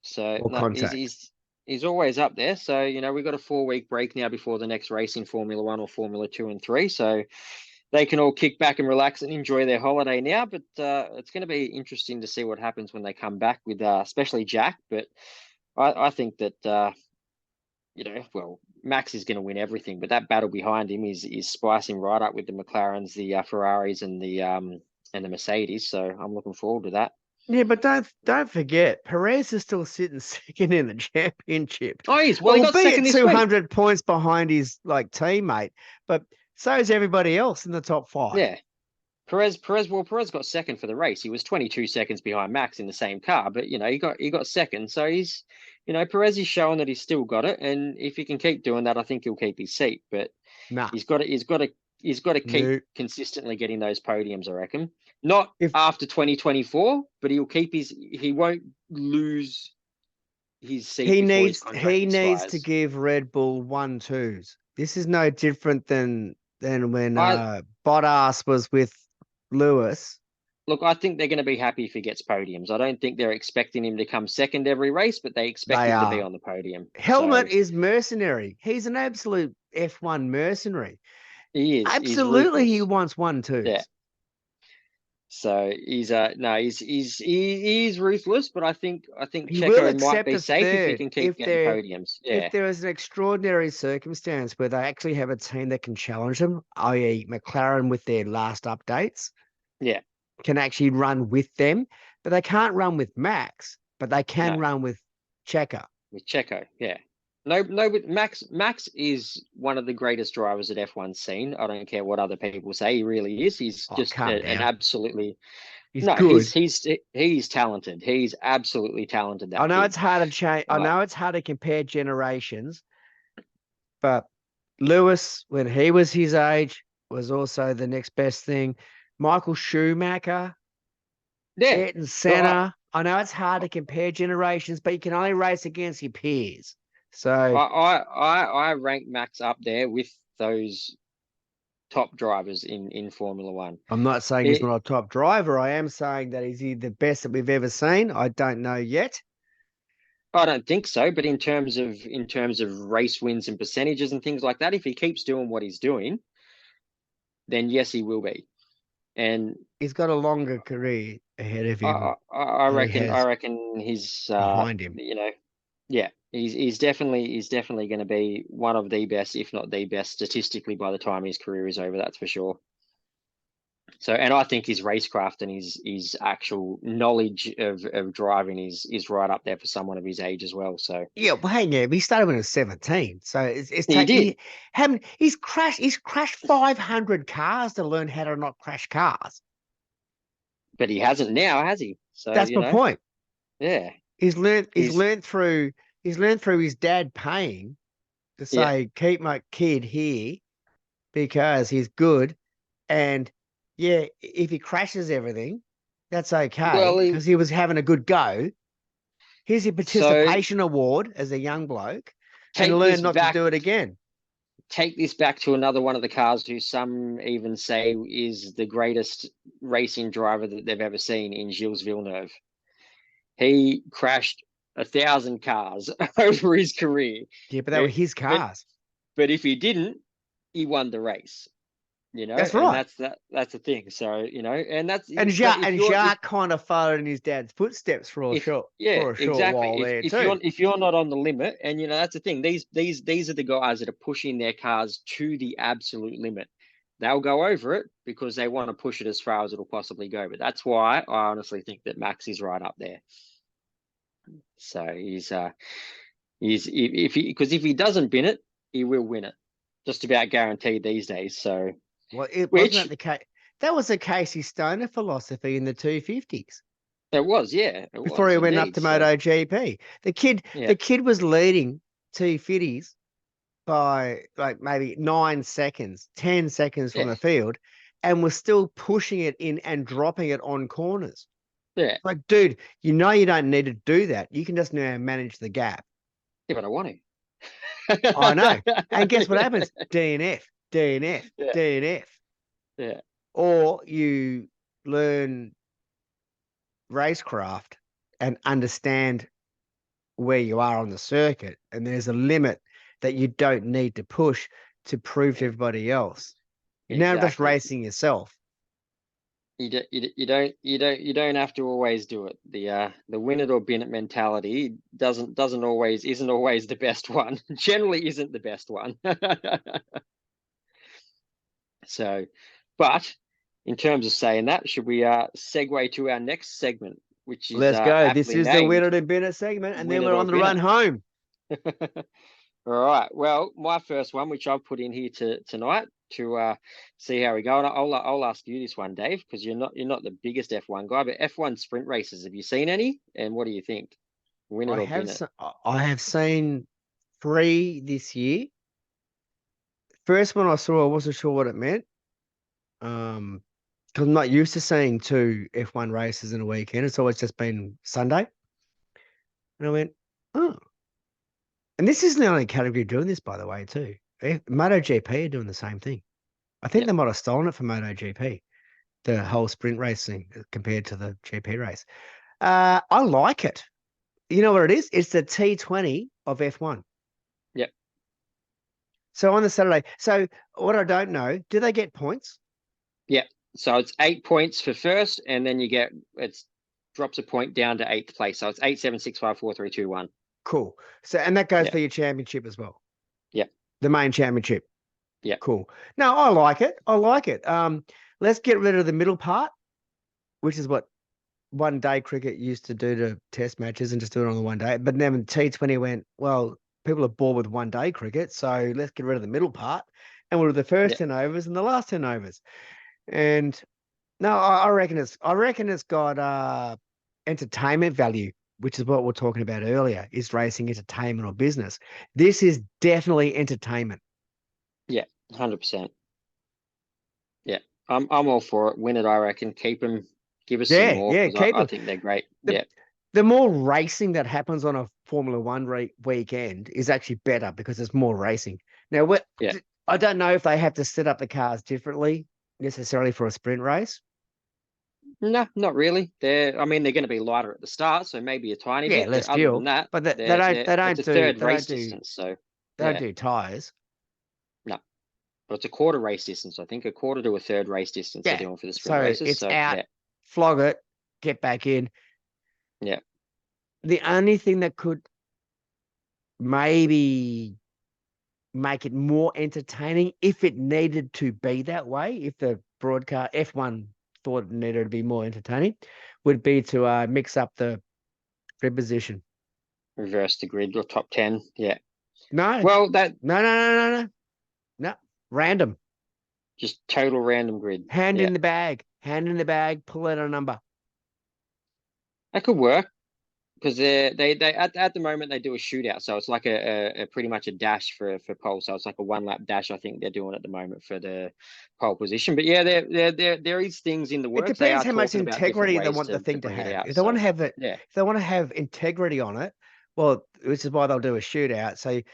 So or no, contact. he's always up there. So we've got a 4 week break now before the next race in Formula One or Formula Two and Three. So they can all kick back and relax and enjoy their holiday now. But it's going to be interesting to see what happens when they come back with, especially Jack. But I think that well, Max is going to win everything, but that battle behind him is spicing right up with the McLarens, the Ferraris, and the Mercedes. So I'm looking forward to that. Yeah, but don't forget, Perez is still sitting second in the championship, Oh, he got second albeit this week. 200 points behind his teammate. But so is everybody else in the top five. Yeah. Perez got second for the race. He was 22 seconds behind Max in the same car, but he got second. So he's, Perez is showing that he's still got it, and if he can keep doing that, I think he'll keep his seat. But Nah, he's got to keep no. consistently getting those podiums. I reckon not If after 2024, but he won't lose his seat he before his needs contract he needs to expires. give Red Bull 1-2s. This is no different than when I Bottas was with Lewis. Look, I think they're going to be happy if he gets podiums. I don't think they're expecting him to come second every race, but they expect They him to be are. on the podium. So Helmet is mercenary. He's an absolute F1 mercenary. he's Absolutely, he ruthless. wants Yeah. 1-2s. So he's no, he's ruthless, but I think He will Checo might accept be a safe if he third can keep getting podiums. if Yeah. there is an extraordinary circumstance where they actually have a team that can challenge them, i.e., McLaren with their last updates Yeah. can actually run with them, but they can't run with Max, but they can No, run with Checker. with Checo. Yeah. No, but Max is one of the greatest drivers that F1's seen. I don't care what other people say. He really is. He's Oh, just calm an down. absolutely He's no. good. He's talented. He's absolutely talented. I That know kid. it's hard to change. I Like, know it's hard to compare generations, but Lewis, when he was his age, was also the next best thing. Michael Schumacher, yeah. Ayrton Look, Senna. I know it's hard to compare generations, but you can only race against your peers. So I rank Max up there with those top drivers in Formula One. I'm not saying he's It, not a top driver. I am saying that he's the best that we've ever seen. I don't know yet. I don't think so, but in terms of race wins and percentages and things like that, if he keeps doing what he's doing, then yes, he will be. And He's got a longer career ahead of I him I, I than he reckon I has reckon he's behind him. yeah, he's definitely going to be one of the best, if not the best, statistically by the time his career is over. That's for sure. So, and I think his racecraft and his actual knowledge of driving is right up there for someone of his age as well. So Yeah, well, hang on. He started when he was 17. So he did, he's crashed 500 cars to learn how to not crash cars. but he hasn't now, has he? So That's my point. yeah, He's he's learned through his dad paying to yeah. say, keep my kid here because he's good. And yeah, if he crashes everything, that's okay Well, because he was having a good go. Here's your so participation award as a young bloke and take learn this not to back. do it again. Take this back to another one of the cars who some even say is the greatest racing driver that they've ever seen in Gilles Villeneuve. He crashed 1,000 cars over his career. Yeah, but they were It- his but cars. but if he didn't, he won the race. That's And right. that's the thing. So and that's And but Jacques, and Jacques kind of followed in his dad's footsteps if yeah, for a short exactly, while there if too. you're not on the limit, and that's the thing, these are the guys that are pushing their cars to the absolute limit. They'll go over it because they want to push it as far as it'll possibly go. But that's why I honestly think that Max is right up there. So he's if he because if he doesn't win it, he will win it, just about guaranteed these days. So Well, it wasn't that which the case. That was the Casey Stoner philosophy in the 250s it was, yeah, it before was he went up indeed. to So MotoGP. yeah, The kid was leading 250s by like maybe 9 seconds, 10 seconds from yeah, the field, and was still pushing it in and dropping it on corners. yeah, Like, dude, you know you don't need to do that. You can just now manage the gap. yeah, but I want I know. to. And guess what happens? DNF, DNF, Yeah, DNF. yeah, Or you learn racecraft and understand where you are on the circuit. And there's a limit that you don't need to push to prove to yeah. everybody else. You're now just exactly. racing yourself. You don't have to always do it. The win it or bin it mentality isn't always the best one. Generally isn't the best one. So, but in terms of saying that, should we segue to our next segment, which is Let's go. This aptly is the named Winner and Bennett segment, and Win then It we're or on the Bin run home. It. All right. Well, my first one, which I've put in here tonight to see how we go, and I'll ask you this one, Dave, because you're not the biggest F1 guy, but F1 sprint races. Have you seen any? And what do you think? Win it or bin it? I have seen 3 this year. First one I saw, I wasn't sure what it meant. Because I'm not used to seeing 2 F1 races in a weekend. It's always just been Sunday. And I went, oh. And this isn't the only category doing this, by the way, too. MotoGP are doing the same thing. I think Yep. they might have stolen it from MotoGP, the whole sprint racing compared to the GP race. I like it. You know what it is? It's the T20 of F1. Yep. So on the Saturday. So what I don't know, do they get points? Yep. So it's 8 points for first, and then it drops a point down to 8th place. So it's 8, 7, 6, 5, 4, 3, 2, 1. Cool. So and that goes Yep. for your championship as well. Yep. The main championship. Yep. Cool. No, I like it. I like it. Let's get rid of the middle part, which is what one day cricket used to do to test matches and just do it on the one day. But then T20 went, well, people are bored with one day cricket, so let's get rid of the middle part and we'll do the first Yep. 10 overs and the last 10 overs. And no, I reckon it's got entertainment value, which is what we're talking about earlier. Is racing entertainment or business? This is definitely entertainment. Yeah, 100%. Yeah, I'm all for it. Win it, I reckon. Keep them, give us some Yeah, more, yeah, because keep I them. think they're great. The, Yeah, the more racing that happens on a Formula One weekend is actually better because there's more racing. Now, yeah. I don't know if they have to set up the cars differently necessarily for a sprint race. No, not really. I mean, they're going to be lighter at the start, so maybe a tiny Yeah, bit. But less other than fuel, that, but they it's a third don't race do distance. So they don't yeah, do tires. no, but it's a quarter race distance. I think a quarter to a third race distance they're Yeah, doing for the sprint so races. it's So out, yeah, flog it, get back in. yeah, The only thing that could maybe make it more entertaining if it needed to be that way, if the broadcast F1 thought it needed to be more entertaining, would be to mix up the grid position. reverse the grid or top 10. Yeah. No, Well, that no, random. just total random grid. Hand Yeah, in the bag, pull out a number. that could work. Because they at the moment they do a shootout, so it's like a pretty much a dash for pole. So it's like a 1 lap dash. I think they're doing at the moment for the pole position. But yeah, there is things in the It works. They depends are how much talking about different integrity they ways want the to thing to bring it have. out. If they want So to have yeah, if they want to have integrity on it, well, which is why they'll do a shootout. So, yeah,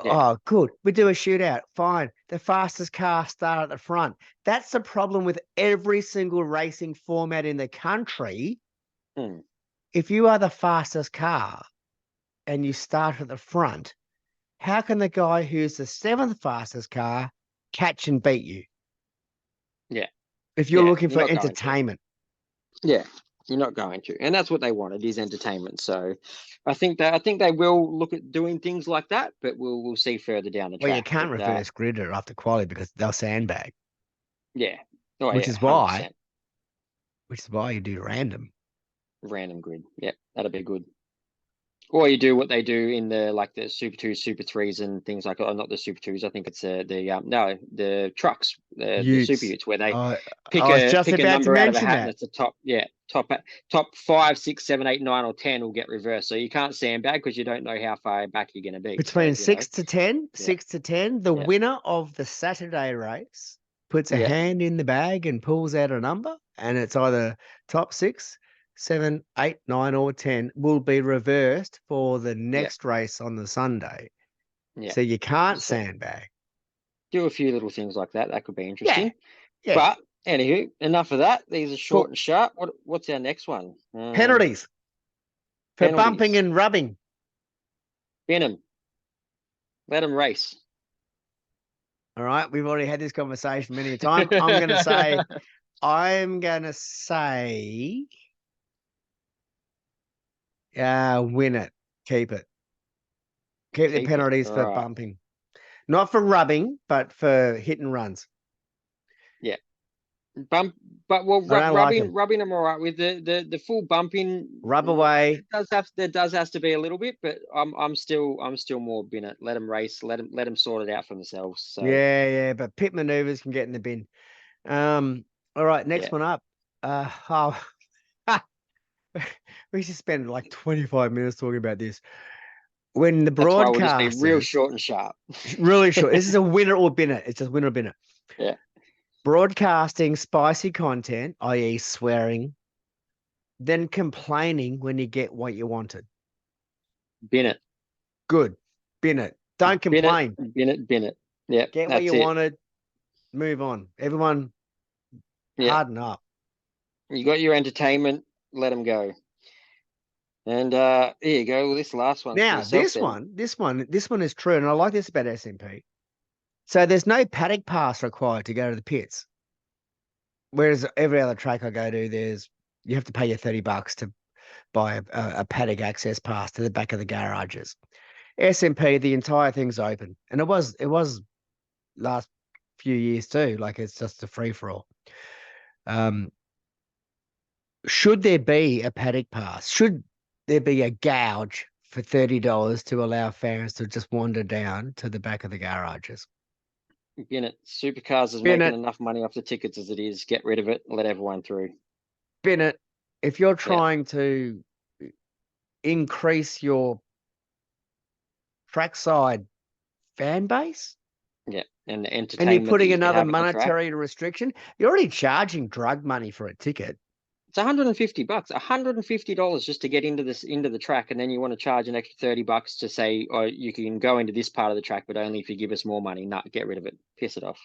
oh, good, we do a shootout. Fine, the fastest car start at the front. That's the problem with every single racing format in the country. hmm, If you are the fastest car and you start at the front, how can the guy who's the 7th fastest car catch and beat you? yeah, If you're yeah. looking You're for not going to. entertainment. Yeah, you're not going to, and that's what they want. It is entertainment. So I think they will look at doing things like that, but we'll see further down the Well, you track. can't But reverse grid it after quality because they'll sandbag, yeah, oh which yeah, is 100%. why, you do random. Random grid. Yeah, that'd be good. Or you do what they do in the Super 2s, Super 3s and things like not the Super 2s. I think it's the trucks, the Super Utes. Utes, where they I pick was a just pick a about to number out of a mention hat, and that. it's the top 5, 6, 7, 8, 9, or 10 will get reversed. So you can't sandbag because you don't know how far back you're going to be. So Between 6 to 10, yeah, 6 to 10, the yeah, winner of the Saturday race puts a yeah, hand in the bag and pulls out a number, and it's either top 6, 7, 8, 9, or 10 will be reversed for the yeah, next race on the Sunday. yeah. So you can't So sandbag. do a few little things like that. That could be Yeah, interesting. yeah. But anywho, enough of that. These are short Cool. and sharp. What's our next one? Penalties for bumping Penalties. and rubbing. Venom. Let them race. All right. We've already had this conversation many a time. I'm going to say, win it. Keep it. Keep the Keep it. penalties All for right. bumping. Not for rubbing, but for hit and runs. Yeah. Bump, but well, I don't like them. rubbing them all right with the full bumping. Rub away. There does have to be a little bit, but I'm still more bin it. Let them race. Let them sort it out for themselves. So Yeah. But pit maneuvers can get in the bin. All right. Next yeah, one up. We should spend like 25 minutes talking about this. When the that's why we'll just be real broadcasters, short and sharp. really short, this is a winner or bin it. It's a winner or bin it. Yeah, Broadcasting spicy content, i.e., swearing, then complaining when you get what you wanted. bin it, Good. Bin it. Don't bin it, complain. bin it, bin it. Yeah, Get what that's you it. wanted. Move on. Everyone, Yeah, harden up. you got your entertainment. Let them go. And here you go. Well, this last one's for Now, yourself this then. one is true, and I like this about SMP. So there's no paddock pass required to go to the pits. Whereas every other track I go to, you have to pay your $30 to buy a paddock access pass to the back of the garages. SMP, the entire thing's open, and it was last few years too. Like it's just a free for all. Should there be a paddock pass? Should there be a gouge for $30 to allow fans to just wander down to the back of the garages? Bin it. Supercars is Bin making it, enough money off the tickets as it is. Get rid of it. Let everyone through. bin it. If you're Yeah, trying to increase your trackside fan base yeah. And the and you're entertainment that putting you can another have at the track. monetary restriction, you're already charging drug money for a ticket. It's $150, $150 just to get into the track, and then you want to charge an extra $30 to say, oh, you can go into this part of the track, but only if you give us more money. Nah, get rid of it. Piss it off.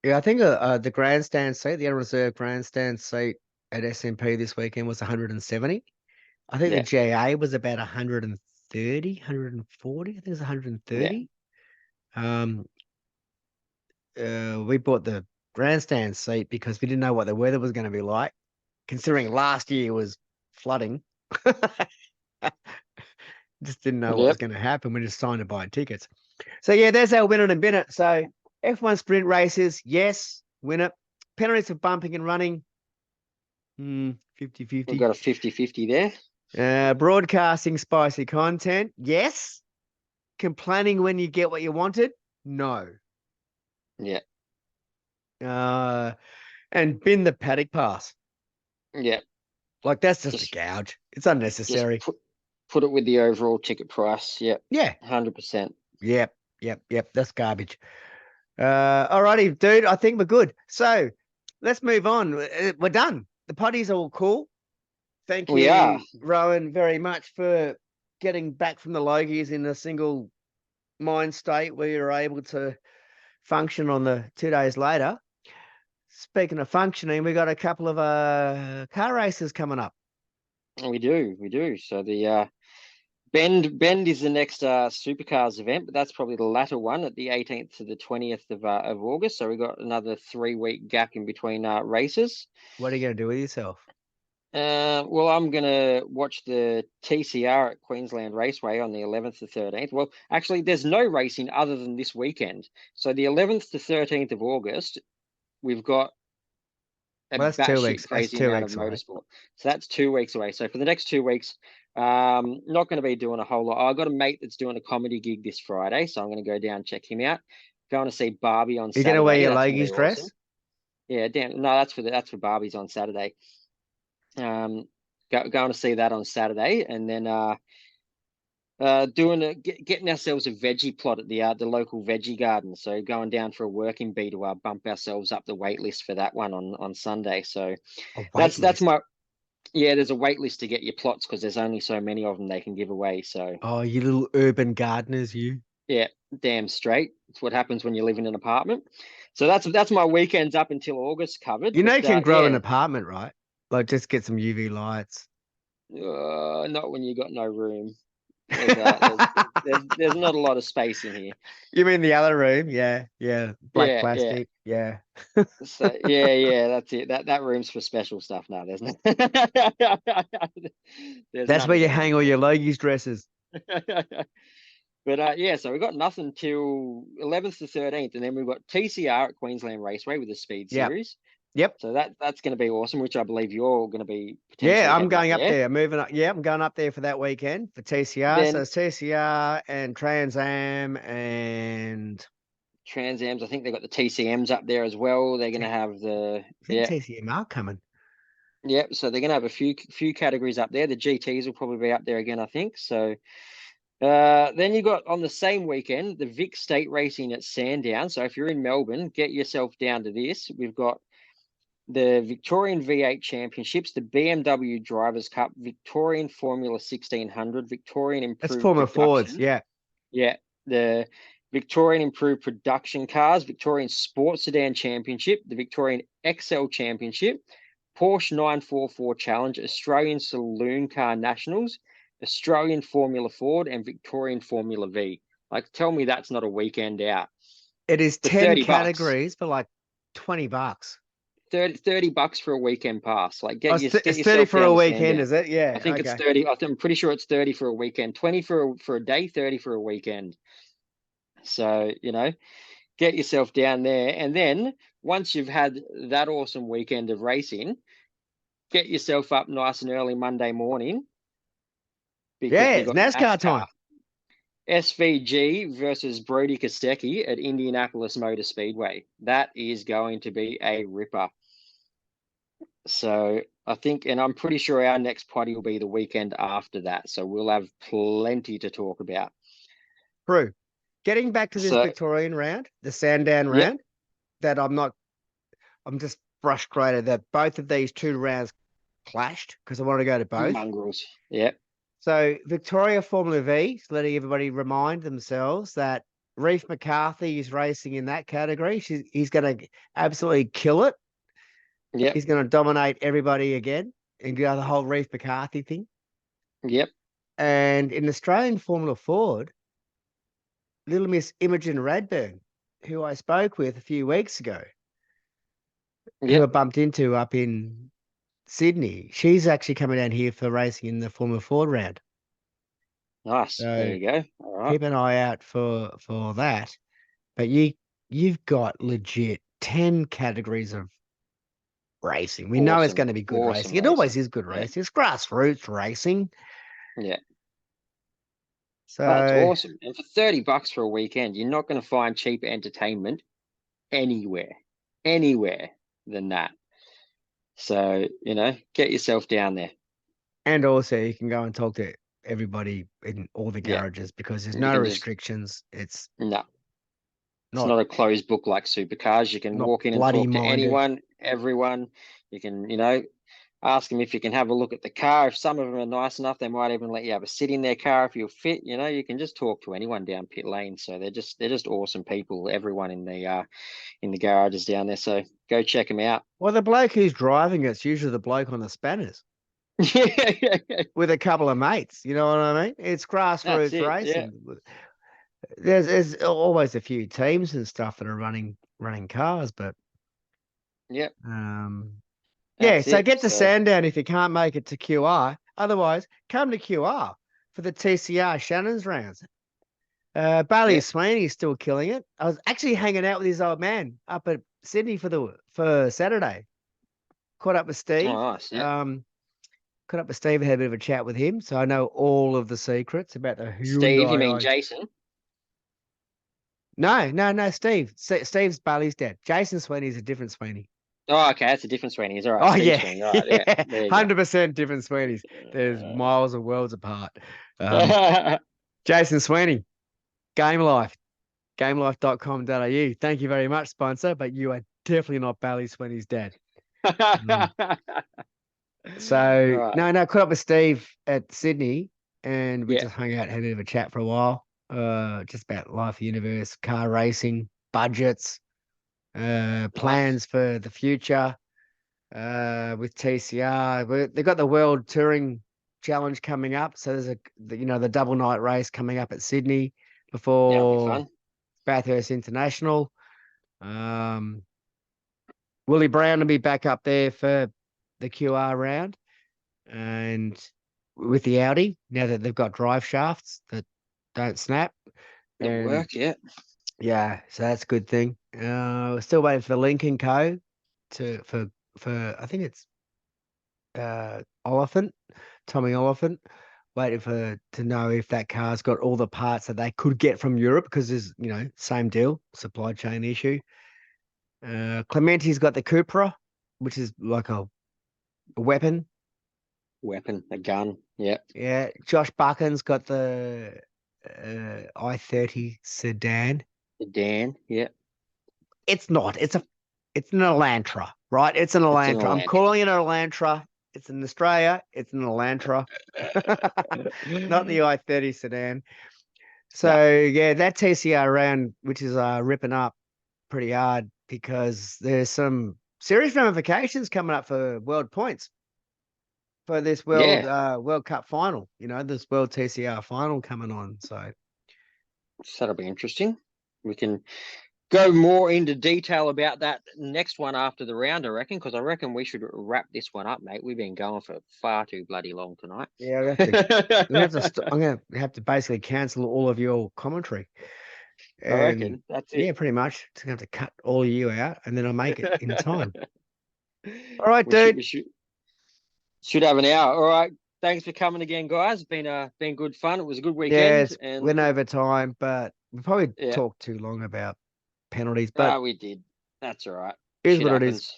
Yeah, I think the grandstand seat, the unreserved grandstand seat at SMP this weekend was 170. I think the Yeah, GA was about 130, 140. I think it was yeah, 130. We bought the grandstand seat because we didn't know what the weather was going to be like, considering last year was flooding. Just didn't know what was yep, going to happen. We just signed to buy tickets. So yeah, there's our win it and bin it. So F1 sprint races, yes, win it. Penalties for bumping and running, 50 we've 50. got a 50-50 there. Broadcasting spicy content, yes. Complaining when you get what you wanted, no. Yeah, And bin the paddock pass. yeah. Like that's just a Just gouge. It's just unnecessary. put it with the overall ticket price. Yep, Yeah. 100%. Yep. That's garbage. Alrighty, dude. I think we're good. So let's move on. We're done. The potty's all cool. Thank We are. you, Rowan, very much for getting back from the Logies in a single mind state where you're able to function on the 2 days later. Speaking of functioning, we got a couple of car races coming up. We do. So the Bend is the next Supercars event, but that's probably the latter one at the 18th to the 20th of August. So we got another 3 week gap in between races. What are you going to do with yourself? Well, I'm going to watch the TCR at Queensland Raceway on the 11th to 13th. Well, actually, there's no racing other than this weekend. So the 11th to 13th of August, we've got a Well, that's 2 batshit weeks. That's crazy 2 amount of weeks away. motorsport. So that's 2 weeks away. So for the next 2 weeks, not going to be doing a whole lot. I've got a mate that's doing a comedy gig this Friday, so I'm going to go down and check him out. Going to see Barbie on You're going to wear Saturday. your That's going to Logies be awesome. dress? Yeah, damn. No, that's for Barbie's on Saturday. Going to see that on Saturday, and then getting ourselves a veggie plot at the local veggie garden. So going down for a working bee to bump ourselves up the wait list for that one on Sunday. So A wait that's list. my yeah. There's a wait list to get your plots because there's only so many of them they can give away. So Oh, you little urban gardeners, you. yeah, damn straight. It's what happens when you live in an apartment. So that's my weekends up until August covered. You know But you can grow an yeah, apartment, right? Like just get some UV lights. not when you got no room. There's not a lot of space in here. You mean the other room? Yeah, yeah. Black Yeah, yeah. plastic. Yeah. So yeah, that's it. That room's for special stuff. No, there's no, there's That's none where of you them in hang all your Logies dresses. here. But yeah, so we've got nothing till 11th to 13th, and then we've got TCR at Queensland Raceway with the Speed Yep. Series. Yep. So that's going to be awesome, which I believe you're going to be Yeah, potentially I'm heading up going up there. there. Moving up. Yeah, I'm going up there for that weekend for TCR. So Then it's TCR and Trans Am and Trans Ams, I think they've got the TCMs up there as well. They're going to have the I think TCM are coming. yeah. So they're going to have a few categories up there. The GTs will probably be up there again, I think. So then you got on the same weekend the Vic State Racing at Sandown. So if you're in Melbourne, get yourself down to this. We've got the Victorian V8 Championships, the BMW Drivers' Cup, Victorian Formula 1600, Victorian That's Improved Formula Fords. Production. Yeah. Yeah, the Victorian Improved Production Cars, Victorian Sports Sedan Championship, the Victorian XL Championship, Porsche 944 Challenge, Australian Saloon Car Nationals, Australian Formula Ford, and Victorian Formula V. Like, tell me that's not a weekend out It is for 10 $30. categories for like $20. 30 bucks for a weekend pass. Like Oh, get it's 30 yourself for down a to weekend, Sandown. is it? I Yeah. think it's Okay. 30. I'm pretty sure it's 30 for a weekend, 20 for a day, 30 for a weekend. So, get yourself down there. And then once you've had that awesome weekend of racing, get yourself up nice and early Monday morning because Yeah, we it's got NASCAR time. NASCAR. SVG versus Brody Kostecki at Indianapolis Motor Speedway. That is going to be a ripper. So I think, and I'm pretty sure our next potty will be the weekend after that. So we'll have plenty to talk about. True. Getting back to this So, Victorian round, the Sandown yep, round, that I'm just frustrated that both of these two rounds clashed because I want to go to both. mongrels. Yep, So Victoria Formula V is letting everybody remind themselves that Reef McCarthy is racing in that category. He's going to absolutely kill it. yep, He's going to dominate everybody again and do the whole Reef McCarthy thing. yep, And in Australian Formula Ford, little Miss Imogen Radburn, who I spoke with a few weeks ago, who I yep. bumped into up in Sydney, she's actually coming down here for racing in the Formula Ford round. Nice. There So you go. All right. keep an eye out for that. But you've got legit 10 categories of racing. We know it's Awesome. going to be good Awesome racing. It always racing. is good Yeah. racing. It's grassroots racing. Yeah. Oh, it's So awesome. And for $30 for a weekend, you're not going to find cheaper entertainment anywhere, anywhere than that. So, get yourself down there. and also you can go and talk to everybody in all the Yeah. garages because there's You no can just, restrictions. It's no, it's not not a closed book like Supercars. You can not walk in and bloody talk to minded. anyone, everyone. You can, ask them if you can have a look at the car. If some of them are nice enough, they might even let you have a sit in their car if you're fit. You can just talk to anyone down pit lane. So they're just awesome people. Everyone in the garages down there. So go check them out. Well, the bloke who's driving it's usually the bloke on the spanners Yeah, with a couple of mates. You know what I mean? It's that's grassroots it. Yeah, racing. There's always a few teams and stuff that are running cars, but yeah, yeah. that's So it. get to So Sandown if you can't make it to QR. Otherwise, come to QR for the TCR Shannon's rounds. Bailey yeah. Sweeney's still killing it. I was actually hanging out with his old man up at Sydney for Saturday. Caught up with Oh, Steve. nice. Yeah. Caught up with Steve and had a bit of a chat with him. So I know all of the secrets about the Steve, you mean Hyundai. Jason? No, Steve. Steve's Bailey's dad. Jason Sweeney's a different Sweeney. Oh, okay. That's a different Sweeney. He's all right. Oh Steve yeah, Sweeney. All right. Yeah. yeah, There you 100% different Sweeneys. There's go. miles of worlds apart. Uh, Jason Sweeney, Game Life, gamelife.com.au. Thank you very much, sponsor, but you are definitely not Bailey Sweeney's dad. Mm. So right. no, caught up with Steve at Sydney and we Yeah. just hung out, had a bit of a chat for a while. Just about life, universe, car racing, budgets, Nice. plans for the future. With TCR, they've got the World Touring challenge coming up. So there's the double night race coming up at Sydney That'll be before fun. Bathurst International. Willie Brown will be back up there for the QR round, and with the Audi, now that they've got drive shafts that don't snap. It'll And work, yeah. yeah, so that's a good thing. We're still waiting for Lincoln Co. for I think it's Oliphant, Tommy Oliphant, waiting to know if that car's got all the parts that they could get from Europe, because there's same deal, supply chain issue. Clementi's got the Cupra, which is like a weapon. Weapon, a gun, yeah. Yeah, Josh Buchan's got the I-30 sedan. Dan, yeah. It's not. It's an Elantra, right? It's an It's an Elantra. I'm Elantra. calling it an Elantra. It's in Australia. It's an Elantra, not the I-30 sedan. So yeah, that TCR round, which is ripping up pretty hard, because there's some serious ramifications coming up for world points for this World Cup final. This World TCR final coming on. So that'll be interesting. We can go more into detail about that next one after the round, I reckon, because I reckon we should wrap this one up, mate. We've been going for far too bloody long tonight. yeah, I'm gonna have to basically cancel all of your commentary. I reckon that's it. Yeah, pretty much. Just gonna have to cut all of you out, and then I'll make it in time. All right, dude. We should have an hour. All right. Thanks for coming again, guys. Been good fun. It was a good weekend. Yeah, went over time, but we probably talked too long about penalties. But we did. That's all right. Here's what it is.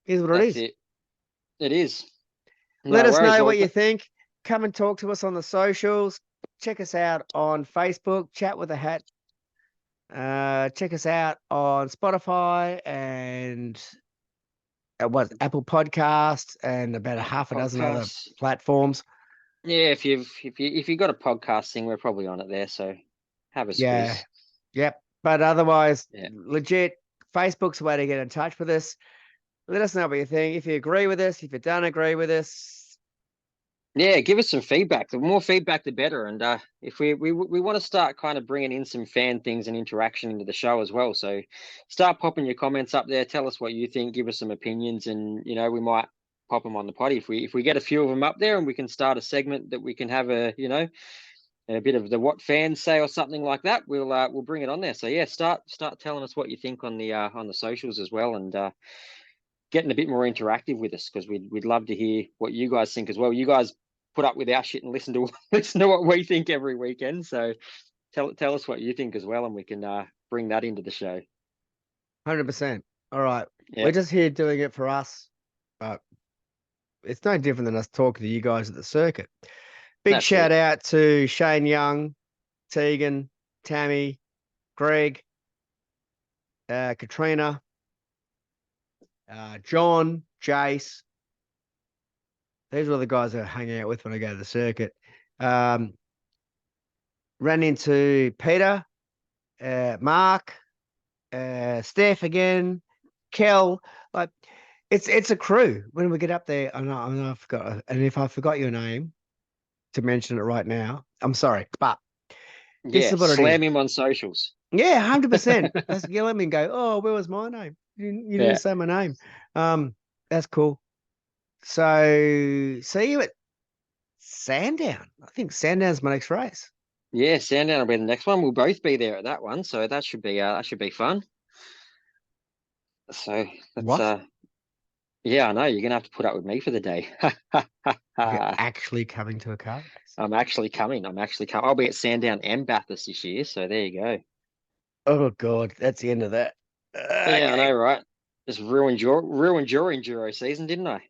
Here's what it is. It is. Let us know what you think. Come and talk to us on the socials. Check us out on Facebook, Chat with a Hat. Check us out on Spotify and Apple Podcasts, and about half a dozen other platforms. Yeah, if you've got a podcast thing, we're probably on it there. So have a squeeze. Yep. But otherwise, legit, Facebook's the way to get in touch with us. Let us know what you think. If you agree with us, if you don't agree with us. Yeah, give us some feedback. The more feedback, the better. And if we want to start kind of bringing in some fan things and interaction into the show as well. So start popping your comments up there. Tell us what you think. Give us some opinions, and we might pop them on the potty if we get a few of them up there, and we can start a segment that we can have a bit of the what fans say or something like that. We'll bring it on there. So yeah, start telling us what you think on the socials as well, and getting a bit more interactive with us, because we'd love to hear what you guys think as well. You guys put up with our shit and listen to what we think every weekend. So tell us what you think as well, and we can bring that into the show. 100%. All right. Yep. We're just here doing it for us, but it's no different than us talking to you guys at the circuit. Big shout out to Shane Young, Tegan, Tammy, Greg, Katrina, John, Jace. These were the guys that I hang out with when I go to the circuit. Ran into Peter, Mark, Steph again, Kel. Like, it's a crew. When we get up there, I know I forgot. And if I forgot your name to mention it right now, I'm sorry. But this is what slam him on socials. Yeah, 100%. Let's yell at me and go, oh, where was my name? You didn't say my name. That's cool. So see you at Sandown. I think Sandown's my next race. Yeah, Sandown will be the next one. We'll both be there at that one, so that should be fun. So that's yeah, I know you're gonna have to put up with me for the day. You're actually coming to a car race? I'm actually coming. I'll be at Sandown and Bathurst this year, so there you go. Oh God, that's the end of that. Yeah, I know, right? Just ruined your enduro season, didn't I?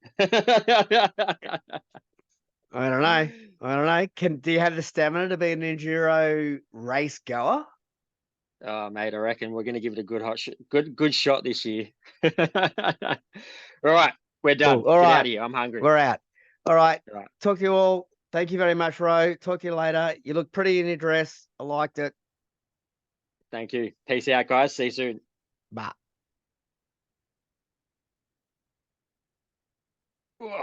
I don't know. Do you have the stamina to be an enduro race goer? Oh, mate, I reckon we're going to give it a good shot this year. All right, we're done. Cool. All right. Get out of here. I'm hungry. We're out. All right. Talk to you all. Thank you very much, Ro. Talk to you later. You look pretty in your dress. I liked it. Thank you. Peace out, guys. See you soon. Bye.